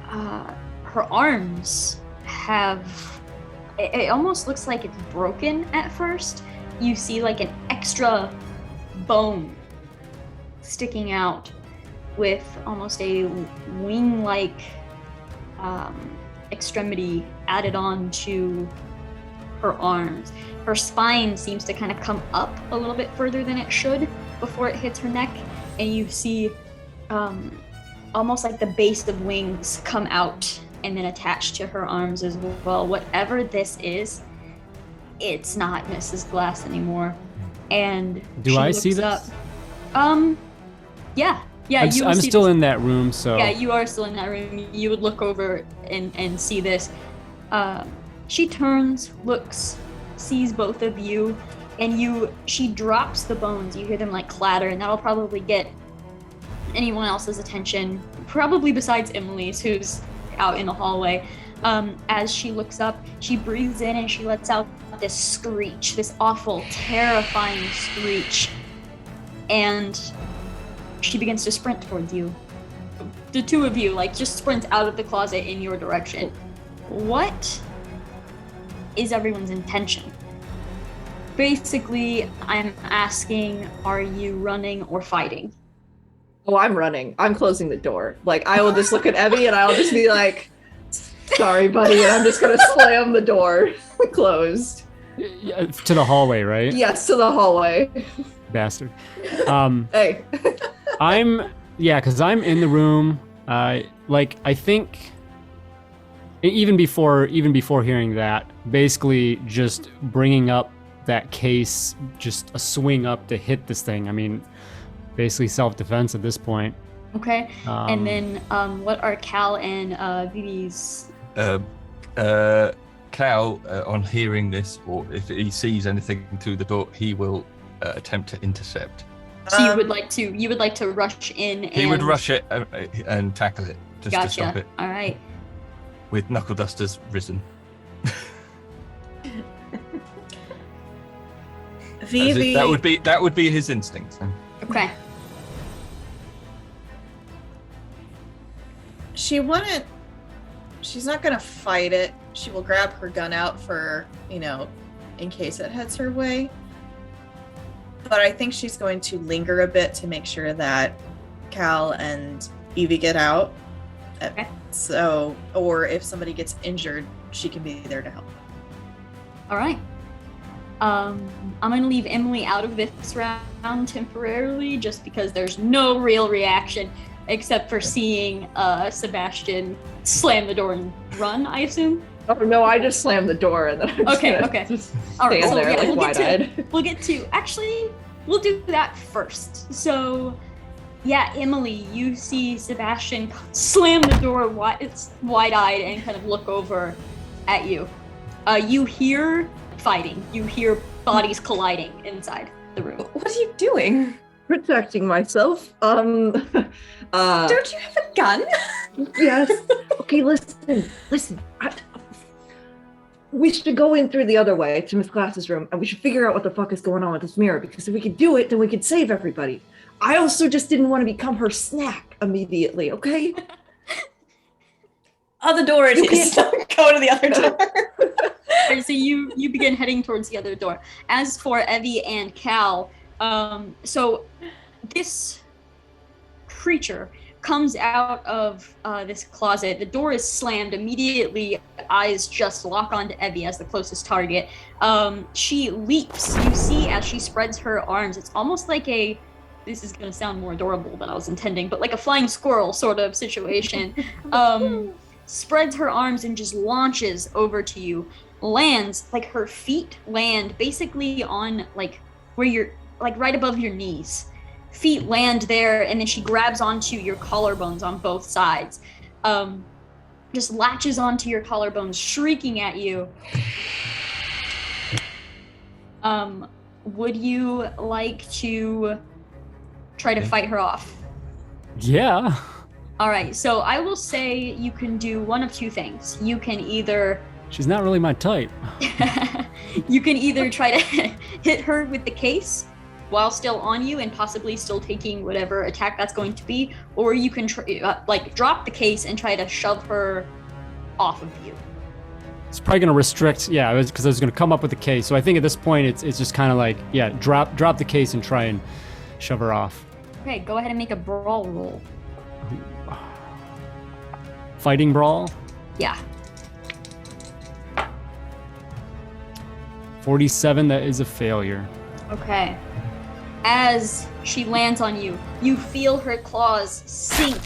her arms have, it almost looks like it's broken at first. You see like an extra bone sticking out with almost a wing-like extremity added on to her arms. Her spine seems to kind of come up a little bit further than it should before it hits her neck, and you see almost like the base of wings come out and then attach to her arms as well. Whatever this is, it's not Mrs. Glass anymore. And do I see this? Yeah. I'm still in that room, so. Yeah, you are still in that room. You would look over and see this. She turns, looks, sees both of you, and she drops the bones. You hear them like clatter, and that'll probably get anyone else's attention, probably besides Emily's, who's out in the hallway. As she looks up, she breathes in and she lets out this screech, this awful, terrifying screech. And she begins to sprint towards you. The two of you, like, just sprint out of the closet in your direction. What is everyone's intention? Basically, I'm asking, are you running or fighting? Oh, I'm running. I'm closing the door. Like, I will just look at Evie and I'll just be like, sorry, buddy, and I'm just gonna slam the door closed. To the hallway, right? Yes, to the hallway. Bastard. Hey. Because I'm in the room. I think even before hearing that, basically just bringing up that case, just a swing up to hit this thing. I mean, basically self-defense at this point. Okay. And then what are Cal and Vivi's? Cal, on hearing this, or if he sees anything through the door, he will attempt to intercept. So you would like to rush in. He would rush it and tackle it just to stop it. All right. With knuckle dusters risen. Vivi. That would be his instinct. Okay. She's not gonna fight it. She will grab her gun out for, in case it heads her way. But I think she's going to linger a bit to make sure that Cal and Evie get out. Okay. So, or if somebody gets injured, she can be there to help. All right. I'm gonna leave Emily out of this round temporarily, just because there's no real reaction except for seeing Sebastian slam the door and run, I assume. Oh no, I just slammed the door and then I'm just gonna just All right, stand so there yeah, like wide-eyed. We'll do that first. So, yeah, Emily, you see Sebastian slam the door wide-eyed and kind of look over at you. You hear fighting. You hear bodies colliding inside the room. What are you doing? Protecting myself. Don't you have a gun? Yes. Okay, listen. We should go in through the other way to Miss Glass's room, and we should figure out what the fuck is going on with this mirror, because if we could do it, then we could save everybody. I also just didn't want to become her snack immediately, okay? Other door it is. Go to the other door. Right, so you begin heading towards the other door. As for Evie and Cal, so this creature comes out of this closet. The door is slammed immediately. Eyes just lock onto Evie as the closest target. She leaps. You see as she spreads her arms. It's almost like this is going to sound more adorable than I was intending, but like a flying squirrel sort of situation. Spreads her arms and just launches over to you. Lands, like her feet land basically on like where you're, like right above your knees. Feet land there, and then she grabs onto your collarbones on both sides. Just latches onto your collarbones, shrieking at you. Would you like to try to fight her off? Yeah. All right, so I will say you can do one of two things. You can either... She's not really my type. You can either try to hit her with the case while still on you and possibly still taking whatever attack that's going to be, or you can drop the case and try to shove her off of you. It's probably going to restrict, because I was going to come up with the case. So I think at this point it's just kind of like, drop the case and try and shove her off. Okay, go ahead and make a brawl roll. Fighting brawl? Yeah. 47, that is a failure. Okay. As she lands on you, you feel her claws sink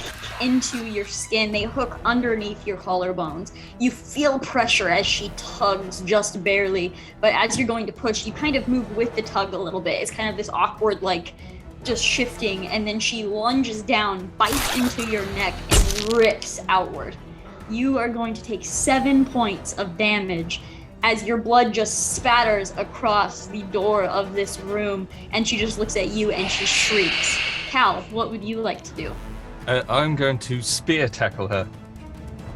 into your skin. They hook underneath your collarbones. You feel pressure as she tugs just barely, but as you're going to push, you kind of move with the tug a little bit. It's kind of this awkward, like, just shifting, and then she lunges down, bites into your neck, and rips outward. You are going to take 7 points of damage as your blood just spatters across the door of this room, and she just looks at you and she shrieks. Cal, what would you like to do? I'm going to spear tackle her.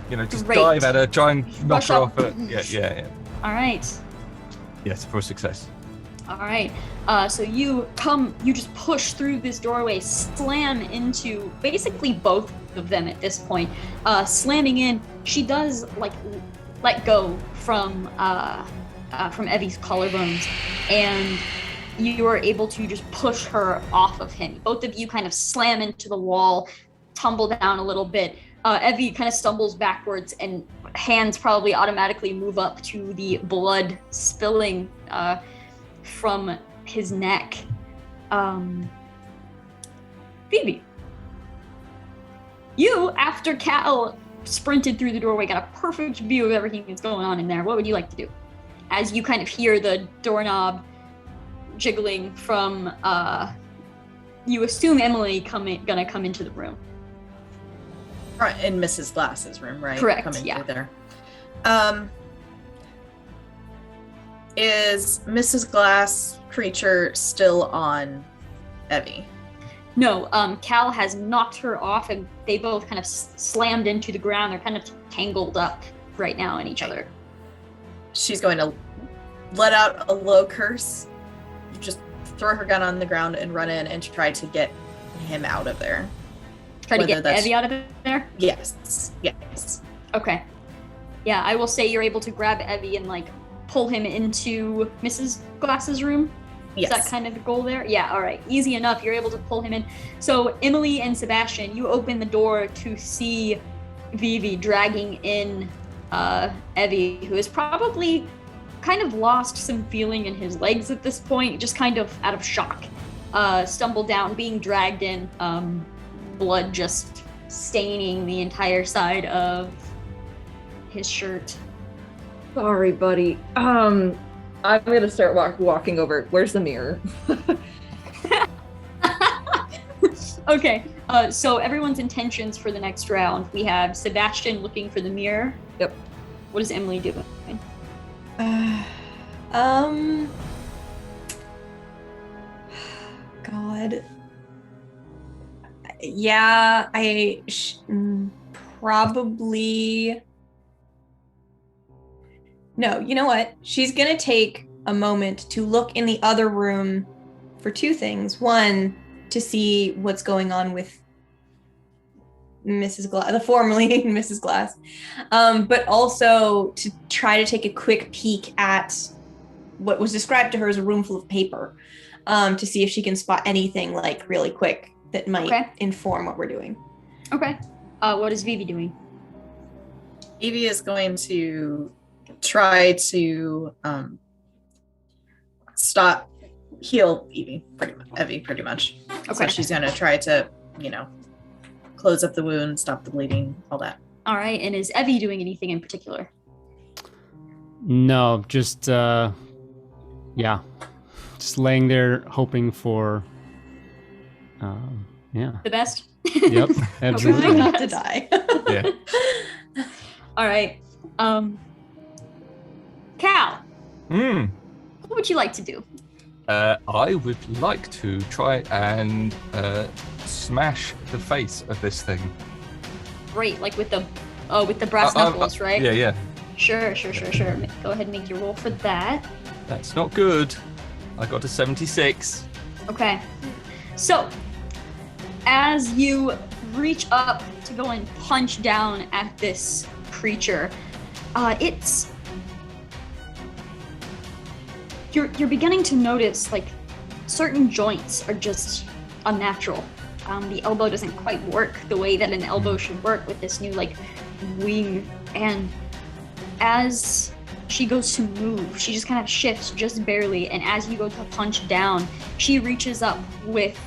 Just Great. dive at her, try and knock Rush her up. off her. Yeah. All right. Yes, for success. All right. So you just push through this doorway, slam into basically both of them at this point. Slamming in, she does let go from Evie's collarbones, and you are able to just push her off of him. Both of you kind of slam into the wall, tumble down a little bit. Evie kind of stumbles backwards, and hands probably automatically move up to the blood spilling from his neck. Phoebe, you, after Cal sprinted through the doorway, got a perfect view of everything that's going on in there. What would you like to do? As you kind of hear the doorknob jiggling from, you assume Emily gonna come into the room. In Mrs. Glass's room, right? Correct, Coming yeah. through there. Is Mrs. Glass creature still on Evie? No, Cal has knocked her off, and they both kind of slammed into the ground. They're kind of tangled up right now in each other. She's going to let out a low curse, just throw her gun on the ground and run in and try to get him out of there. Try to get Evie out of there? Yes. Okay. Yeah, I will say you're able to grab Evie and pull him into Mrs. Glass's room. Yes. Is that kind of the goal there? Yeah, all right. Easy enough. You're able to pull him in. So Emily and Sebastian, you open the door to see Vivi dragging in Evie, who is probably kind of lost some feeling in his legs at this point, just kind of out of shock. Stumbled down, being dragged in, blood just staining the entire side of his shirt. Sorry, buddy. I'm gonna start walking over. Where's the mirror? Okay, so everyone's intentions for the next round. We have Sebastian looking for the mirror. Yep. What is Emily doing? God. Yeah, probably. No, you know what? She's gonna take a moment to look in the other room for two things. One, to see what's going on with Mrs. Glass, the formerly Mrs. Glass, but also to try to take a quick peek at what was described to her as a room full of paper, to see if she can spot anything like really quick that might inform what we're doing. Okay. What is Vivi doing? Evie is going to try to heal Evie pretty much. Okay. So she's going to try to, close up the wound, stop the bleeding, all that. All right. And is Evie doing anything in particular? No, just just laying there hoping for The best? Yep, absolutely. Hoping not to die. Yeah. All right. Cal, what would you like to do? I would like to try and smash the face of this thing. Great, like with the brass knuckles, right? Yeah. Sure. Go ahead and make your roll for that. That's not good. I got a 76. Okay. So, as you reach up to go and punch down at this creature, you're beginning to notice like certain joints are just unnatural. The elbow doesn't quite work the way that an elbow should work with this new like wing, and as she goes to move, she just kind of shifts just barely, and as you go to punch down, she reaches up with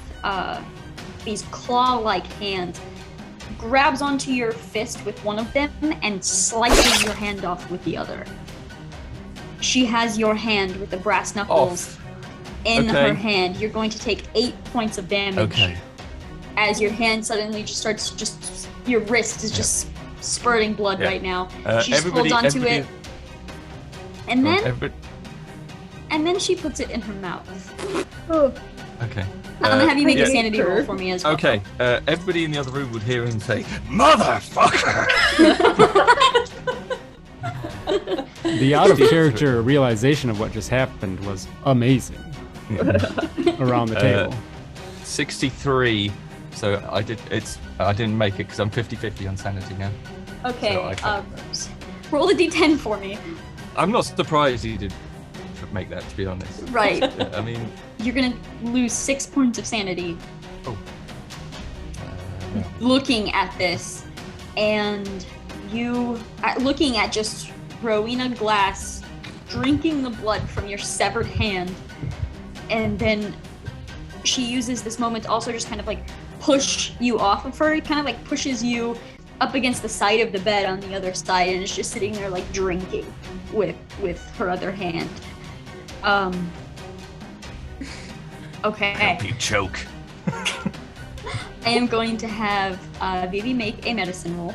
these claw-like hands, grabs onto your fist with one of them, and slices your hand off with the other. She has your hand with the brass knuckles in her hand. You're going to take 8 points of damage as your hand suddenly just starts, your wrist is just spurting blood right now. She just holds onto it, and then she puts it in her mouth. Okay. I'm gonna have you make a sanity roll for me as well. Okay. Everybody in the other room would hear him say, "Motherfucker!" The out of character realization of what just happened was amazing. Around the table. 63. So I didn't make it because I'm 50-50 on sanity now. Okay. Roll the d10 for me. I'm not surprised he did make that, to be honest. Right. I mean, you're gonna lose 6 points of sanity. Looking at this, and you looking at just Rowena Glass drinking the blood from your severed hand, and then she uses this moment to also just kind of like push you off of her. It kind of like pushes you up against the side of the bed on the other side, and is just sitting there like drinking with her other hand. Okay. Help you choke. I am going to have Vivi make a medicine roll.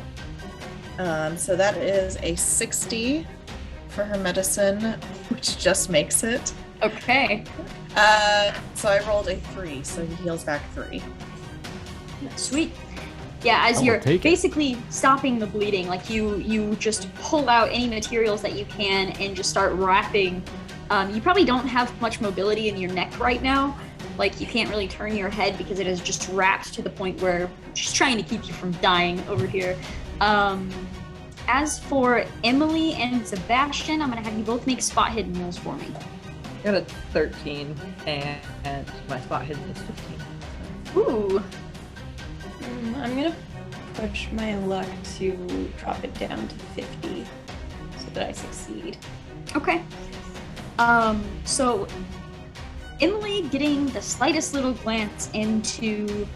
So that is a 60 for her medicine, which just makes it. Okay. So I rolled a 3, so he heals back 3. Sweet. Yeah, as you're basically stopping the bleeding, like you just pull out any materials that you can and just start wrapping. You probably don't have much mobility in your neck right now. Like, you can't really turn your head because it is just wrapped to the point where she's trying to keep you from dying over here. As for Emily and Sebastian, I'm going to have you both make spot hidden rolls for me. I got a 13, and my spot hidden is 15. So. Ooh. I'm going to push my luck to drop it down to 50 so that I succeed. Okay. So Emily getting the slightest little glance into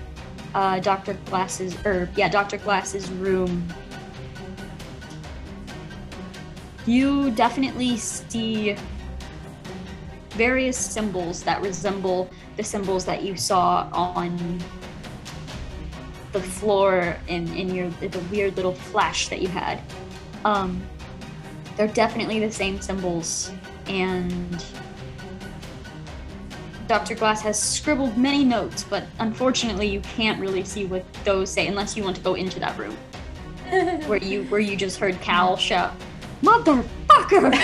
Dr. Glass's room. You definitely see various symbols that resemble the symbols that you saw on the floor in the weird little flash that you had. They're definitely the same symbols, and Dr. Glass has scribbled many notes, but unfortunately you can't really see what those say unless you want to go into that room where you just heard Cal shout, "Motherfucker!"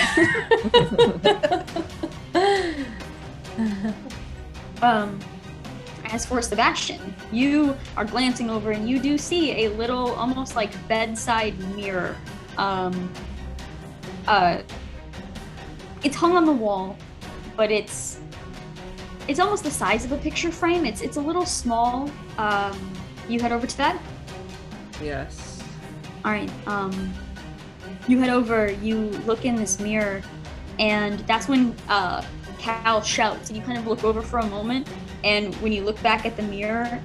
As for Sebastian, you are glancing over and you do see a little, almost like bedside mirror. It's hung on the wall, but it's almost the size of a picture frame. It's a little small. You head over to that? Yes. All right. You head over, you look in this mirror, and that's when Cal shouts, and you kind of look over for a moment, and when you look back at the mirror,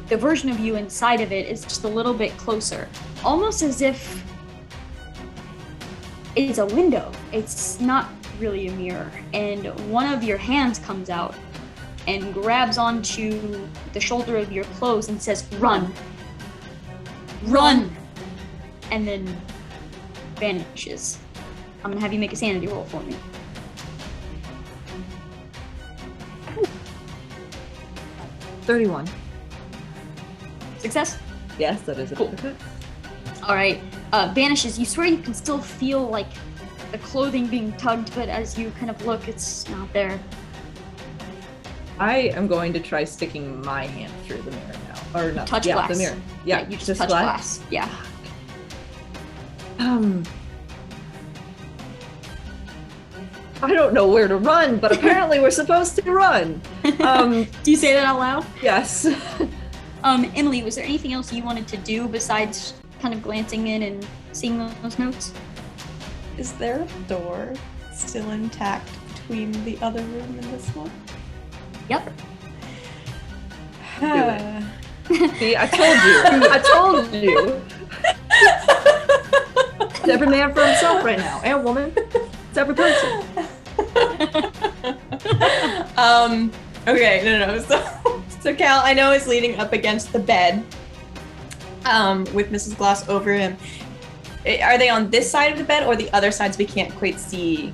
the version of you inside of it is just a little bit closer, almost as if it's a window. It's not really a mirror, and one of your hands comes out and grabs onto the shoulder of your clothes and says, "Run! Run!" and then vanishes. I'm gonna have you make a sanity roll for me. $31. Success? Yes, that is a Cool. success. All right. Vanishes. You swear you can still feel like the clothing being tugged, but as you kind of look, it's not there. I am going to try sticking my hand through the mirror now. Or not. Touch yeah, glass. the mirror. Yeah, you just touch glass. Yeah. I don't know where to run, but apparently we're supposed to run. Do you say that out loud? Yes. Emily, was there anything else you wanted to do besides kind of glancing in and seeing those notes? Is there a door still intact between the other room and this one? Yep. See, I told you. I told you. It's every man for himself right now, and woman. It's every person. Okay, no. So Cal, I know, is leaning up against the bed, with Mrs. Glass over him. Are they on this side of the bed or the other sides? We can't quite see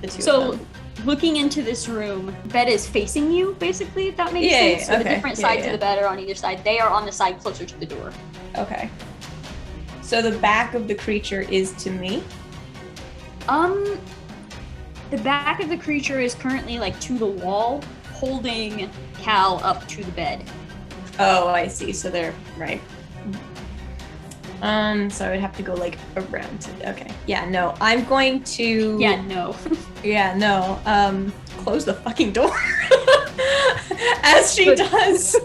the two of them. Looking into this room, bed is facing you, basically, if that makes sense. So the different sides of the bed are on either side. They are on the side closer to the door. Okay. So the back of the creature is to me? The back of the creature is currently like to the wall, holding Cal up to the bed. Oh, I see. So they're right. So I would have to go like around to, okay. Yeah, no. I'm going to Yeah, no. Yeah, no. Close the fucking door. As she does.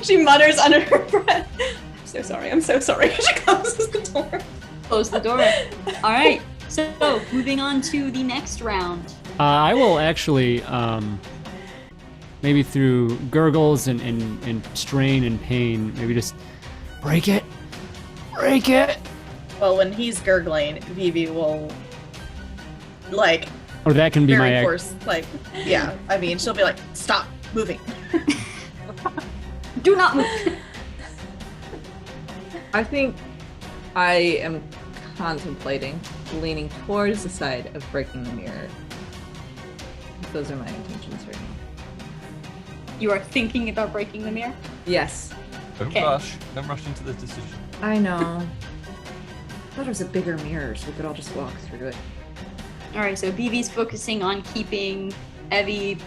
She mutters under her breath. I'm so sorry. She closes the door. Close the door. All right. So, moving on to the next round. I will actually, maybe through gurgles and strain and pain, maybe just break it. Break it! Well, when he's gurgling, Vivi will, like, Or that can be very my force, like, yeah. I mean, she'll be like, stop moving. Do not move. I think I am contemplating leaning towards the side of breaking the mirror. Those are my intentions right now. You are thinking about breaking the mirror? Yes. Don't rush into the decision. I know. I thought it was a bigger mirror so we could all just walk through it. All right, so BB's focusing on keeping Evie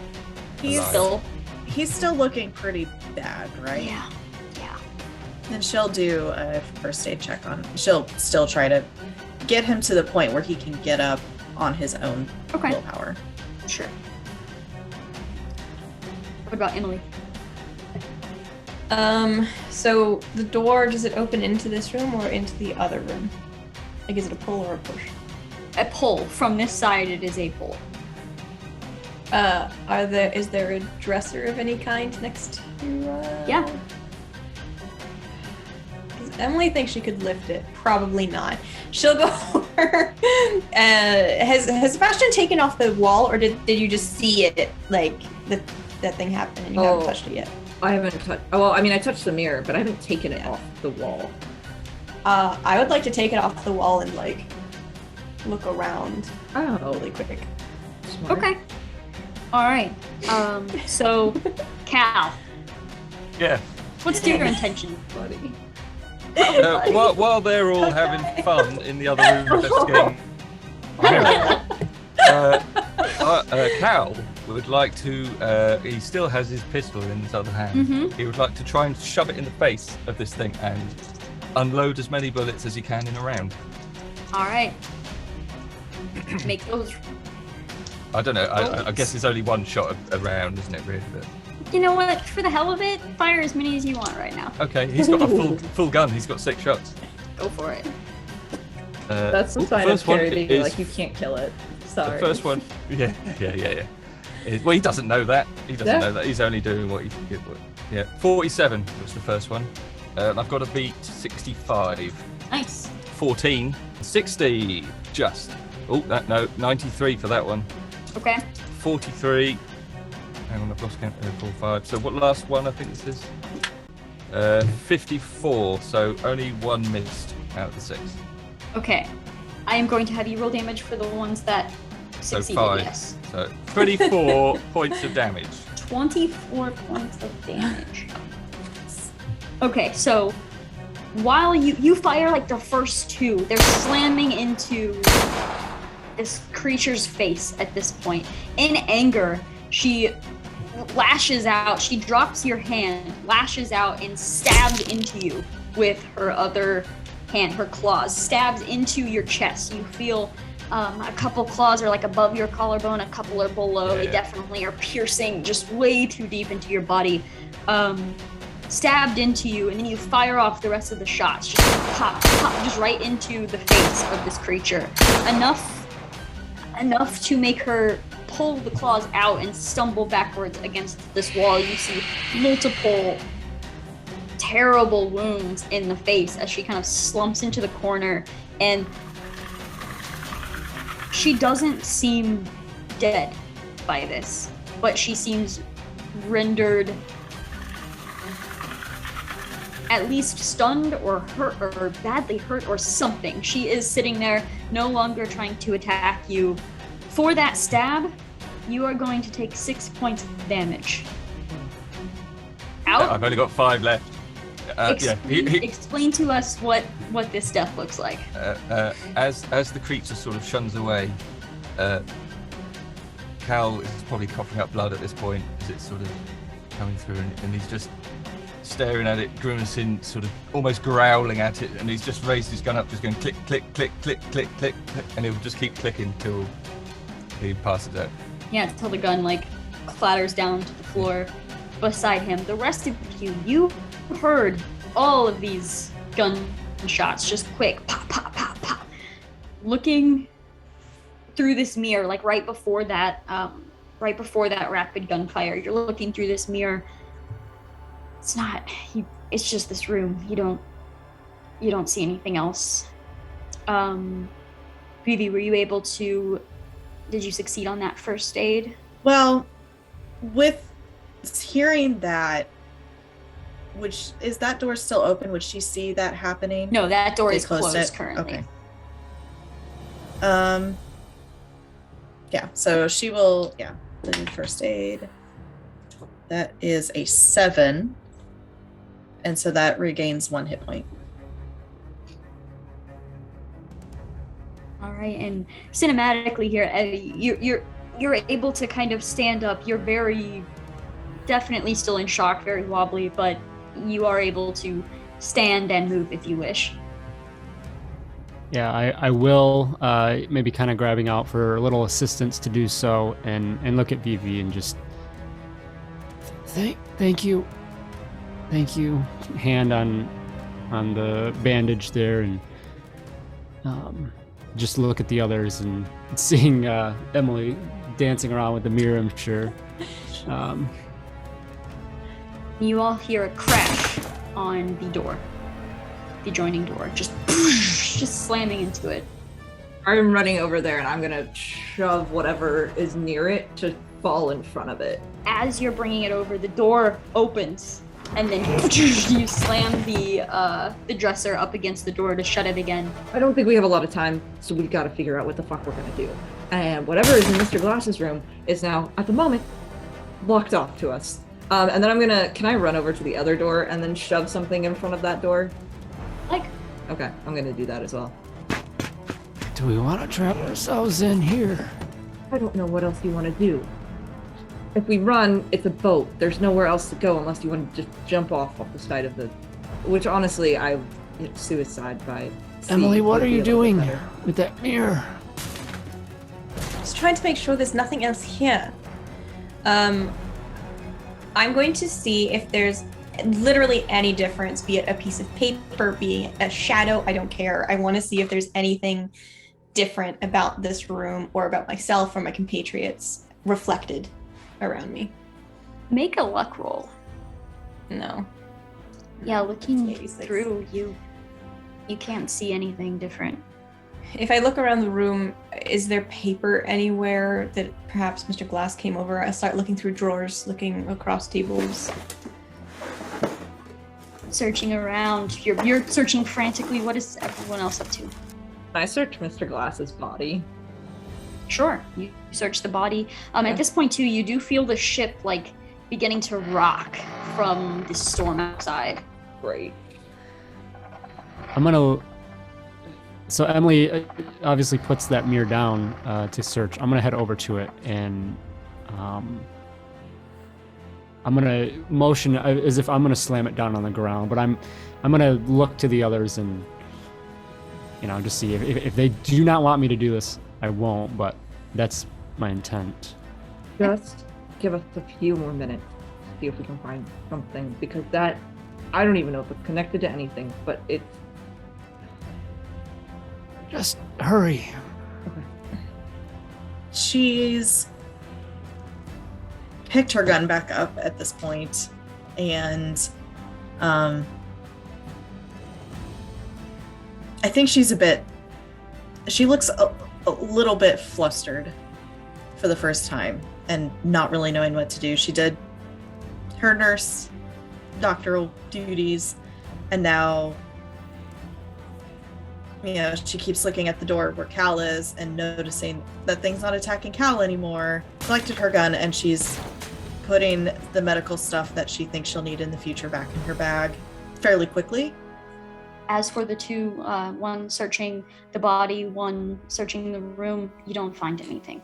still. He's still looking pretty bad, right? Yeah. Then she'll do a first aid check on. She'll still try to get him to the point where he can get up on his own willpower. Sure. What about Emily? So the door, does it open into this room or into the other room? Like, is it a pull or a push? a pull. From this side, it is a pull. Is there a dresser of any kind next to? Yeah. Because Emily thinks she could lift it. Probably not. She'll go over. Has Sebastian taken off the wall, or did you just see it like that thing happen and you haven't touched it yet? I haven't touched. Well, I mean, I touched the mirror, but I haven't taken it off the wall. I would like to take it off the wall and like look around. Really quick. Smart. Okay. All right. So, Cal, Yeah. what's your intention, buddy? While they're all having fun in the other room investigating, Cal would like to. He still has his pistol in his other hand. Mhm. He would like to try and shove it in the face of this thing and unload as many bullets as he can in a round. All right. Make those. I don't know. I guess it's only one shot a round, isn't it? Really, but You know what? For the hell of it, fire as many as you want right now. okay. He's got a full gun. He's got 6 shots. Go for it. That's the sign of Carrie being like, you can't kill it. Sorry. The first one, yeah. Well, he doesn't know that. He doesn't know that. He's only doing what he can get. Yeah, 47 was the first one. I've got to beat 65. Nice. 14, 60, just. Oh, no, 93 for that one. Okay. 43. Hang on, I've lost count. 4, 5. So what last one? I think this is 54. So only 1 missed out of the 6. Okay. I am going to have you roll damage for the ones that So succeeded. 5. Yes. So 24 points of damage. 24 points of damage. Okay, so while you fire like the first 2, they're slamming into this creature's face at this point. In anger, she lashes out, she drops your hand, lashes out, and stabs into you with her other hand, her claws, stabs into your chest. You feel a couple claws are like above your collarbone, a couple are below. They definitely are piercing just way too deep into your body. Stabbed into you, and then you fire off the rest of the shots. Just pop, just right into the face of this creature. Enough to make her pull the claws out and stumble backwards against this wall. You see multiple terrible wounds in the face as she kind of slumps into the corner, and she doesn't seem dead by this, but she seems rendered at least stunned or hurt or badly hurt or something. She is sitting there, no longer trying to attack you. For that stab, you are going to take 6 points of damage. Out. I've only got 5 left. Explain to us what this death looks like. As the creature sort of shuns away, Cal is probably coughing up blood at this point as it's sort of coming through, and he's just staring at it, grimacing, sort of almost growling at it, and he's just raised his gun up, just going click, click, click, click, click, click, click, and he'll just keep clicking till he passes out. Yeah, until the gun like clatters down to the floor beside him. The rest of you heard all of these gunshots, just quick, pop, pop, pop, pop. Looking through this mirror, like right before that rapid gunfire, you're looking through this mirror. It's not. It's just this room. You don't see anything else. Vivi, were you able to? Did you succeed on that first aid? Well, with hearing that, which is that door still open? Would she see that happening? No, that door They is closed it? currently. Okay. Yeah. So she will. Yeah. Do first aid. That is a 7. And so that regains 1 hit point. All right, and cinematically here, you're able to kind of stand up. You're very definitely still in shock, very wobbly, but you are able to stand and move if you wish. Yeah, I will, maybe kind of grabbing out for a little assistance to do so, and look at Vivi and just thank you. Hand on the bandage there, and just look at the others and seeing Emily dancing around with the mirror, I'm sure. You all hear a crash on the door, the adjoining door, just slamming into it. I'm running over there and I'm gonna shove whatever is near it to fall in front of it. As you're bringing it over, the door opens, and then you slam the dresser up against the door to shut it again. I don't think we have a lot of time, so we've got to figure out what the fuck we're gonna do. And whatever is in Mr. Glass's room is now, at the moment, blocked off to us. And then can I run over to the other door and then shove something in front of that door? Okay, I'm gonna do that as well. Do we want to trap ourselves in here? I don't know what else you want to do. If we run, it's a boat. There's nowhere else to go unless you want to just jump off the side of the... Which honestly, suicide by... Emily, what are you doing with that mirror? Just trying to make sure there's nothing else here. I'm going to see if there's literally any difference, be it a piece of paper, be it a shadow, I don't care. I want to see if there's anything different about this room or about myself or my compatriots reflected around me. Make a luck roll. No. Yeah, looking 86. through, you can't see anything different. If I look around the room, is there paper anywhere that perhaps Mr. Glass came over? I start looking through drawers, looking across tables. Searching around, you're searching frantically. What is everyone else up to? I search Mr. Glass's body. Sure, you search the body. At this point too, you do feel the ship beginning to rock from the storm outside. Great. So Emily obviously puts that mirror down to search. I'm gonna head over to it and I'm gonna motion as if I'm gonna slam it down on the ground, but I'm gonna look to the others and just see if they do not want me to do this, I won't. But that's my intent. Just give us a few more minutes to see if we can find something, because that I don't even know if it's connected to anything, but it's. Just hurry. Okay. She's picked her gun back up at this point, and I think she looks a little bit flustered for the first time and not really knowing what to do. She did her nurse doctoral duties, and now she keeps looking at the door where Cal is and noticing that thing's not attacking Cal anymore. Collected her gun, and she's putting the medical stuff that she thinks she'll need in the future back in her bag fairly quickly. As for the two, one searching the body, one searching the room, you don't find anything.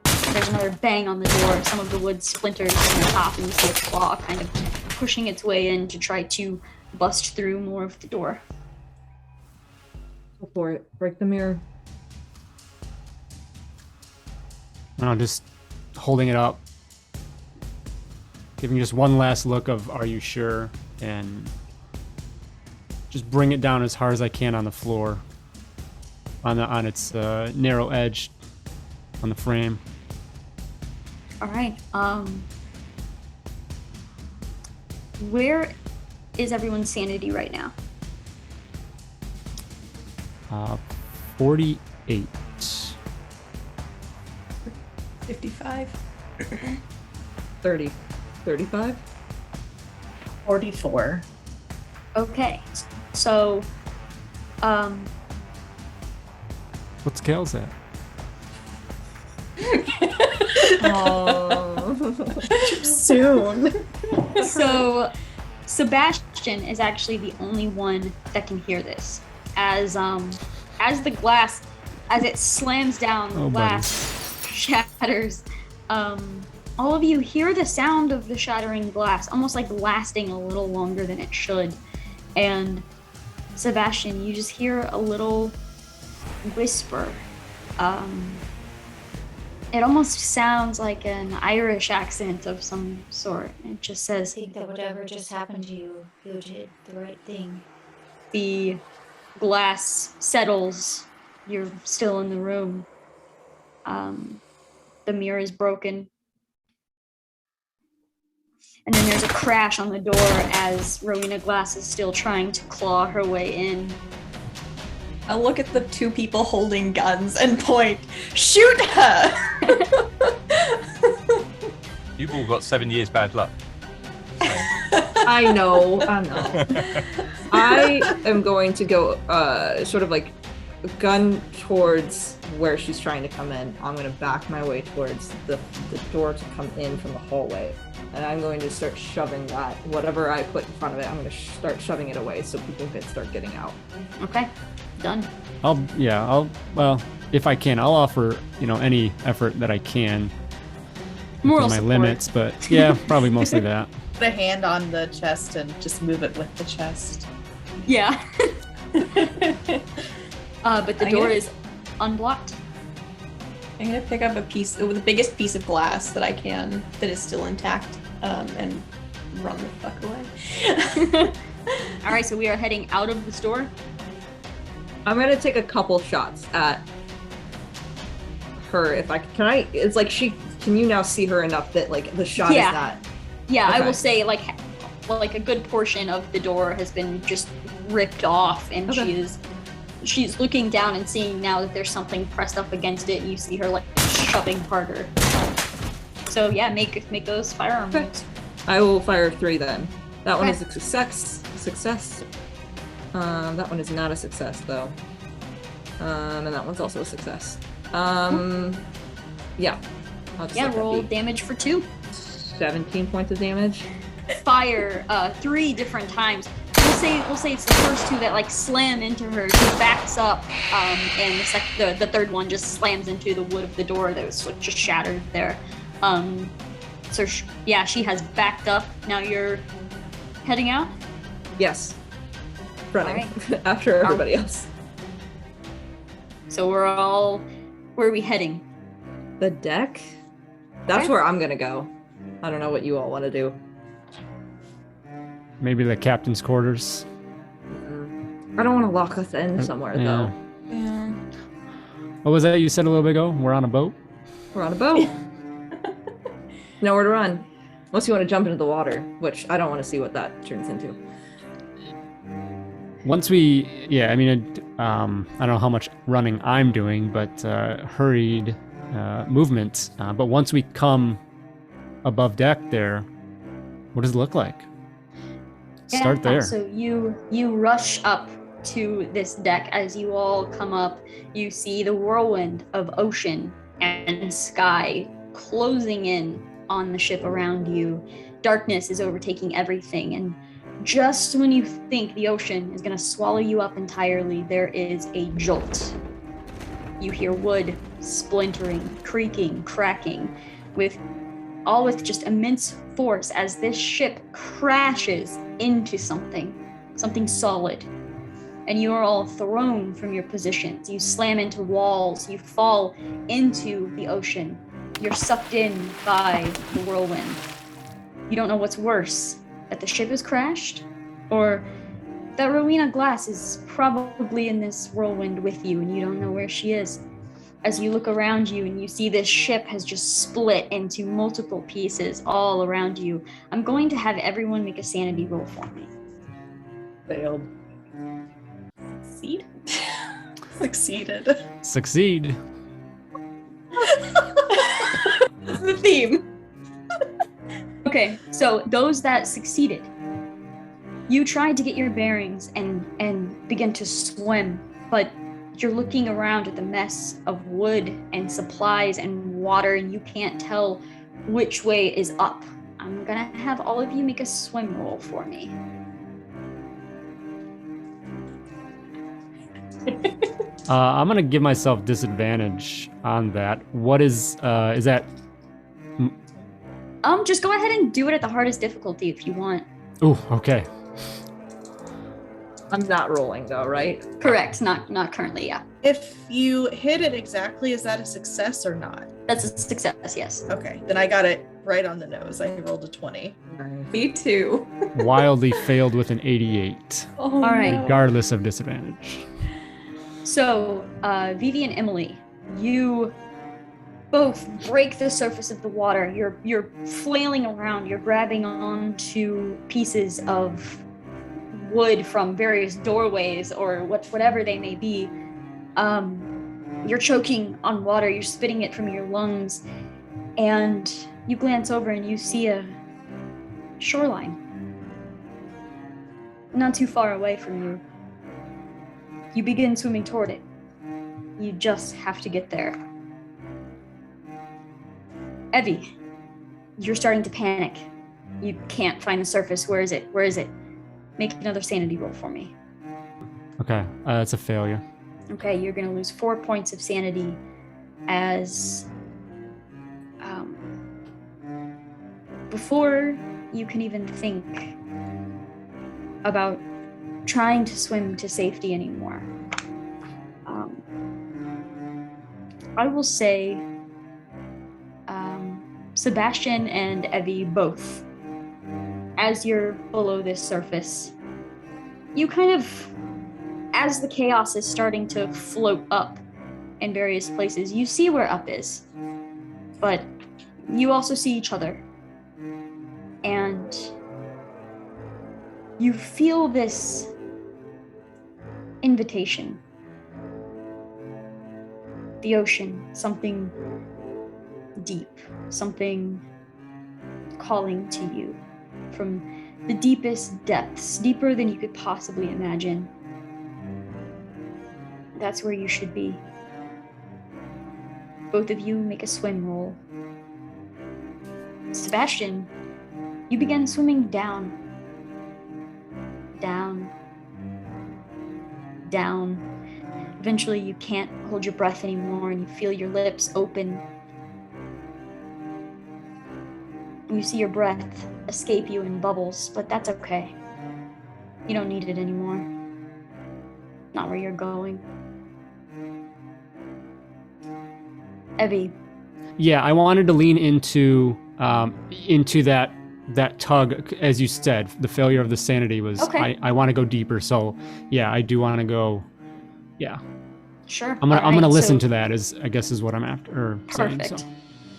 There's another bang on the door. Some of the wood splinters from the top, and you see a claw kind of pushing its way in to try to bust through more of the door. Go for it. Break the mirror. No, just holding it up, giving just one last look of "Are you sure?" and just bring it down as hard as I can on the floor, on its narrow edge on the frame. All right. Where is everyone's sanity right now? 48. 55. 30. 35? 44. Okay. So, What's Cal's at? Soon. So Sebastian is actually the only one that can hear this. As the glass, as it slams down, the glass shatters. All of you hear the sound of the shattering glass, almost like lasting a little longer than it should. And Sebastian, you just hear a little whisper. It almost sounds like an Irish accent of some sort. It just says, I think that whatever just happened to you, you did the right thing. the glass settles. You're still in the room. The mirror is broken. And then there's a crash on the door as Rowena Glass is still trying to claw her way in. I'll look at the two people holding guns and point, shoot her! You've all got 7 years bad luck. I know. I am going to go sort of like gun towards where she's trying to come in. I'm going to back my way towards the door to come in from the hallway. And I'm going to start shoving that, whatever I put in front of it, I'm going to start shoving it away so people can start getting out. Okay, done. Well, if I can, I'll offer, any effort that I can. Moral within my support. limits, but yeah, probably mostly that. Put a hand on the chest and just move it with the chest. Yeah. But the door is unblocked. I'm gonna pick up the biggest piece of glass that I can that is still intact, and run the fuck away. All right, so we are heading out of the store. I'm going to take a couple shots at her if I can. It's like can you now see her enough that like the shot is not? Yeah, Okay. I will say like a good portion of the door has been just ripped off, and Okay. she's looking down and seeing now that there's something pressed up against it, and you see her like shoving harder. So yeah, make those firearm Okay. rolls. I will fire 3 then. That one Okay. is a success. That one is not a success though. And that one's also a success. Yeah. I'll just let that Roll be. damage for 2. 17 points of damage. Fire 3 different times. We'll say it's the first 2 that like slam into her. She backs up, and the third one just slams into the wood of the door that was like, just shattered there. So she has backed up. Now you're heading out. Yes. Running Alright. after everybody else. So where are we heading? The deck? That's Okay. where I'm gonna go. I don't know what you all want to do. Maybe the captain's quarters. I don't want to lock us in somewhere Yeah. though. Yeah. What was that you said a little bit ago? We're on a boat? We're on a boat. Nowhere to run. Unless you want to jump into the water, which I don't want to see what that turns into. Once we, I don't know how much running I'm doing, but hurried movement. But once we come above deck there, what does it look like? Start there. So you rush up to this deck. As you all come up, you see the whirlwind of ocean and sky closing in on the ship around you. Darkness is overtaking everything, and just when you think the ocean is going to swallow you up entirely, there is a jolt. You hear wood splintering, creaking, cracking, with just immense force as this ship crashes into something solid. And you are all thrown from your positions. You slam into walls, you fall into the ocean. You're sucked in by the whirlwind. You don't know what's worse, that the ship has crashed, or that Rowena Glass is probably in this whirlwind with you and you don't know where she is. As you look around you and you see this ship has just split into multiple pieces all around you, I'm going to have everyone make a sanity roll for me. Failed. Seed? Succeeded. Succeed. This is the theme. Okay, so those that succeeded, you tried to get your bearings and begin to swim, but you're looking around at the mess of wood and supplies and water, and you can't tell which way is up. I'm gonna have all of you make a swim roll for me. I'm gonna give myself disadvantage on that. What is that? Just go ahead and do it at the hardest difficulty if you want. Oh, okay. I'm not rolling though, right? Correct, not currently, yeah. If you hit it exactly, is that a success or not? That's a success, yes. Okay, then I got it right on the nose. I rolled a 20. Me too. Wildly failed with an 88, Oh, All right. no. regardless of disadvantage. So, Vivi and Emily, you both break the surface of the water. You're flailing around. You're grabbing onto pieces of wood from various doorways or whatever they may be. You're choking on water. You're spitting it from your lungs, and you glance over and you see a shoreline not too far away from you. You begin swimming toward it. You just have to get there. Evie, you're starting to panic. You can't find the surface. Where is it? Where is it? Make another sanity roll for me. Okay, that's a failure. Okay, you're going to lose 4 points of sanity as before you can even think about trying to swim to safety anymore. I will say Sebastian and Evie both, as you're below this surface, you kind of, as the chaos is starting to float up in various places, you see where up is, but you also see each other, and you feel this invitation. The ocean, something deep, something calling to you from the deepest depths, deeper than you could possibly imagine. That's where you should be. Both of you make a swim roll. Sebastian, you begin swimming down. Down. Down. Eventually you can't hold your breath anymore and you feel your lips open. You see your breath escape you in bubbles, but that's okay. You don't need it anymore. Not where you're going. Evie. Yeah, I wanted to lean into that tug, as you said. The failure of the sanity was. Okay. I want to go deeper. So yeah, I do want to go. Yeah, Sure. I'm gonna Alright, listen so- to that. I guess is what I'm after. Or saying, Perfect. so.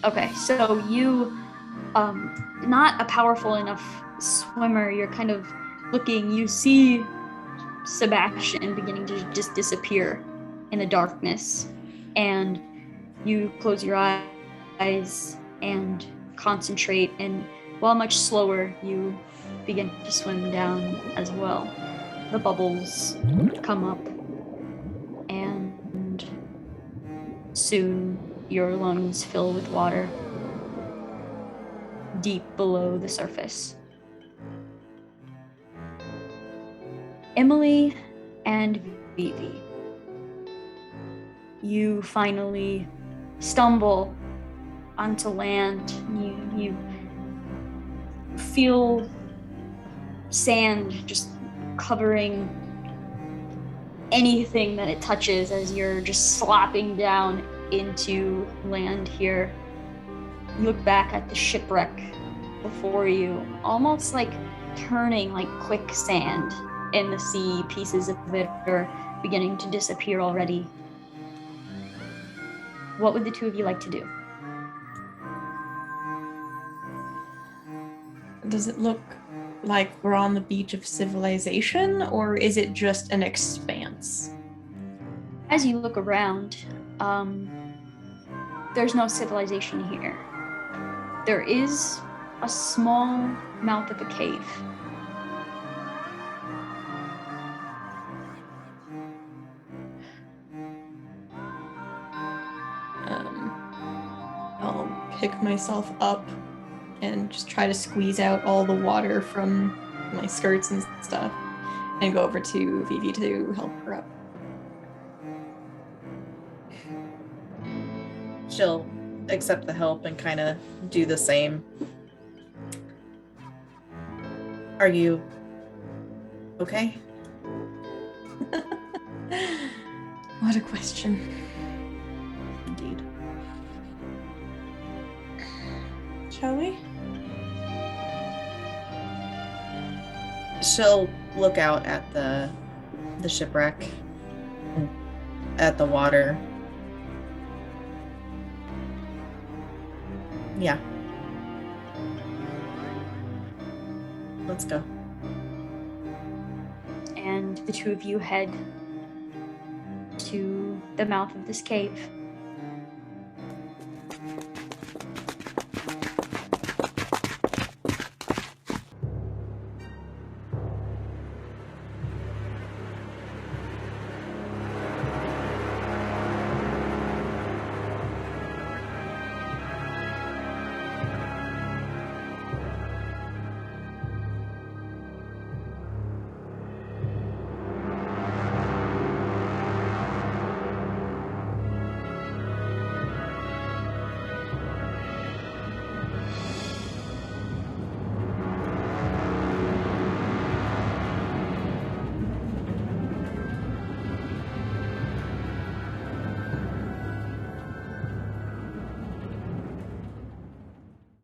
Okay, so you, not a powerful enough swimmer, you're kind of looking, you see Sebastian beginning to just disappear in the darkness, and you close your eyes and concentrate, and while much slower, you begin to swim down as well. The bubbles come up, and soon your lungs fill with water deep below the surface. Emily and Vivi, you finally stumble onto land. You feel sand just covering anything that it touches as you're just slopping down into land here. You look back at the shipwreck before you, almost like turning like quicksand in the sea. Pieces of it are beginning to disappear already. What would the two of you like to do? Does it look like we're on the beach of civilization, or is it just an expanse? As you look around, there's no civilization here. There is a small mouth of a cave. I'll pick myself up and just try to squeeze out all the water from my skirts and stuff, and go over to Vivi to help her up. She'll accept the help and kind of do the same. Are you okay? What a question. Indeed. Shall we? She'll look out at the shipwreck and at the water. Yeah. Let's go. And the two of you head to the mouth of this cave.